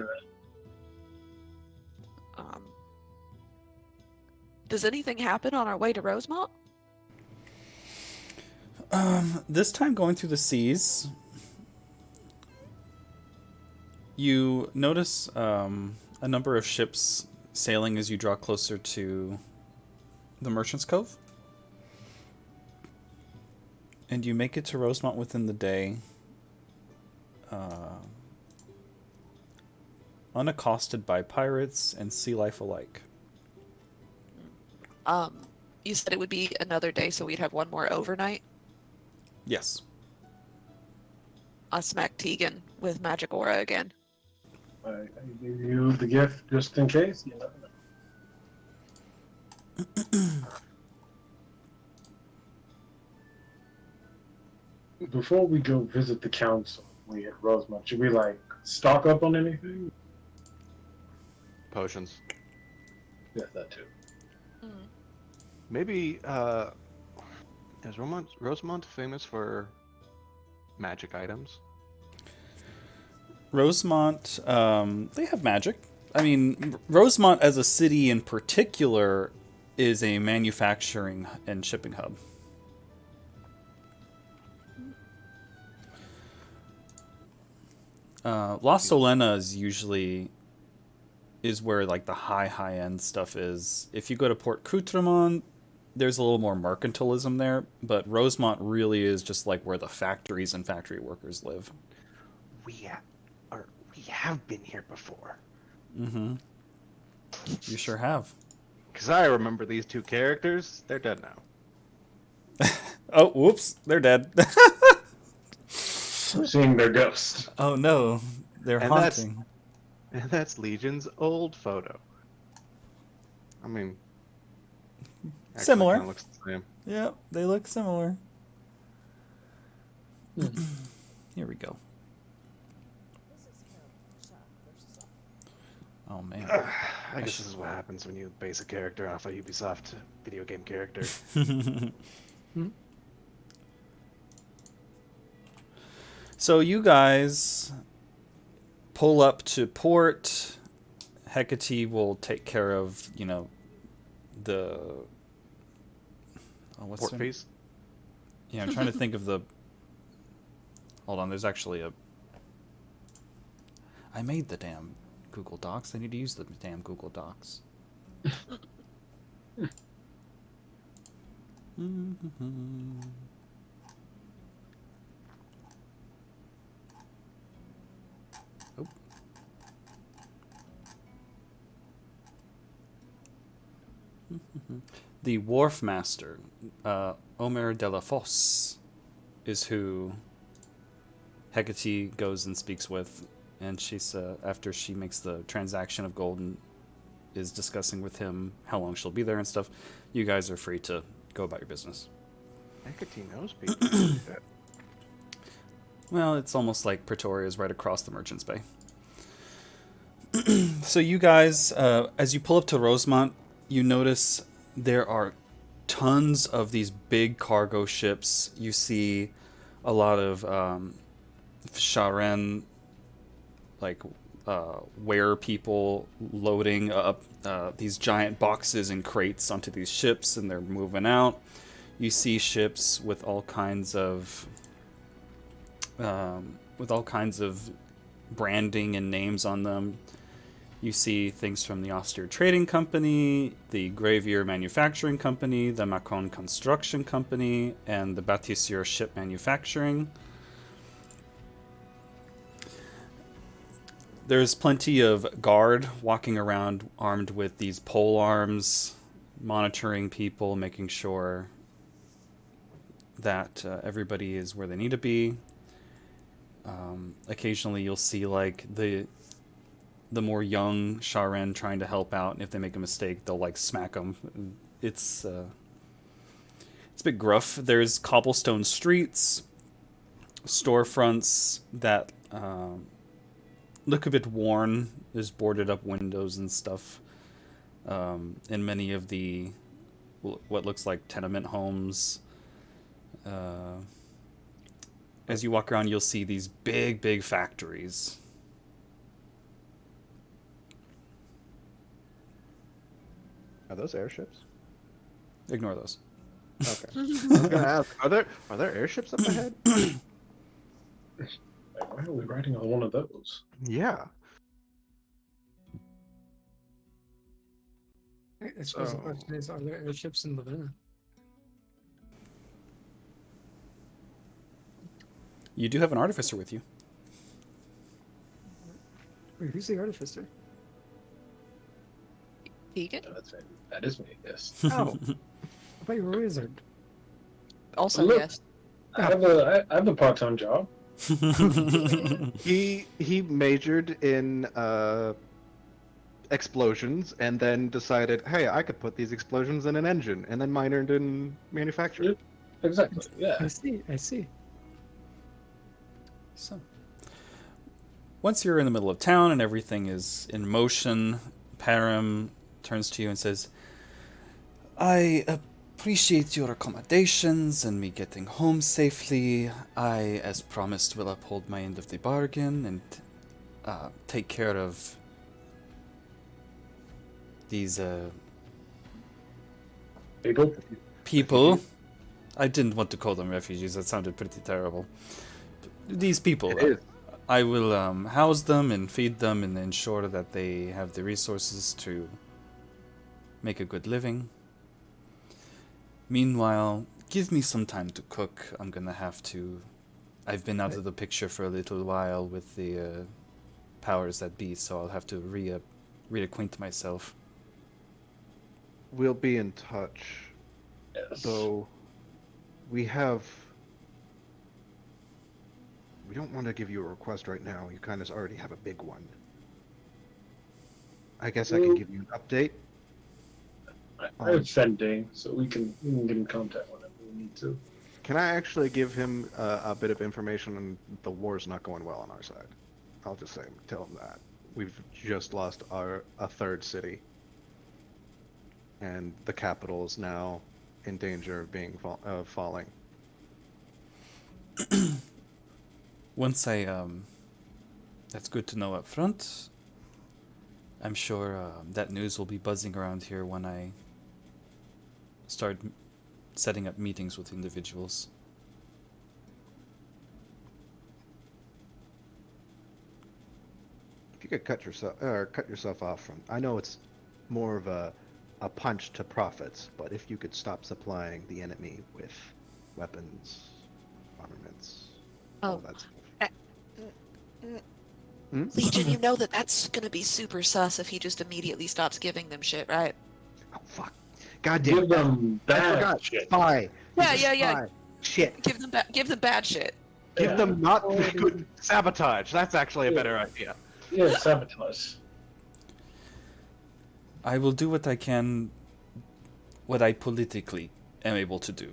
Does anything happen on our way to Rosemont? This time going through the seas, you notice a number of ships sailing as you draw closer to the Merchant's Cove. And you make it to Rosemont within the day, unaccosted by pirates and sea life alike. You said it would be another day, so we'd have one more overnight. Yes. I'll smack Tegan with Magic Aura again. I give you the gift just in case. You never know. Before we go visit the council, we hit Rosemont. Should we stock up on anything? Potions. Yes, that too. Maybe, is Rosemont famous for magic items? Rosemont, they have magic. I mean, Rosemont as a city in particular is a manufacturing and shipping hub. Las Solenas usually is where the high end stuff is. If you go to Port Coutremont, there's a little more mercantilism there, but Rosemont really is just like where the factories and factory workers live. We have been here before. Mm-hmm. You sure have. Because I remember these two characters. They're dead now. Oh, whoops. They're dead. We're seeing their ghost. Oh, no. They're And haunting. that's Legion's old photo. I mean, actually Similar. kinda looks the same. Yeah, they look similar. Here we go. Oh, man. I guess this is what happens when you base a character off a Ubisoft video game character. So you guys pull up to port. Hecate will take care of, the... Oh, what's Port her- fees? Yeah, I'm trying to think of the... Hold on, there's actually a... I made the damn Google Docs. I need to use the damn Google Docs. Oh. The wharf master, Omer de la Fosse, is who Hecate goes and speaks with, and she's after she makes the transaction of gold and is discussing with him how long she'll be there and stuff. You guys are free to go about your business. Hecate knows people. Well, it's almost like Pretoria is right across the Merchant's Bay. So you guys, as you pull up to Rosemont, you notice there are tons of these big cargo ships. You see a lot of Sharen, like ware people loading up these giant boxes and crates onto these ships, and they're moving out. You see ships with all kinds of branding and names on them. You see things from the Austere Trading Company, the Gravier Manufacturing Company, the Macon Construction Company, and the Bâtisseur Ship Manufacturing. There's plenty of guard walking around armed with these pole arms, monitoring people, making sure that everybody is where they need to be. Occasionally you'll see like the more young Sharen trying to help out, and if they make a mistake, they'll like smack them. It's a bit gruff. There's cobblestone streets, storefronts that look a bit worn. There's boarded up windows and stuff in many of the what looks like tenement homes. As you walk around, you'll see these big factories. Are those airships? Ignore those. Okay. I was gonna ask, are there airships up ahead? Like, why are we riding on one of those? Yeah. I suppose the question is, are there airships in Llivena? You do have an artificer with you. Wait, who's the artificer? Vegan? That is me, yes. Oh, I thought you were a wizard. Also, Look. yes. I have a part-time job. He majored in explosions and then decided, hey, I could put these explosions in an engine, and then minored in manufacturing. Exactly. Yeah. I see. So, once you're in the middle of town and everything is in motion, Param turns to you and says, I appreciate your accommodations and me getting home safely. I, as promised, will uphold my end of the bargain and take care of these people. I didn't want to call them refugees. That sounded pretty terrible. These people. It is. I will house them and feed them and ensure that they have the resources to make a good living. Meanwhile, give me some time to cook. I'm gonna have to. I've been out of the picture for a little while with the powers that be, so I'll have to reacquaint myself. We'll be in touch. Yes. Though we don't want to give you a request right now. You kind of already have a big one. I guess I can give you an update. I have sending, so we can get in contact whenever we need to. Can I actually give him a bit of information on the war's not going well on our side? I'll just tell him that. We've just lost a third city. And the capital is now in danger of being falling. Once that's good to know up front. I'm sure that news will be buzzing around here when I start setting up meetings with individuals. If you could cut yourself off from, I know it's more of a punch to profits, but if you could stop supplying the enemy with weapons, armaments, all that stuff. Legion, you know that's gonna be super sus if he just immediately stops giving them shit, right? Oh fuck! Goddamn! Give them I bad forgot. shit. Spy. Yeah, He's a yeah. spy. Shit. Give them bad shit. Give Yeah. them not good sabotage. That's actually a better idea. Yeah, sabotage. I will do what I can, what I politically am able to do.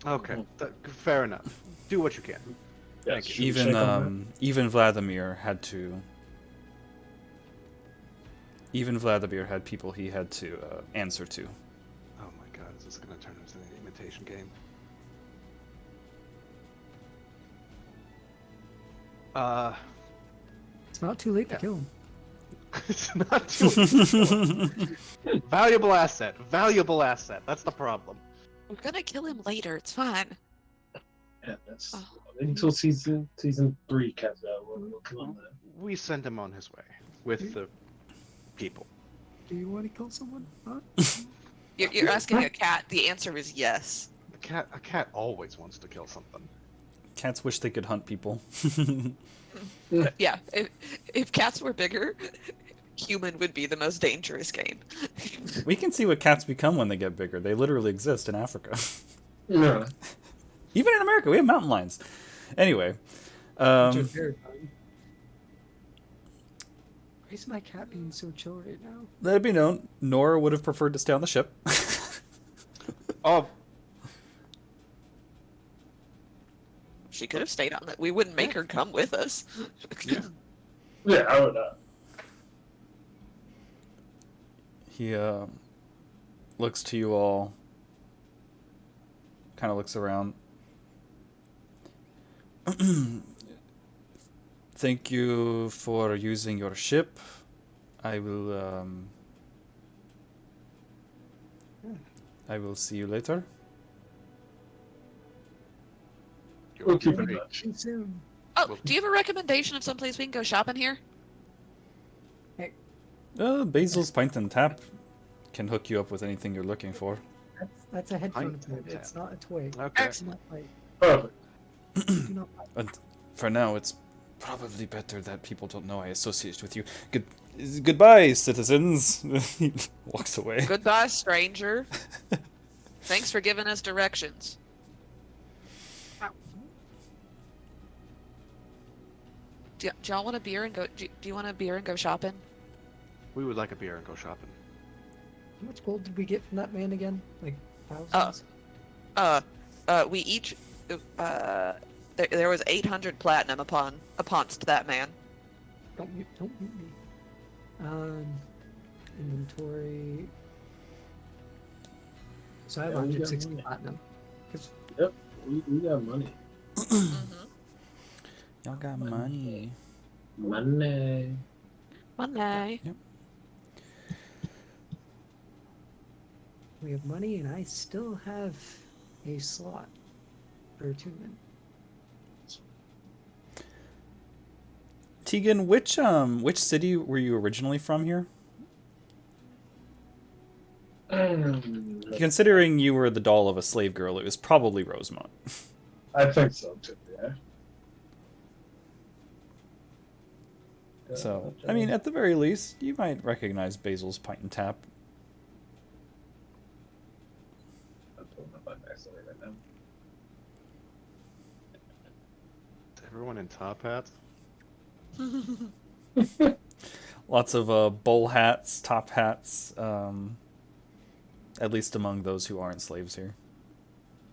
Okay, fair enough. Do what you can. Yes, Thank you. should we check on Even Vladimir had to. Even Vladimir had people he had to answer to. Oh my god, is this going to turn into an imitation game? It's not too late to kill him. It's not too valuable asset. Valuable asset. That's the problem. We're gonna kill him later. It's fine. that? Yeah, that's Oh. until season 3 comes out. We'll kill him then. We send him on his way with the people. Do you want to kill someone? Huh? You're asking a cat. The answer is yes. A cat always wants to kill something. Cats wish they could hunt people. Yeah. If cats were bigger, human would be the most dangerous game. We can see what cats become when they get bigger. They literally exist in Africa. Yeah. Even in America, we have mountain lions. Anyway, Which are terrifying. Why is my cat being so chill right now? let it be known, Nora would have preferred to stay on the ship. Oh, She could have stayed on it. We wouldn't make her come with us. Yeah, I would. He looks to you all, kind of looks around. Thank you for using your ship. I will see you later. We'll keep in touch. See you soon. Oh, do you have a recommendation of someplace we can go shopping here? Basil's Pint and Tap can hook you up with anything you're looking for. That's a headphone Pint tip. and It's tap. not a toy. Okay. Do not buy it. Perfect. Do not buy it. And for now, it's probably better that people don't know I associate with you. Goodbye, citizens. He walks away. Goodbye, stranger. Thanks for giving us directions. Do y'all want a beer and go? Do you want a beer and go shopping? We would like a beer and go shopping. How much gold did we get from that man again? Like thousands? We each. There was 800 platinum uponst that man. Don't mute me. Inventory. So I have Yeah, we got 160 money. platinum. 'Cause Yep, we got money. Y'all got money. Money. Monday. we have money, and I still have a slot for attunement. Tegan, which city were you originally from here? considering you were the doll of a slave girl, it was probably Rosemont. I think so too. Yeah. So, I mean, at the very least, you might recognize Basil's Pint and Tap. I'm pulling up my backstory right now. Is everyone in top hats? Lots of bowl hats, top hats, at least among those who aren't slaves here.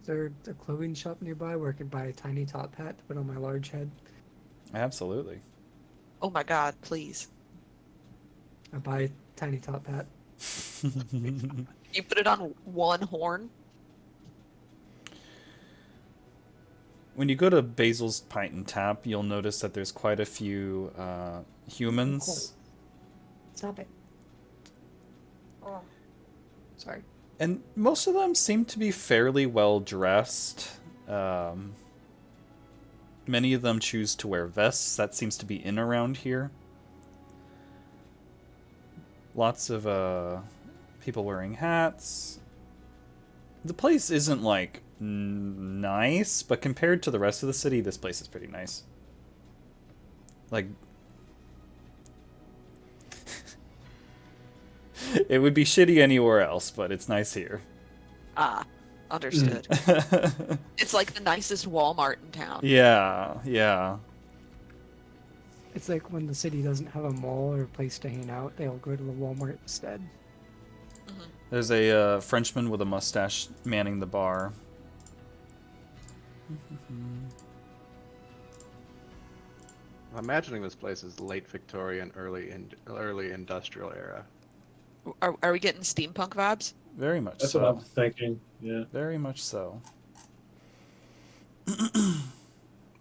Is there a clothing shop nearby where I could buy a tiny top hat to put on my large head? Absolutely. Oh my god, please. I buy a tiny top hat. You put it on one horn? When you go to Basil's Pint and Tap, you'll notice that there's quite a few humans. Stop it. Oh. Sorry. And most of them seem to be fairly well dressed. Many of them choose to wear vests. That seems to be in around here. Lots of people wearing hats. The place isn't like nice, but compared to the rest of the city, this place is pretty nice. Like, it would be shitty anywhere else, but it's nice here. Ah, understood. It's like the nicest Walmart in town. Yeah, yeah. It's like when the city doesn't have a mall or a place to hang out, they all go to the Walmart instead. Mm-hmm. There's a Frenchman with a mustache manning the bar. I'm imagining this place is late Victorian, early industrial era. Are we getting steampunk vibes? Very much That's so. what I'm thinking. Yeah. Very much so.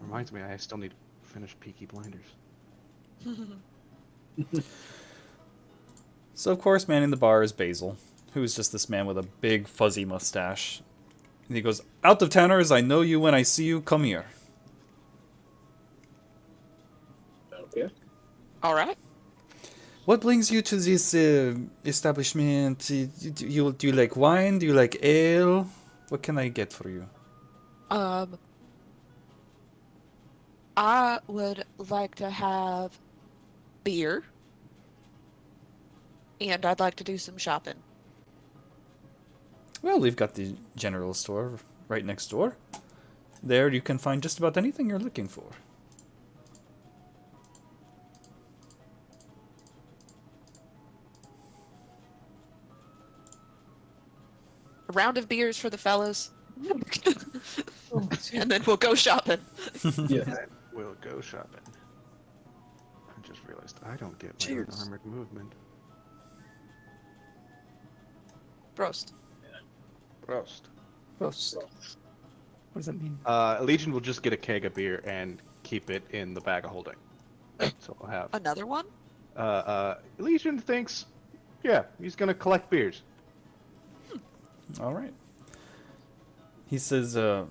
Reminds me, I still need to finish Peaky Blinders. So, of course, manning the bar is Basil, who is just this man with a big, fuzzy mustache. And he goes, "Out of towners, I know you when I see you. Come here." Okay. All right. What brings you to this establishment? Do you like wine? Do you like ale? What can I get for you? I would like to have beer. And I'd like to do some shopping. Well, we've got the general store right next door. There you can find just about anything you're looking for. A round of beers for the fellas. And then we'll go shopping. Yeah. And we'll go shopping. I just realized I don't get my Cheers. unarmored movement. Prost. Roast. Gross. What does that mean? Legion will just get a keg of beer and keep it in the bag of holding. So we'll have. Another one? Legion thinks, yeah, he's gonna collect beers. All right. He says, out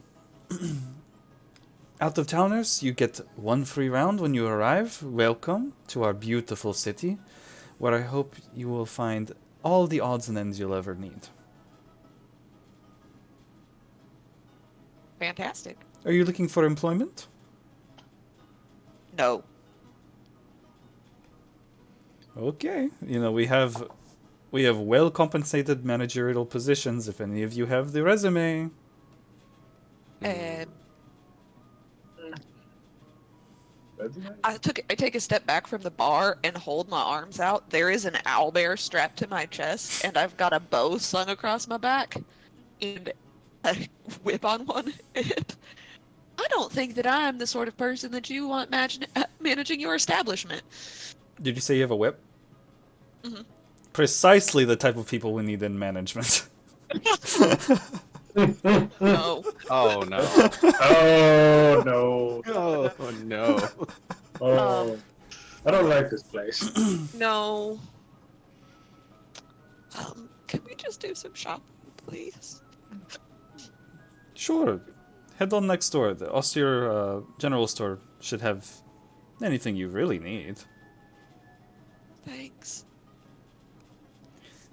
of towners, you get one free round when you arrive. Welcome to our beautiful city, where I hope you will find all the odds and ends you'll ever need. Fantastic. Are you looking for employment? No. Okay. You know, we have well-compensated managerial positions if any of you have the resume. I take a step back from the bar and hold my arms out. There is an owlbear strapped to my chest, and I've got a bow slung across my back, and a whip on one hip. I don't think that I am the sort of person that you want managing your establishment. Did you say you have a whip? Mhm. Precisely the type of people we need in management. No. Oh no. Oh no. Oh no. Oh, I don't like this place. No. Can we just do some shopping, please? Sure. Head on next door. The Austere general store should have anything you really need. Thanks.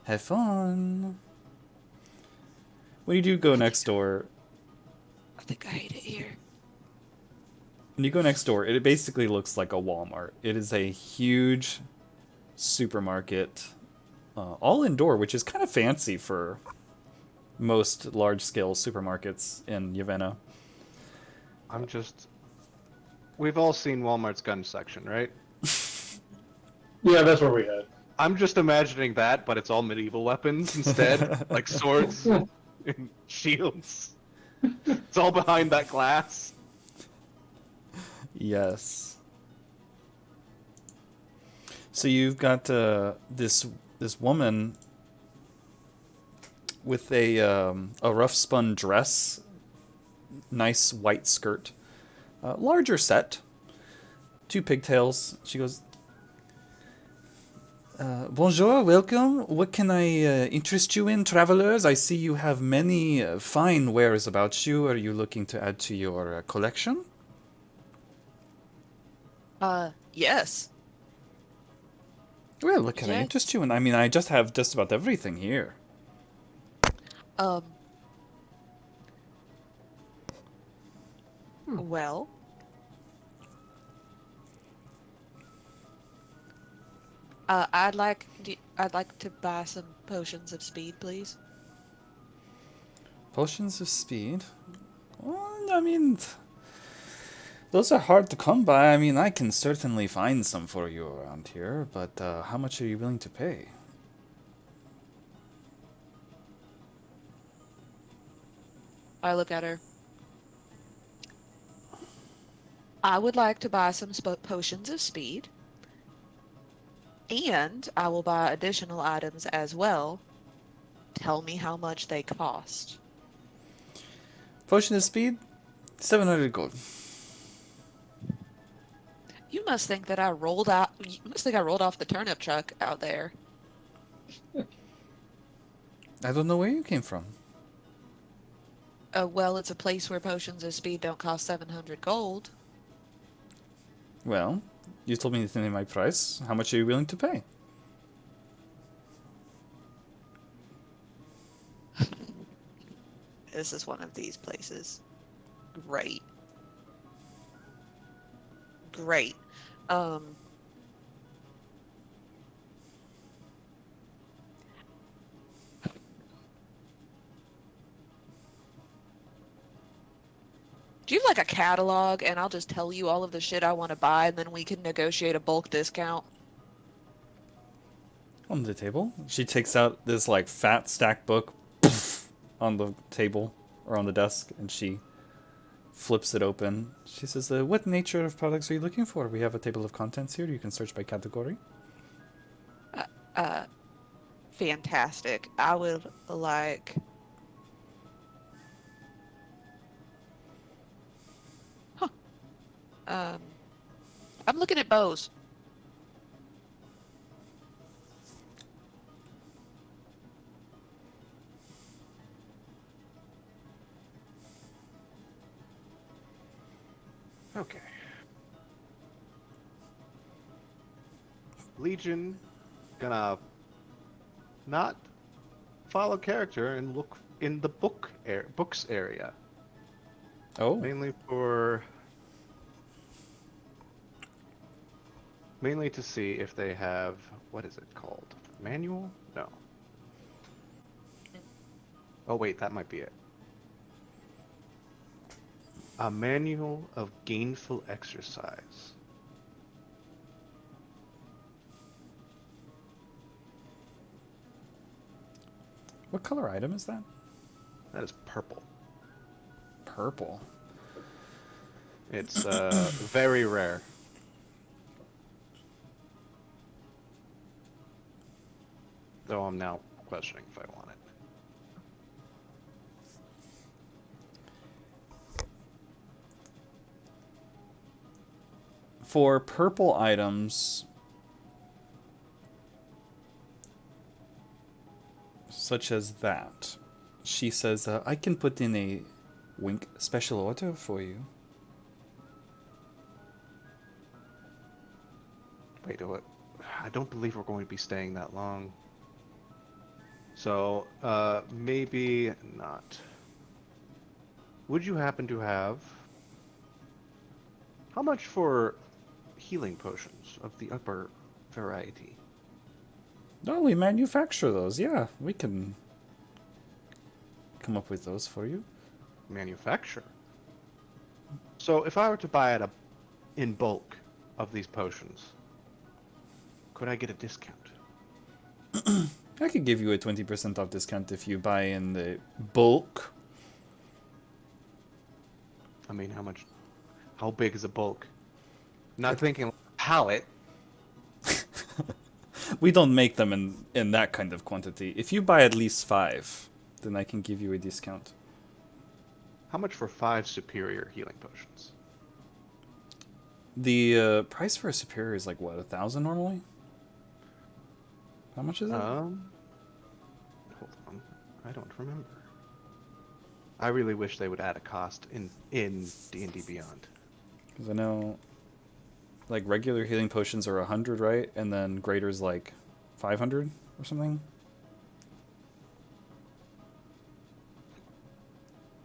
Have fun. when you do go next door, I think I hate it here. when you go next door, it basically looks like a Walmart. It is a huge supermarket, all indoor, which is kind of fancy for most large-scale supermarkets in Llivena. We've all seen Walmart's gun section, right? Yeah, that's what we had. I'm just imagining that, but it's all medieval weapons instead, like swords and shields. It's all behind that glass. Yes. So you've got this woman with a rough spun dress, nice white skirt, larger set, 2 pigtails. She goes, "Bonjour, welcome. What can I interest you in, travelers? I see you have many fine wares about you. Are you looking to add to your collection?" Yes. Well, what can I Yes. interest you in? I mean, I just have just about everything here. Um. Well. I'd like to buy some potions of speed, please. Potions of speed? Well, I mean, those are hard to come by. I mean, I can certainly find some for you around here, but how much are you willing to pay? I look at her. I would like to buy some potions of speed, and I will buy additional items as well. Tell me how much they cost. Potion of speed? 700 gold. You must think that I rolled out. You must think I rolled off the turnip truck out there. I don't know where you came from. Well, it's a place where potions of speed don't cost 700 gold. Well, you told me to name my price. How much are you willing to pay? This is one of these places. Great. Great. Do you have like a catalog and I'll just tell you all of the shit I want to buy and then we can negotiate a bulk discount? On the table, she takes out this like fat stack book on the table or on the desk, and she flips it open. She says, "What nature of products are you looking for? We have a table of contents here. You can search by category." Fantastic. I would like... Huh. I'm looking at bows. Okay. Legion gonna not follow character and look in the books area. Oh, Mainly to see if they have, what is it called? Manual? No. Oh wait, that might be it. A manual of gainful exercise. what color item is that? That is purple. Purple. It's very rare. Though I'm now questioning if I want it. For purple items, such as that, she says, "I can put in a wink special order for you." Wait, what? I don't believe we're going to be staying that long. So, maybe not. Would you happen to have... How much for healing potions of the upper variety? No, we manufacture those. Yeah, we can come up with those for you. Manufacture. So if I were to buy in bulk of these potions, could I get a discount? I could give you a 20% off discount if you buy in the bulk. I mean, how big is a bulk? Not thinking pallet. We don't make them in that kind of quantity. If you buy at least 5, then I can give you a discount. How much for 5 superior healing potions? The price for a superior is like, what, 1,000 normally? How much is it? Hold on. I don't remember. I really wish they would add a cost in D&D Beyond. Because I know, like, regular healing potions are 100, right? And then greater's like 500 or something?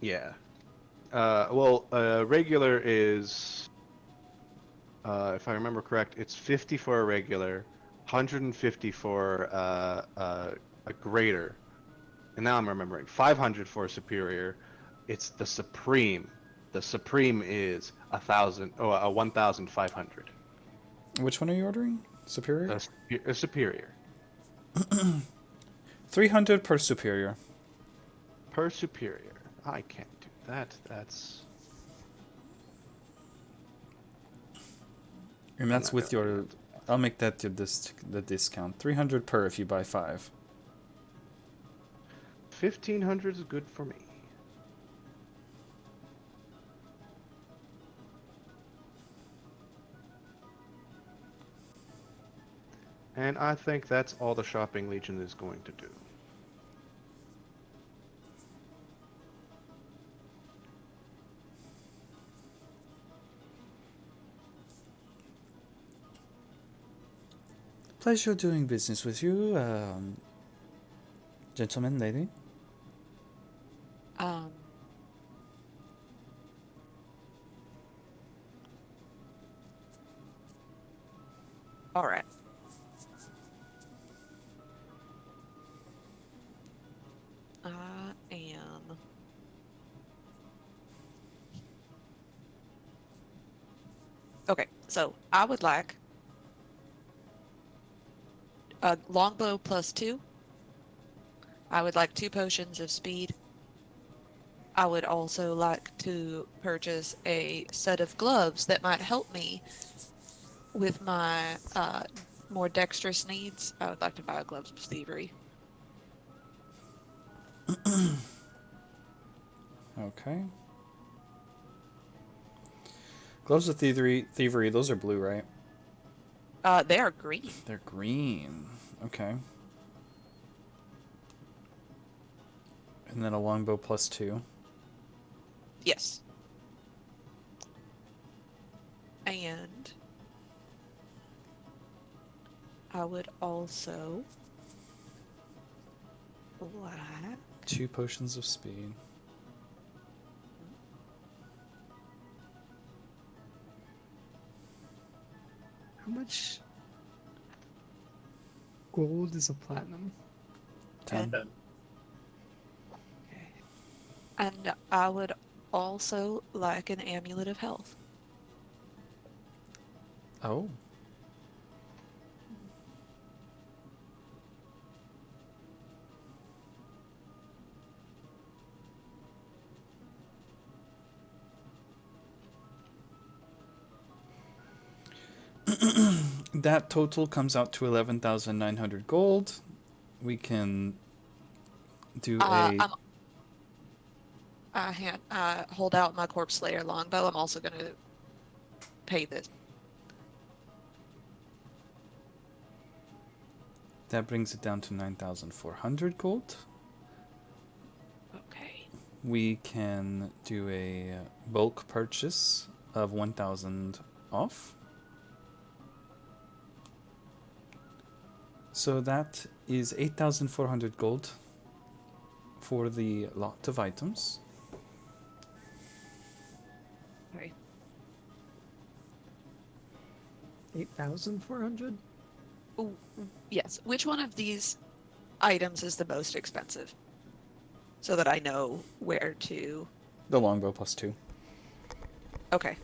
Yeah. Regular is, if I remember correct, it's 50 for a regular, 150 for a greater, and now I'm remembering 500 for a superior. It's the supreme. The supreme is 1,500. Which one are you ordering? Superior? A superior 300 per superior. per superior. I can't do that. That's. And I'm that's not with gonna your... be able to- I'll make that the discount. 300 per if you buy 5. 1,500 is good for me. And I think that's all the shopping Legion is going to do. Pleasure doing business with you, gentleman, lady. All right. I am. Okay, so I would like a longbow +2. I would like 2 potions of speed. I would also like to purchase a set of gloves that might help me with my more dexterous needs. I would like to buy a gloves of thievery. Okay. Gloves of thievery, those are blue, right? They are green. They're green. Okay. And then a longbow +2. Yes. And I would also like 2 potions of speed. How much gold is a platinum? 10. Then Okay. And I would also like an amulet of health. Oh. That total comes out to 11,900 gold. We can do a... I hold out my Corpse Slayer longbow. I'm also going to pay this. That brings it down to 9,400 gold. Okay. We can do a bulk purchase of 1,000 off. So that is 8,400 gold for the lot of items. Sorry. 8,400? Ooh, yes. Which one of these items is the most expensive? So that I know where to. The longbow +2. Okay.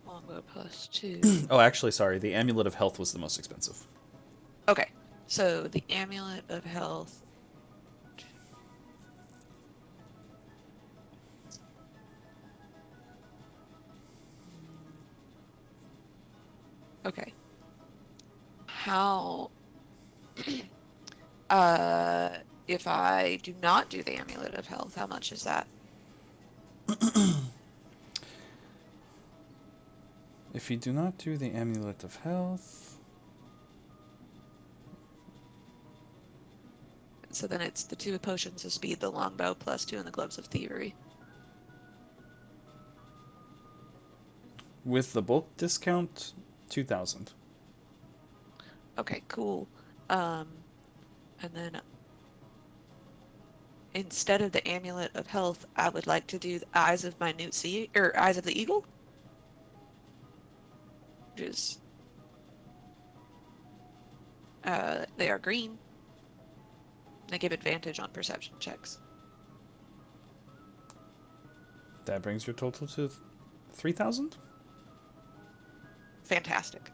Longbow +2. Oh, actually, sorry. The amulet of health was the most expensive. Okay. So the amulet of health. Okay. How if I do not do the amulet of health, how much is that? If you do not do the amulet of health, So then it's the 2 potions of speed, the longbow +2, and the gloves of thievery. with the bulk discount, 2,000. Okay, cool. And then instead of the amulet of health, I would like to do the eyes of minute sea or eyes of the eagle. Which is they are green. They give advantage on perception checks. That brings your total to 3,000? Fantastic.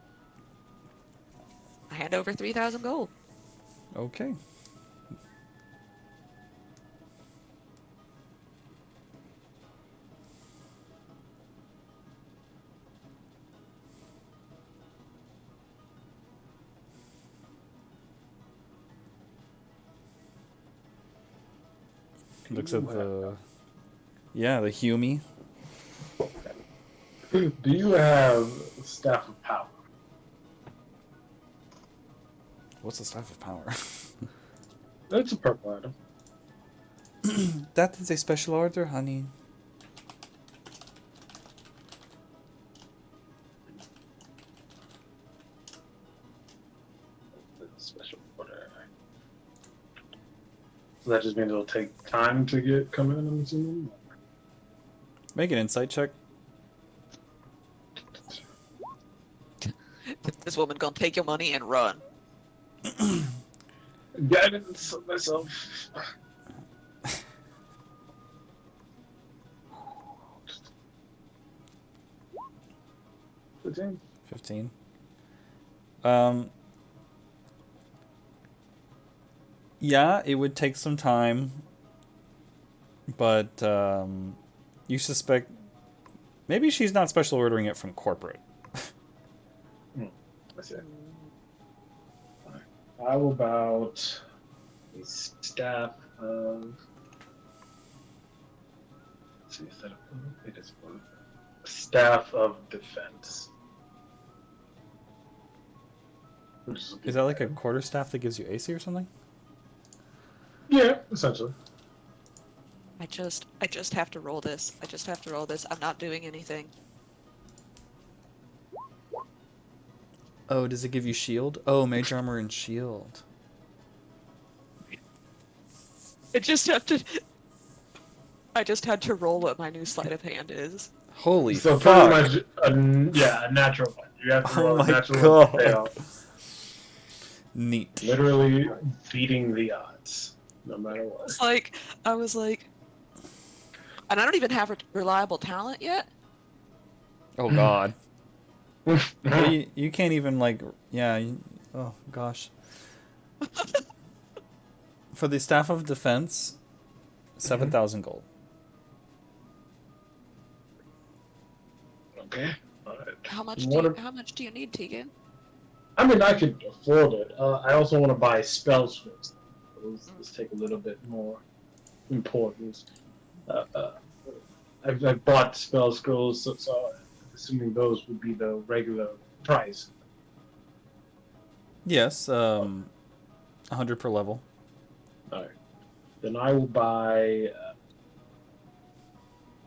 I hand over 3,000 gold. Okay. Looks at the... Yeah, the Humi. Do you have Staff of Power? What's the Staff of Power? That's a purple item. That is a special order, honey. Special order. So that just means it'll take time to get come in, I'm assuming? Make an insight check. This woman gonna take your money and run. Guidance of myself. $15. 15. Yeah, it would take some time, but you suspect maybe she's not special ordering it from corporate. I see. How about a staff of... Let's see, is that it is one. Staff of Defense. Is that like a quarterstaff that gives you AC or something? Yeah, essentially. I just have to roll this. I just have to roll this. I'm not doing anything. Oh, does it give you shield? Oh, mage armor and shield. I just had to roll what my new sleight of hand is. Holy So fuck! pretty much, a natural one. You have to Oh roll a my natural one to God. fail. Neat. Literally beating the odds, no matter what. It's like I was like, and I don't even have a reliable talent yet. Oh god. You can't even like, yeah. Oh gosh. For the staff of defense, 7,000 gold. Okay. All right. How much do you need, Tegan? I mean, I could afford it. I also want to buy spell scrolls. Those take a little bit more importance. I've bought spell scrolls, so I'm assuming those would be the regular price. Yes, 100 per level. All right. Then I will buy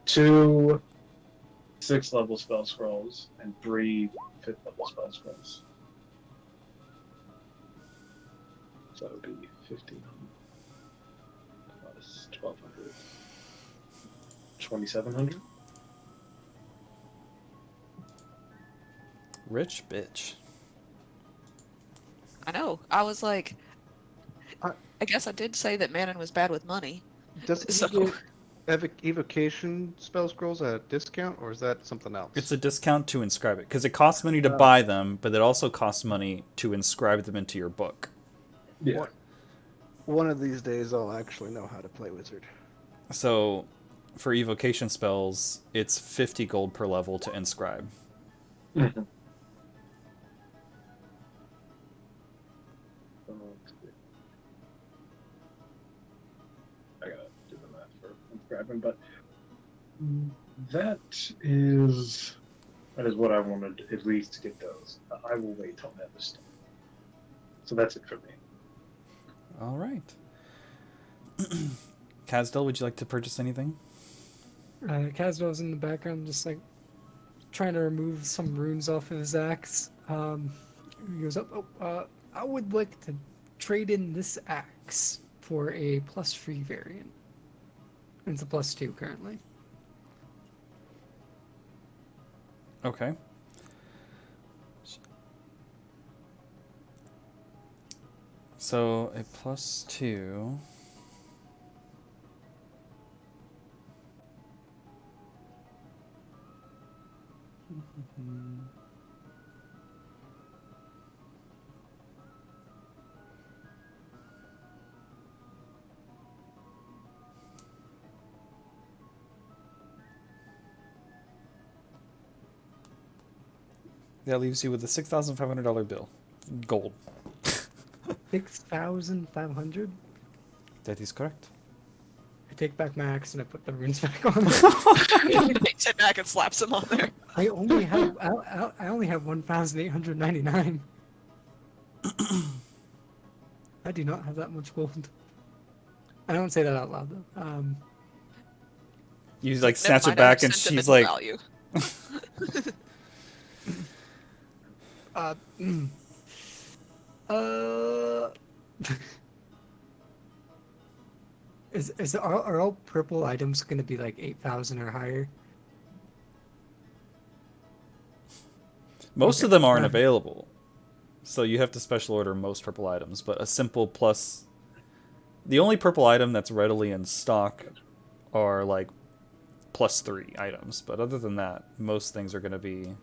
2 6th-level spell scrolls and 3 5th-level spell scrolls. So that would be 1,500. That's 1,200. 2,700. Rich bitch. I know. I was like, I- I guess I did say that Manon was bad with money. Does So he get evocation spell scrolls at a discount, or is that something else? It's a discount to inscribe it because it costs money to buy them, but it also costs money to inscribe them into your book. Yeah. One of these days, I'll actually know how to play wizard. So, for evocation spells, it's 50 gold per level to inscribe. Mhm. I gotta do the math for inscribing, but that is what I wanted at least to get those. I will wait on that this time. So that's it for me. All right. Kazdel, would you like to purchase anything? Casdo's in the background, just like trying to remove some runes off of his axe. He goes up. I would like to trade in this axe for a +3 variant. It's a +2 currently. Okay. So a +2. That leaves you with a $6,500 bill. Gold. 6,500. That is correct. I take back my axe and I put the runes back on. he takes it back and slaps him on there. I only have 1,899. I do not have that much gold. I don't say that out loud though. You like Never snatch mind, it back, I and have she's sentimental like, value. uh, mm. uh are all purple items gonna be like 8,000 or higher? most Okay. of them aren't available. So you have to special order most purple items, but a simple plus. The only purple item that's readily in stock are like +3 items, but other than that, most things are going to be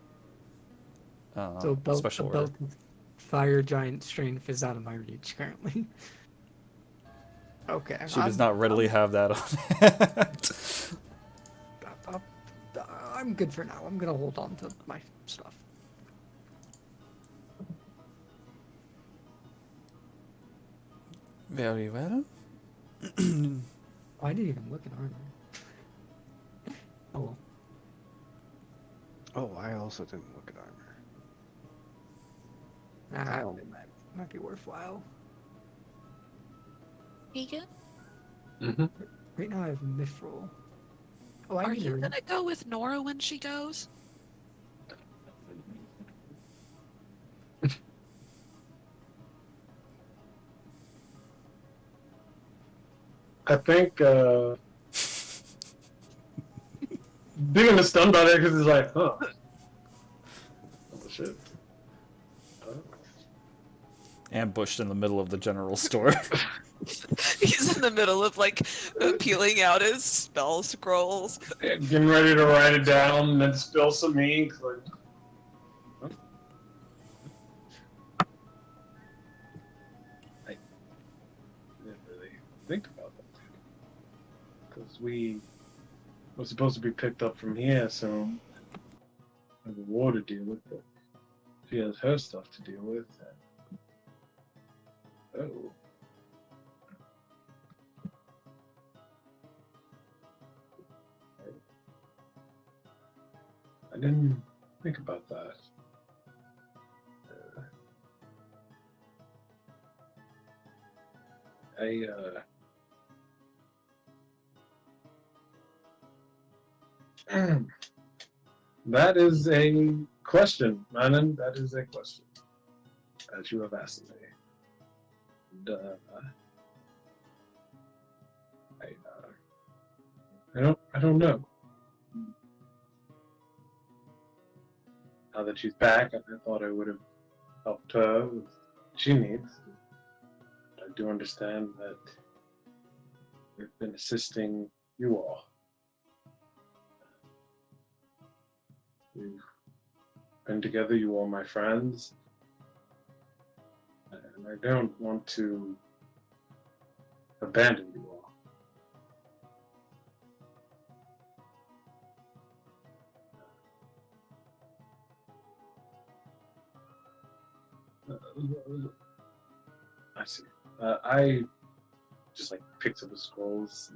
So a special order. belt of fire giant strength is out of my reach currently. Okay. She does not readily have that on. I'm good for now. I'm gonna hold on to my stuff. Very well. Oh, I didn't even look at armor. Oh well. Oh, I also didn't look at armor. It might be worthwhile. Egan, Mm-hmm. Right now I have Mithril. Oh, are need you to gonna go with Nora when she goes? I think being in the stun by there because it's like, oh shit. Ambushed in the middle of the general store. He's in the middle of like peeling out his spell scrolls. Getting ready to write it down and then spill some ink. Like, huh? I didn't really think about that because we were supposed to be picked up from here, so I have a war to deal with. But she has her stuff to deal with. Oh. I didn't think about that. That is a question, Manon. That is a question that you have asked me. And, I I don't know. Now that she's back, I thought I would have helped her with what she needs. I do understand that we've been assisting you all. We've been together, you all my friends, and I don't want to abandon you all. I see. I just like picked up the scrolls.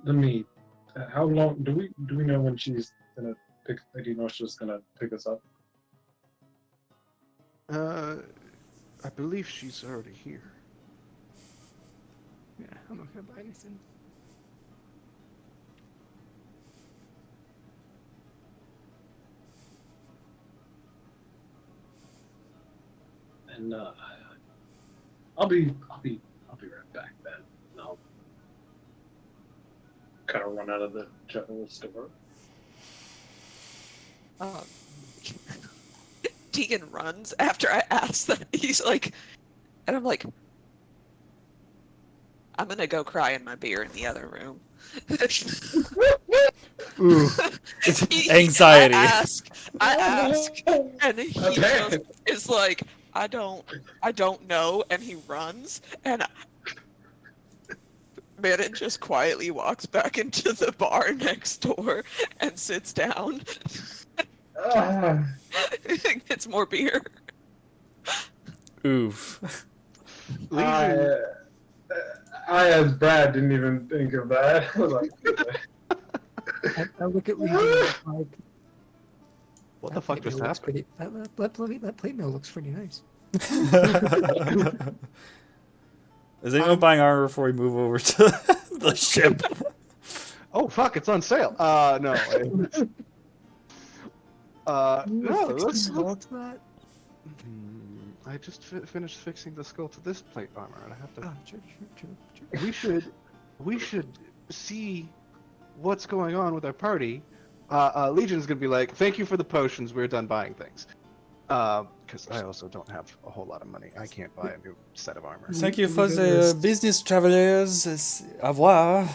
Let me. How long do we know when she's gonna pick? Do you know she's gonna pick us up? I believe she's already here. Yeah, I'm not gonna buy anything. And I'll be right back then. And I'll kind of run out of the general store. Tegan runs after I ask that. He's like, and I'm like, I'm gonna go cry in my beer in the other room. Ooh, anxiety. I ask, and he just is like, I don't know, and he runs, and Manon just quietly walks back into the bar next door and sits down. Gets more beer. Oof. I, as Brad, didn't even think of that. I was like, I look at Legion like, What the fuck just happened? That plate mail looks pretty nice. Is anyone buying armor before we move over to the ship? Oh fuck! It's on sale. No. No. Let's. That? I just finished fixing the skull to this plate armor, and I have to. Oh, sure. We should see what's going on with our party. Legion's gonna be like, "Thank you for the potions. We're done buying things." Because I also don't have a whole lot of money. I can't buy a new set of armor. Thank you for the business travelers. Au revoir.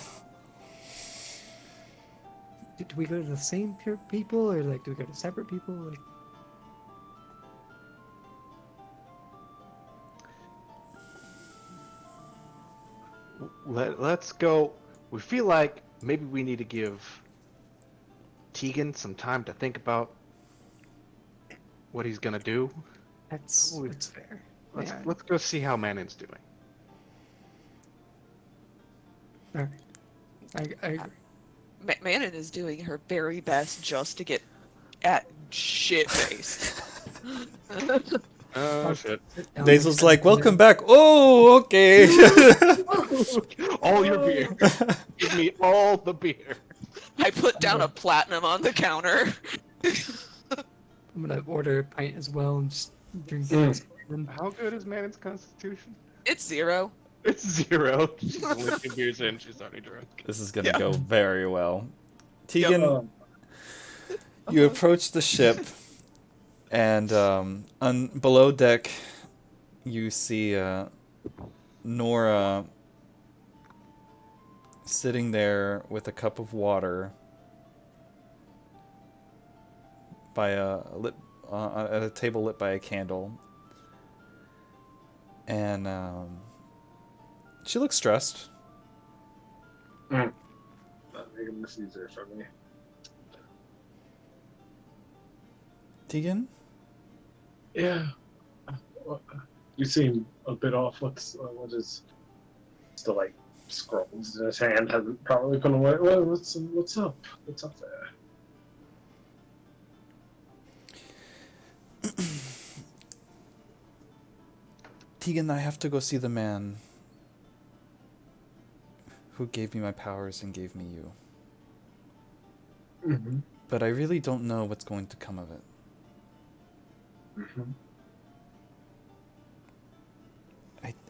Do we go to the same people, or like do we go to separate people? Like, Let's go. We feel like maybe we need to give Tegan some time to think about what he's gonna do. that's fair. Let's go see how Manon's doing. I agree. Manon is doing her very best just to get at shit faced. Oh shit! Basil's like, "Welcome back." Oh, okay. All your beer. Give me all the beer. I put down a platinum on the counter. I'm gonna order a pint as well and just drink it. How good is Manon's constitution? It's 0. It's 0. She's licking beers in. She's already drunk. This is gonna go very well. Tegan, you approach the ship, and below deck, you see Nora sitting there with a cup of water by at a table lit by a candle, and she looks stressed. Not making this easier for me. Tegan? Yeah. You seem a bit off. What is still like scrolls in his hand? Hasn't probably put away. What's up? What's up there? Tegan, I have to go see the man who gave me my powers and gave me you. Mm-hmm. But I really don't know what's going to come of it. Mm-hmm.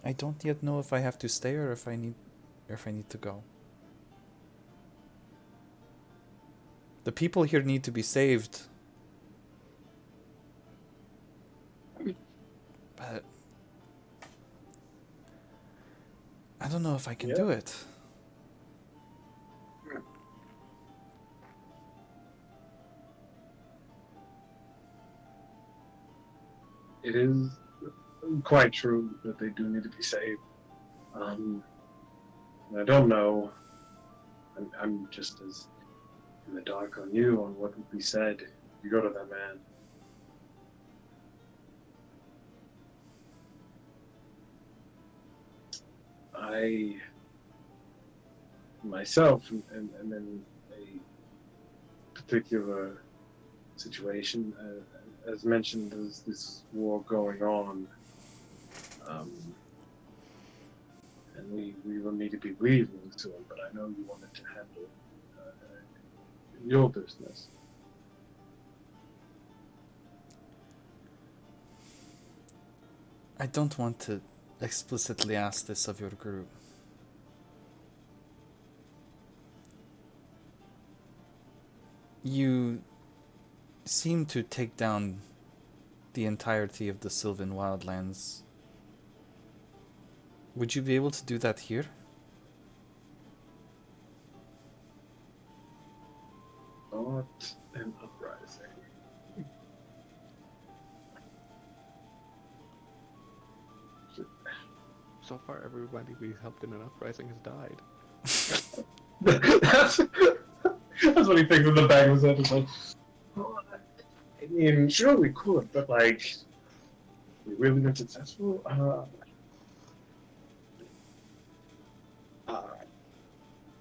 I don't yet know if I have to stay or if I need or if I need to go. The people here need to be saved. But I don't know if I can Yeah. do it. It is quite true that they do need to be saved. I don't know. I'm just as in the dark on you on what would be said if you go to that man. I myself am in a particular situation, as mentioned, there's this war going on, and we will need to be leaving soon. But I know you wanted to handle your business. I don't want to explicitly ask this of your group. You seem to take down the entirety of the Sylvan Wildlands. Would you be able to do that here? Not an uprising. So far, everybody we helped in an uprising has died. that's what he thinks in the back of his head. It's like, oh, I mean, sure we could, but like, we really been successful.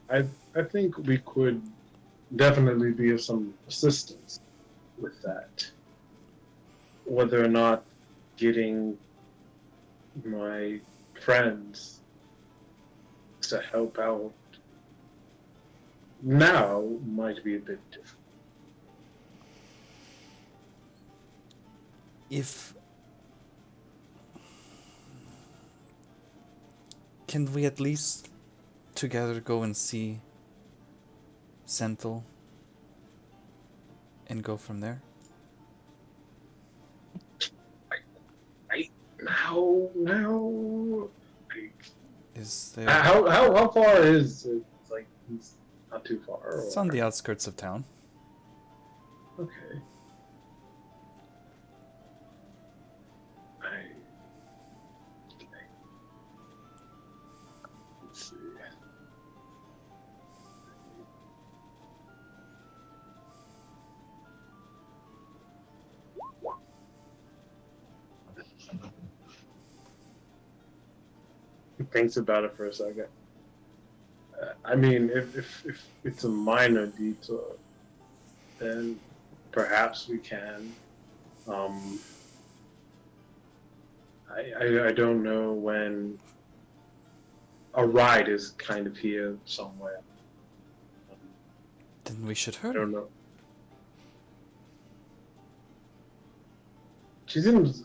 I think we could definitely be of some assistance with that. Whether or not getting my friends to help out now might be a bit different. If... Can we at least together go and see Sentinel and go from there? Now, Is there... how far is it? It's like it's not too far. It's on the outskirts of town. Okay. Let's see. Thinks about it for a second. I mean, if it's a minor detour, then perhaps we can. I don't know when a ride is kind of here somewhere. Then we should I hurry. don't know. She seems.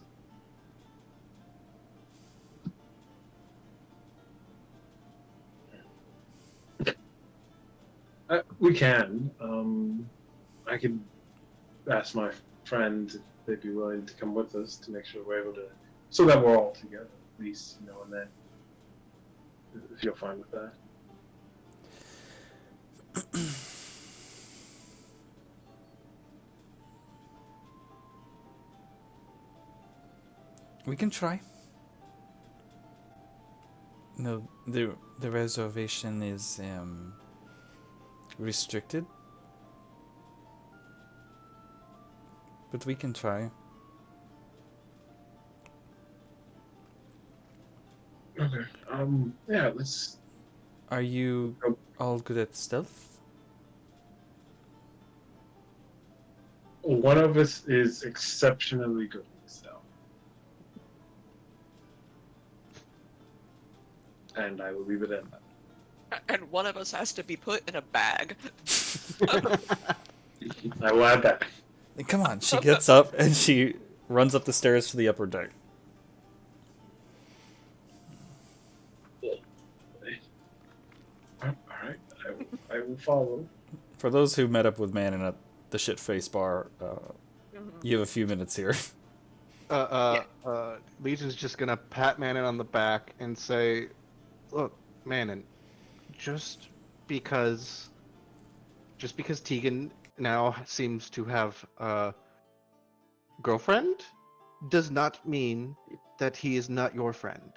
We can. I could ask my friends if they'd be willing to come with us to make sure we're able to, so that we're all together at least, and then. If you're fine with that. We can try. No, the reservation is restricted, but we can try. Okay. Yeah. Let's. Are you all good at stealth? One of us is exceptionally good at stealth, and I will leave it at that. And one of us has to be put in a bag. I will add that. Come on, she gets up and she runs up the stairs to the upper deck. I will follow. For those who met up with Manon at the shit face bar, you have a few minutes here. Legion's just gonna pat Manon on the back and say, "Look, Manon, just because, just because Tegan now seems to have a girlfriend, does not mean that he is not your friend."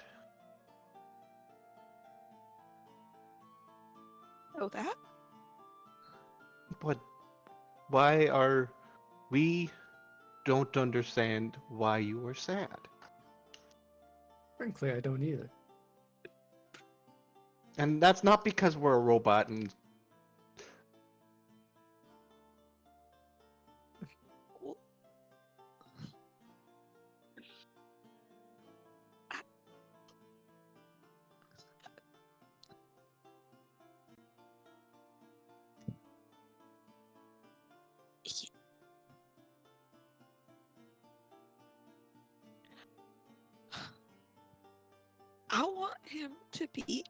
Know that? But why are we don't understand why you are sad? Frankly, I don't either. And that's not because we're a robot and I want him to be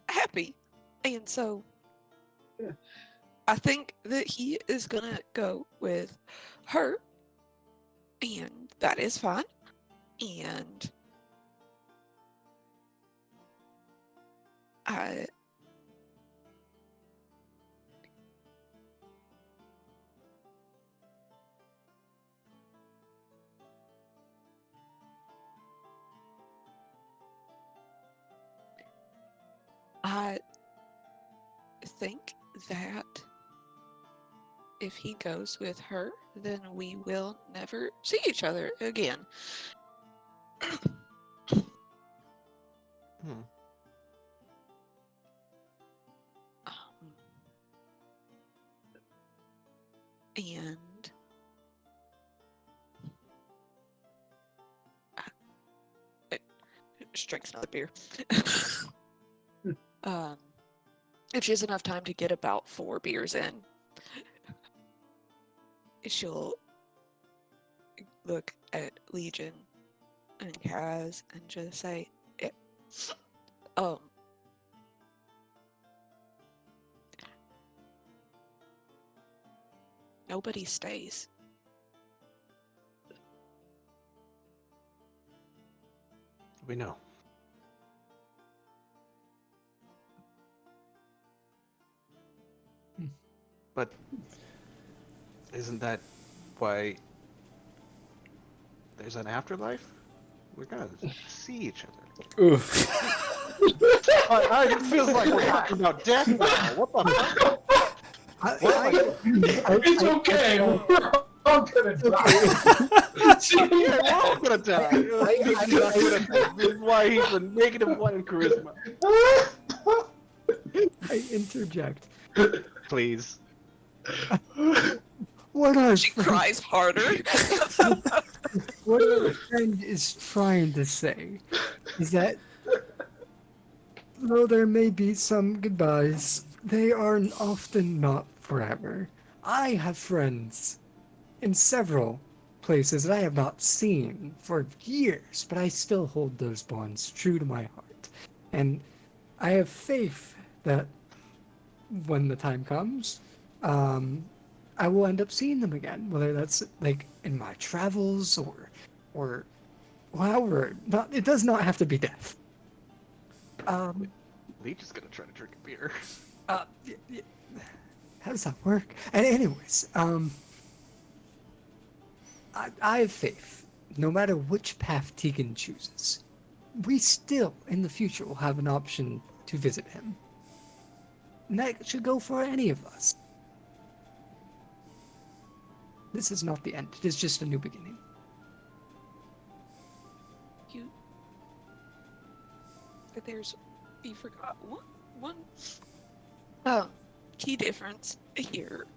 happy. And so Yeah. I think that he is gonna go with her, and that is fine. And I I think that if he goes with her, then we will never see each other again. Hmm. And just drinks another beer. If she has enough time to get about 4 beers in, she'll look at Legion and Kaz and just say, nobody stays. We know. But isn't that why there's an afterlife? We're gonna see each other. Oof. It feels like we're talking about death now. What the fuck? It's okay. We're all gonna die. Yeah, we're all gonna die. This is why he's a -1 in charisma. I interject. Please. What our She friend, cries harder. what our friend is trying to say is that though there may be some goodbyes, they are often not forever. I have friends in several places that I have not seen for years, but I still hold those bonds true to my heart. And I have faith that when the time comes, I will end up seeing them again, whether that's like in my travels or however. Not, it does not have to be death. Leech is gonna try to drink a beer. How does that work? And anyways, I have faith. No matter which path Tegan chooses, we still, in the future, will have an option to visit him. And that should go for any of us. This is not the end. It is just a new beginning. You forgot one key difference here.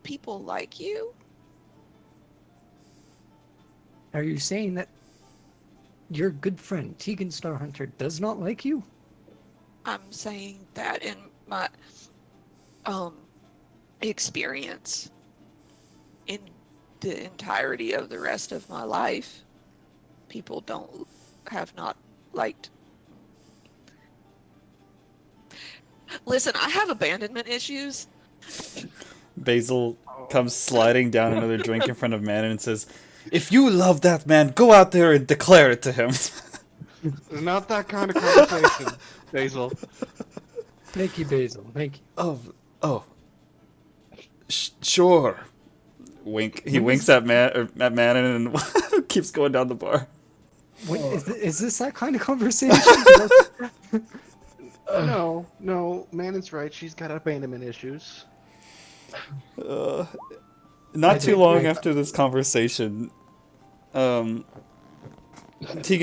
People like you. Are you saying that your good friend, Tegan Starhunter, does not like you? I'm saying that in my experience in the entirety of the rest of my life, people have not liked Listen, I have abandonment issues. Basil comes sliding down another drink in front of Manon and says, "If you love that man, go out there and declare it to him." It's not that kind of conversation, Basil. Thank you, Basil. Thank you. Oh, sure. Wink. He winks at Manon and keeps going down the bar. What, is this that kind of conversation? No, Manon's right. She's got abandonment issues. Not too long after this conversation, Tegan,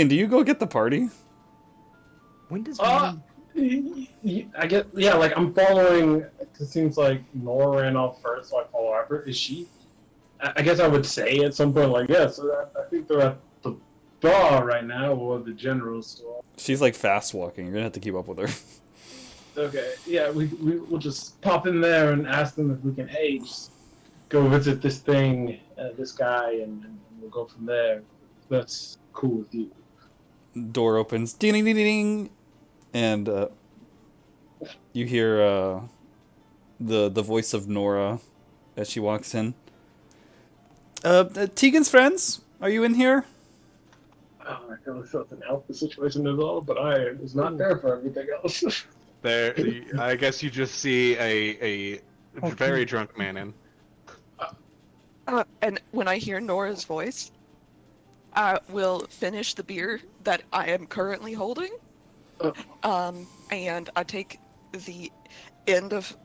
do you go get the party? When does I get, yeah, like I'm following. It seems like Nora ran off first, so I follow after. Is she? I guess I would say at some point, like, yeah. So I think they're at the bar right now, or the general store. She's like fast walking. You're gonna have to keep up with her. Okay, yeah, we'll just pop in there and ask them if we can, hey, just go visit this thing, this guy, and we'll go from there. That's cool with you. Door opens, ding ding ding ding, and you hear the voice of Nora as she walks in. Tegan's friends, are you in here? Oh, I really thought an alpha situation is all, but I was not there for everything else. There, I guess you just see a very drunk Manon. And when I hear Nora's voice, I will finish the beer that I am currently holding. And I take the end of...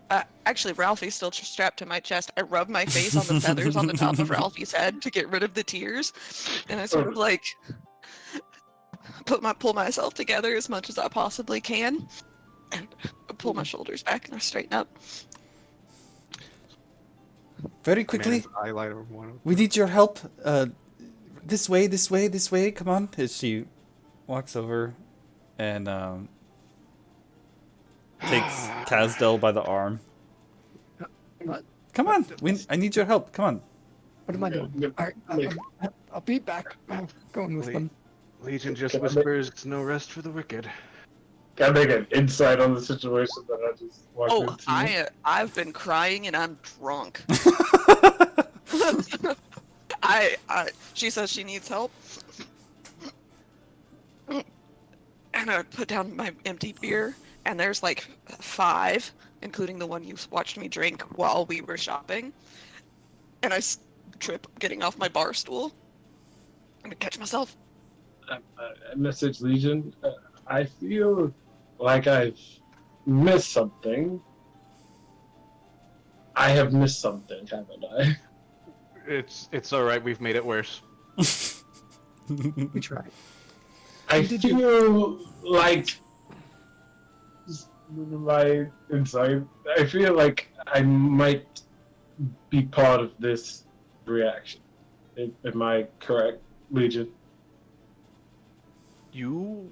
actually, Ralphie's still strapped to my chest. I rub my face on the feathers on the top of Ralphie's head to get rid of the tears. And I sort of like pull myself together as much as I possibly can. And pull my shoulders back and I straighten up. Very quickly. Highlighter one. We need your help. This way, this way, this way. Come on. As she walks over and takes Kazdel by the arm. What? Come on. I need your help. Come on. What am I doing? Alright, I'll be back. I'm going with them. Legion just whispers, "No rest for the wicked." Can I make an insight on the situation that I just walked into? I've been crying and I'm drunk. She says she needs help. And I put down my empty beer, and there's like 5, including the one you watched me drink while we were shopping. And I trip getting off my bar stool. I'm gonna catch myself. I message Legion. I feel like I've missed something. I have missed something, haven't I? It's all right. We've made it worse. We tried. I feel like my insight. I feel like I might be part of this reaction. Am I correct, Legion? You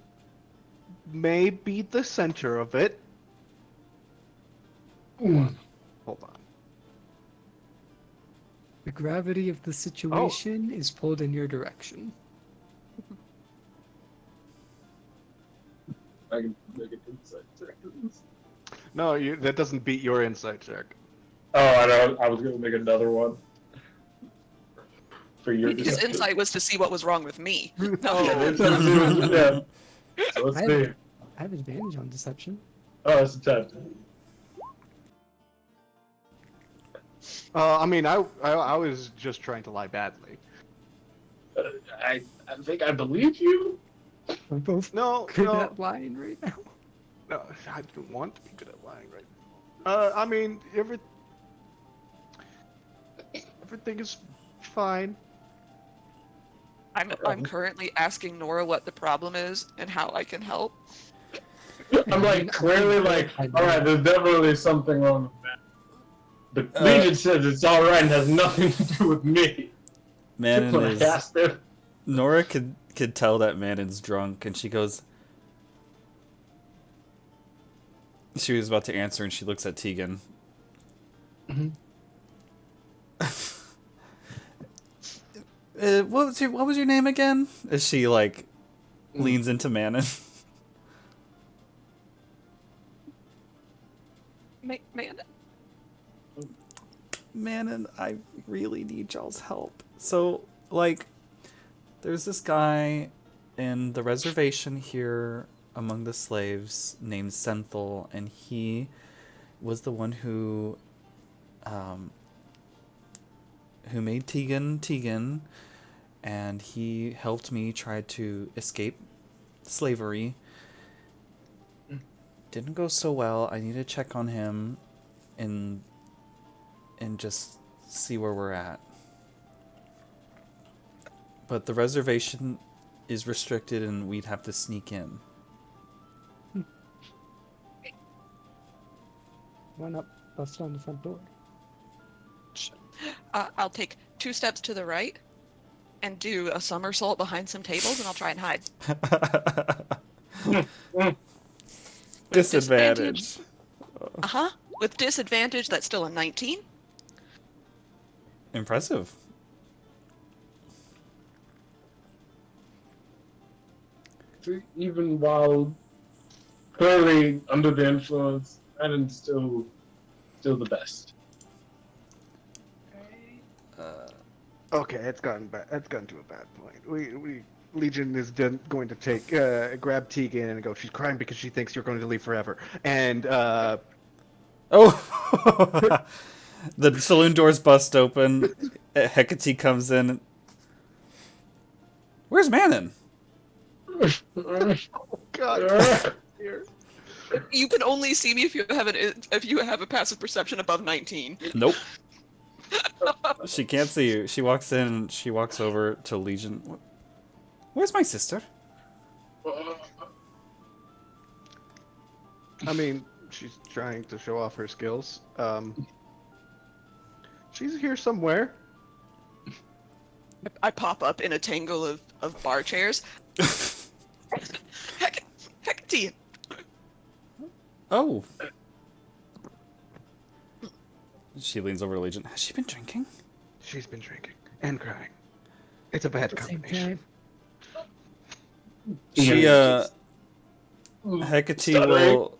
may be the center of it. Hold on. The gravity of the situation is pulled in your direction. I can make an insight check. No, that doesn't beat your insight check. Oh, I know. I was going to make another one. For your His deception. insight was to see what was wrong with me. Yeah, No. so let's see. I have advantage on deception. Oh, that's a 10. I mean, I was just trying to lie badly. I think I believe you. We're both No, good no, at lying right now. no. I don't want to be good at lying right now. I mean, everything is fine. I'm currently asking Nora what the problem is and how I can help. I'm like clearly like, all right, there's definitely something wrong with that. But Legion says it's all right and has nothing to do with me. Manon When I is. asked her. Nora could tell that Manon's drunk, and she goes. She was about to answer, and she looks at Tegan. What was your name again? As she like leans into Manon. Man, I really need y'all's help. So, like, there's this guy in the reservation here among the slaves named Senthal, and he was the one who made Tegan, and he helped me try to escape slavery. Didn't go so well. I need to check on him and just see where we're at. But the reservation is restricted and we'd have to sneak in. Why not bust on the front door? I'll take 2 steps to the right and do a somersault behind some tables, and I'll try and hide. Disadvantage. With disadvantage, that's still a 19. Impressive. Even while clearly under the influence, Adam's still the best. Okay, it's gotten bad. It's gotten to a bad point. We Legion is going to take grab Tegan and go. She's crying because she thinks you're going to leave forever. And Oh, the saloon doors bust open. Hecate comes in. Where's Manon? oh God, here. You can only see me if you have a passive perception above 19. Nope. She can't see you. She walks in and she walks over to Legion. Where's my sister? I mean, she's trying to show off her skills. She's here somewhere. I pop up in a tangle of bar chairs. Hecate! Oh. She leans over to Legion. Has she been drinking? She's been drinking and crying. It's a bad combination. She, Hecate will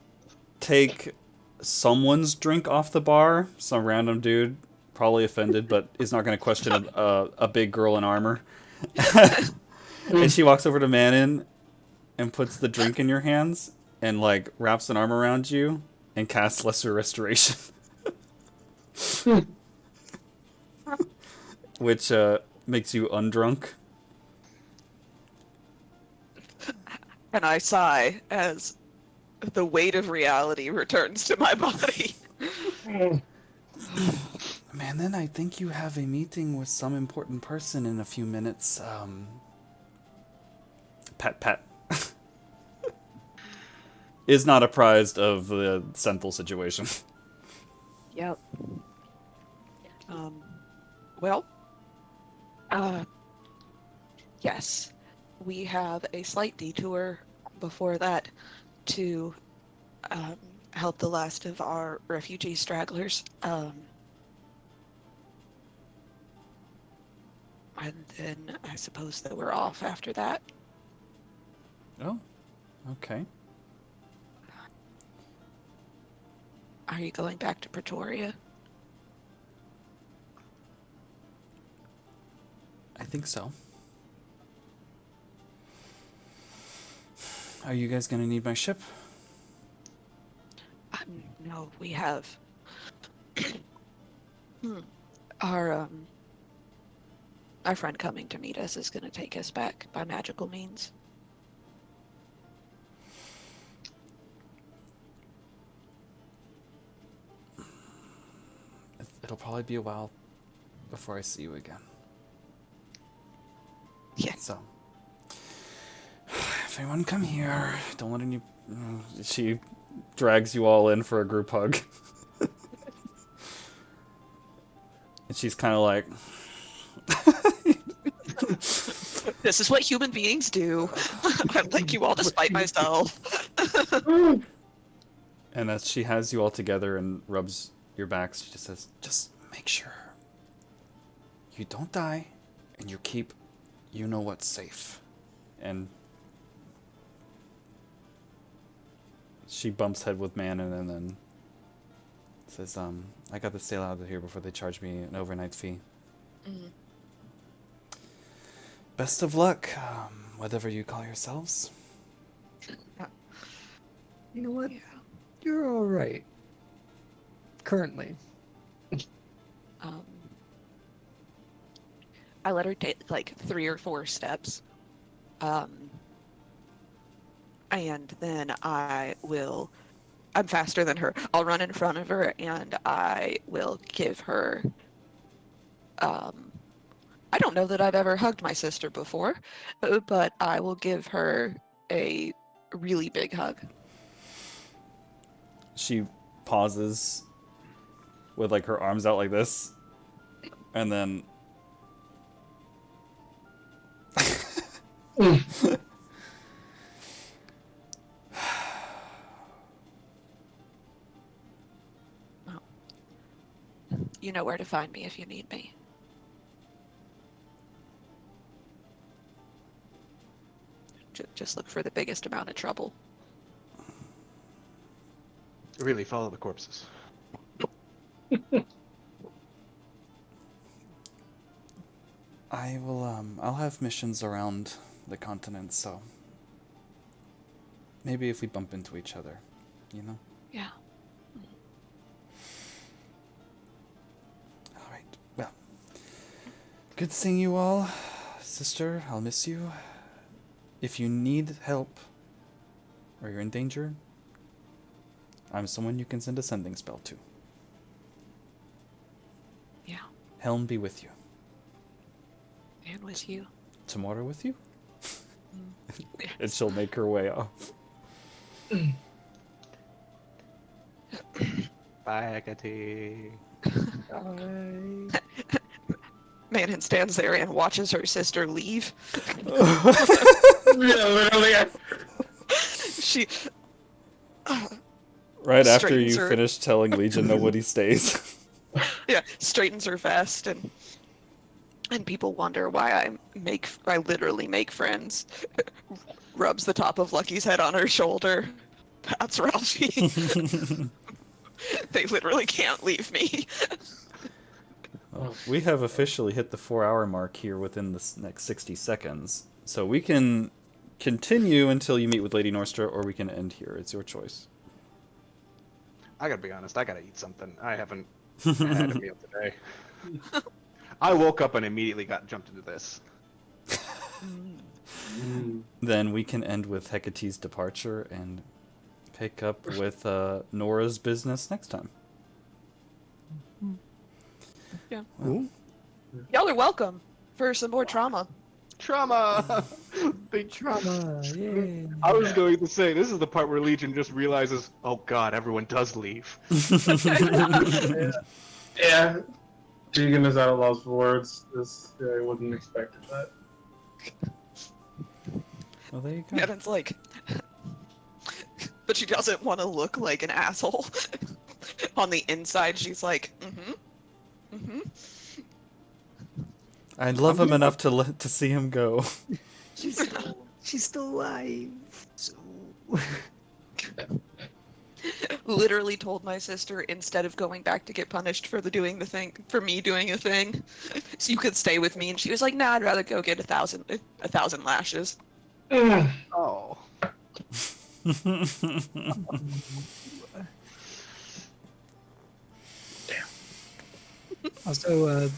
take someone's drink off the bar. Some random dude, probably offended, but is not going to question a big girl in armor. And she walks over to Manon and puts the drink in your hands and, like, wraps an arm around you and casts Lesser Restoration. Which makes you undrunk. And I sigh as the weight of reality returns to my body. Man, then I think you have a meeting with some important person in a few minutes. Pat. Is not apprised of the Senthal situation. Yep. Yes. We have a slight detour before that to help the last of our refugee stragglers. And then I suppose that we're off after that. Oh, okay. Are you going back to Pretoria? I think so. Are you guys gonna need my ship? No, we have our friend coming to meet us is going to take us back by magical means. It'll probably be a while before I see you again. Yeah. So, if anyone come here, don't let any... She drags you all in for a group hug. And she's kind of like... This is what human beings do. I like you all despite myself. And as she has you all together and rubs your backs, she just says, just make sure you don't die and you keep you know what's safe. And she bumps head with Manon and then Says, I got the sale out of here before they charged me an overnight fee. Mm. Best of luck, whatever you call yourselves. You know what? Yeah. You're all right. Currently. Um, I let her take like 3 or 4 steps. And then I'm faster than her. I'll run in front of her and I will give her, I don't know that I've ever hugged my sister before, but I will give her a really big hug. She pauses with like her arms out like this, and then You know where to find me if you need me. Just look for the biggest amount of trouble. Really follow the corpses. I will, I'll have missions around the continent, so maybe if we bump into each other, you know? Yeah. Alright, well, good seeing you all. Sister, I'll miss you. If you need help, or you're in danger, I'm someone you can send a sending spell to. Yeah. Helm be with you. And with you. Tomorrow with you? Yes. And she'll make her way off. Bye, Hecate. Manhan stands there and watches her sister leave. Yeah, literally. She Right after straightens you her- finish telling Legion nobody stays. straightens her vest and people wonder why I literally make friends. Rubs the top of Lucky's head on her shoulder. That's Ralphie. They literally can't leave me. We have officially hit the 4-hour mark here within the next 60 seconds. So we can continue until you meet with Lady Norstra, or we can end here. It's your choice. I gotta be honest, I gotta eat something. I haven't had a meal today. I woke up and immediately got jumped into this. Then we can end with Hecate's departure and pick up with Nora's business next time. Yeah. Well, Y'all are welcome for some more trauma. Trauma! Big Trauma, yay. I was going to say, this is the part where Legion just realizes, oh god, everyone does leave. Yeah. Vegan is at a loss for words. This I wouldn't expect that. well, there you go. And it's like, but she doesn't want to look like an asshole. On the inside, she's like, I'd love him enough to see him go. She's still alive. So Literally told my sister instead of going back to get punished for for me doing a thing, so you could stay with me. And she was like, "Nah, I'd rather go get a thousand lashes." Oh. also,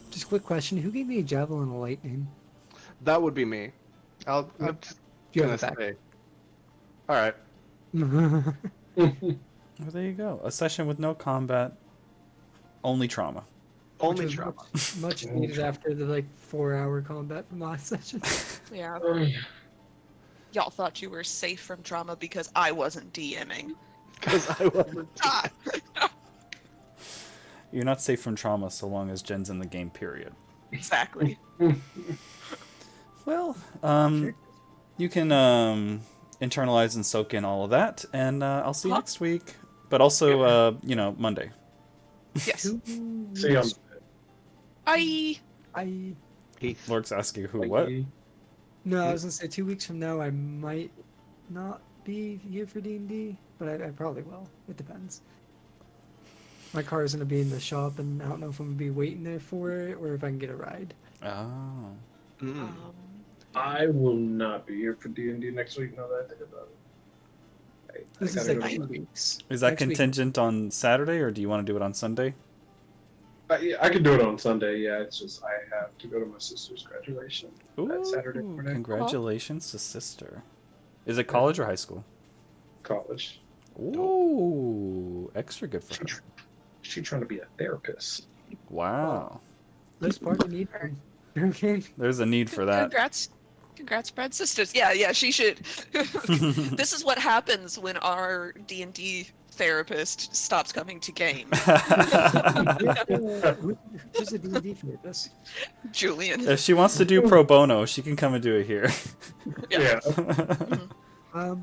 just a quick question: who gave me a javelin of lightning? That would be me. I'm just You gonna have it back. say. Alright. Well, there you go. A session with no combat, only trauma. Only Which was trauma. Much needed after the 4-hour combat from last session. Yeah. Y'all thought you were safe from trauma because I wasn't DMing. Because I wasn't. Ah! You're not safe from trauma so long as Jen's in the game, period. Exactly. Well, you can internalize and soak in all of that, and I'll see you next week. But also, Monday. Yes. See ya. Bye. Heath. Lork's asking who, what? No, I was gonna say 2 weeks from now I might not be here for D&D, but I probably will. It depends. My car is gonna be in the shop, and I don't know if I'm gonna be waiting there for it or if I can get a ride. Oh. Mm. I will not be here for D&D next week. Now that I think about it, I This is gotta like go. 2 weeks. Is that Next week- contingent on Saturday, or do you want to do it on Sunday? Yeah, I could do it on Sunday. Yeah, it's just I have to go to my sister's graduation that Saturday Ooh, morning. congratulations to sister. Is it college or high school? College. Ooh, extra good for her. She's trying to be a therapist. Wow. This part you need. Okay. There's a need for that. Congrats, Brad sisters. Yeah, she should. This is what happens when our D&D therapist stops coming to game. Who's a D&D therapist? Julian. If she wants to do pro bono, she can come and do it here. Yeah. Are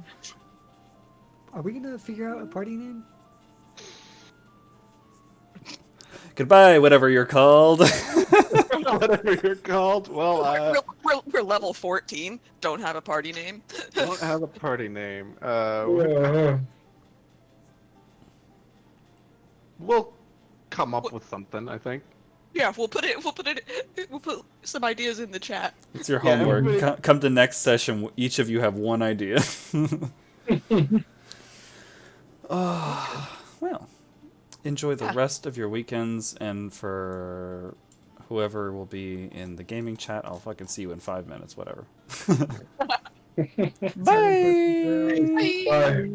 we gonna figure out a party name? Goodbye, whatever you're called. Whatever you're called. Well, We're level 14. Don't have a party name. don't have a party name. We'll come up with something, I think. Yeah, we'll put some ideas in the chat. It's your Yeah, homework. everybody- Come to next session. Each of you have one idea. Well, enjoy the rest of your weekends, and for whoever will be in the gaming chat, I'll fucking see you in 5 minutes, whatever. Bye. Bye. Bye.